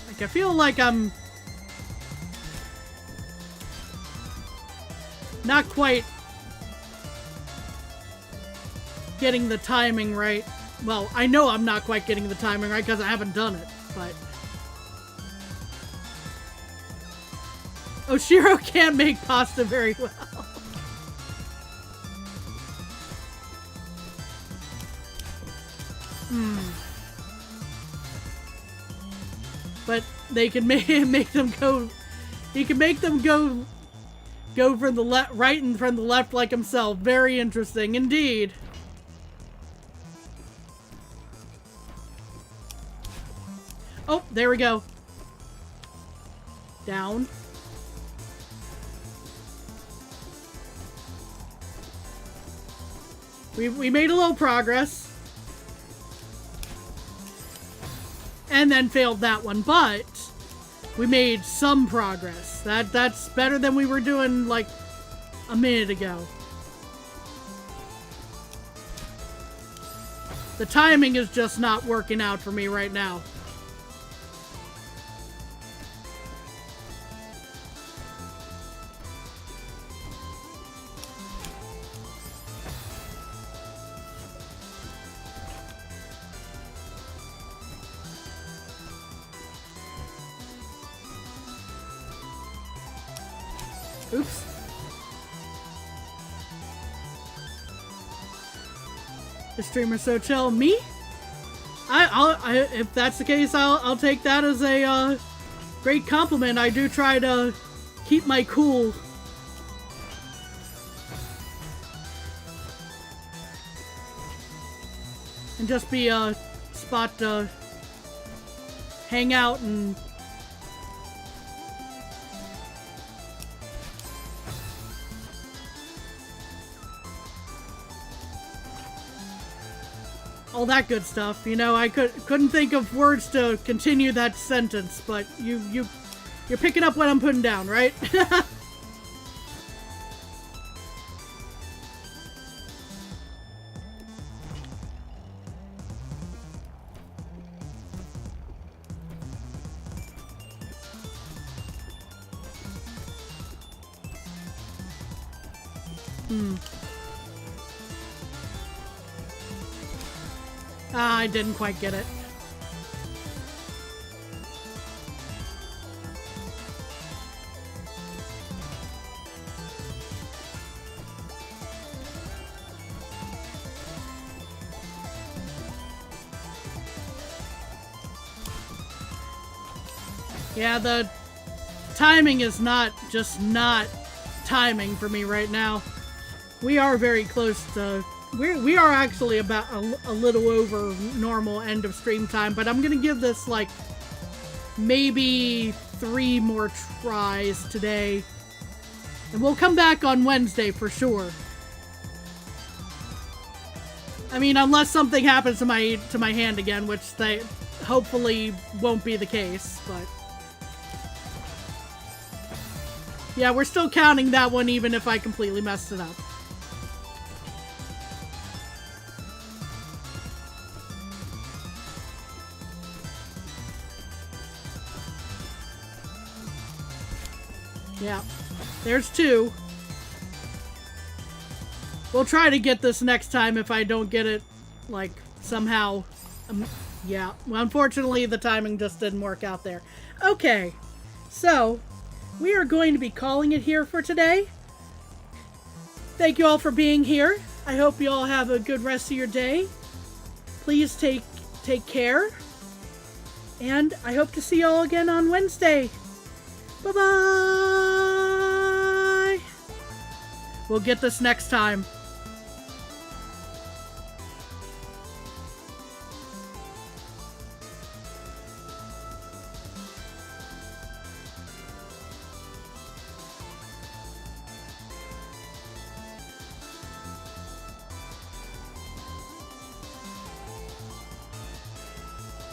Like, I feel like I'm not quite getting the timing right. Well, I know I'm not quite getting the timing right because I haven't done it, but... Oshiro can't make pasta very well. But they can make them go. He can make them go from the left, right, and from the left like himself. Very interesting indeed. Oh, there we go. Down. We made a little progress. And then failed that one, but we made some progress. That's better than we were doing like a minute ago. The timing is just not working out for me right now. Oops. The streamer's so chill. Me? If that's the case, I'll take that as a great compliment. I do try to keep my cool. And just be a spot to hang out and all that good stuff. You know, I couldn't think of words to continue that sentence, but you're picking up what I'm putting down, right? I didn't quite get it. Yeah, the timing is not timing for me right now. We are very close to we are actually about a little over normal end of stream time, but I'm gonna give this like maybe 3 more tries today, and we'll come back on Wednesday for sure. I mean, unless something happens to my hand again, which they hopefully won't be the case, but yeah, we're still counting that one even if I completely messed it up. Yeah, there's 2. We'll try to get this next time if I don't get it, like, somehow. Yeah, well, unfortunately, the timing just didn't work out there. Okay, so we are going to be calling it here for today. Thank you all for being here. I hope you all have a good rest of your day. Please take care. And I hope to see you all again on Wednesday. Bye-bye! We'll get this next time.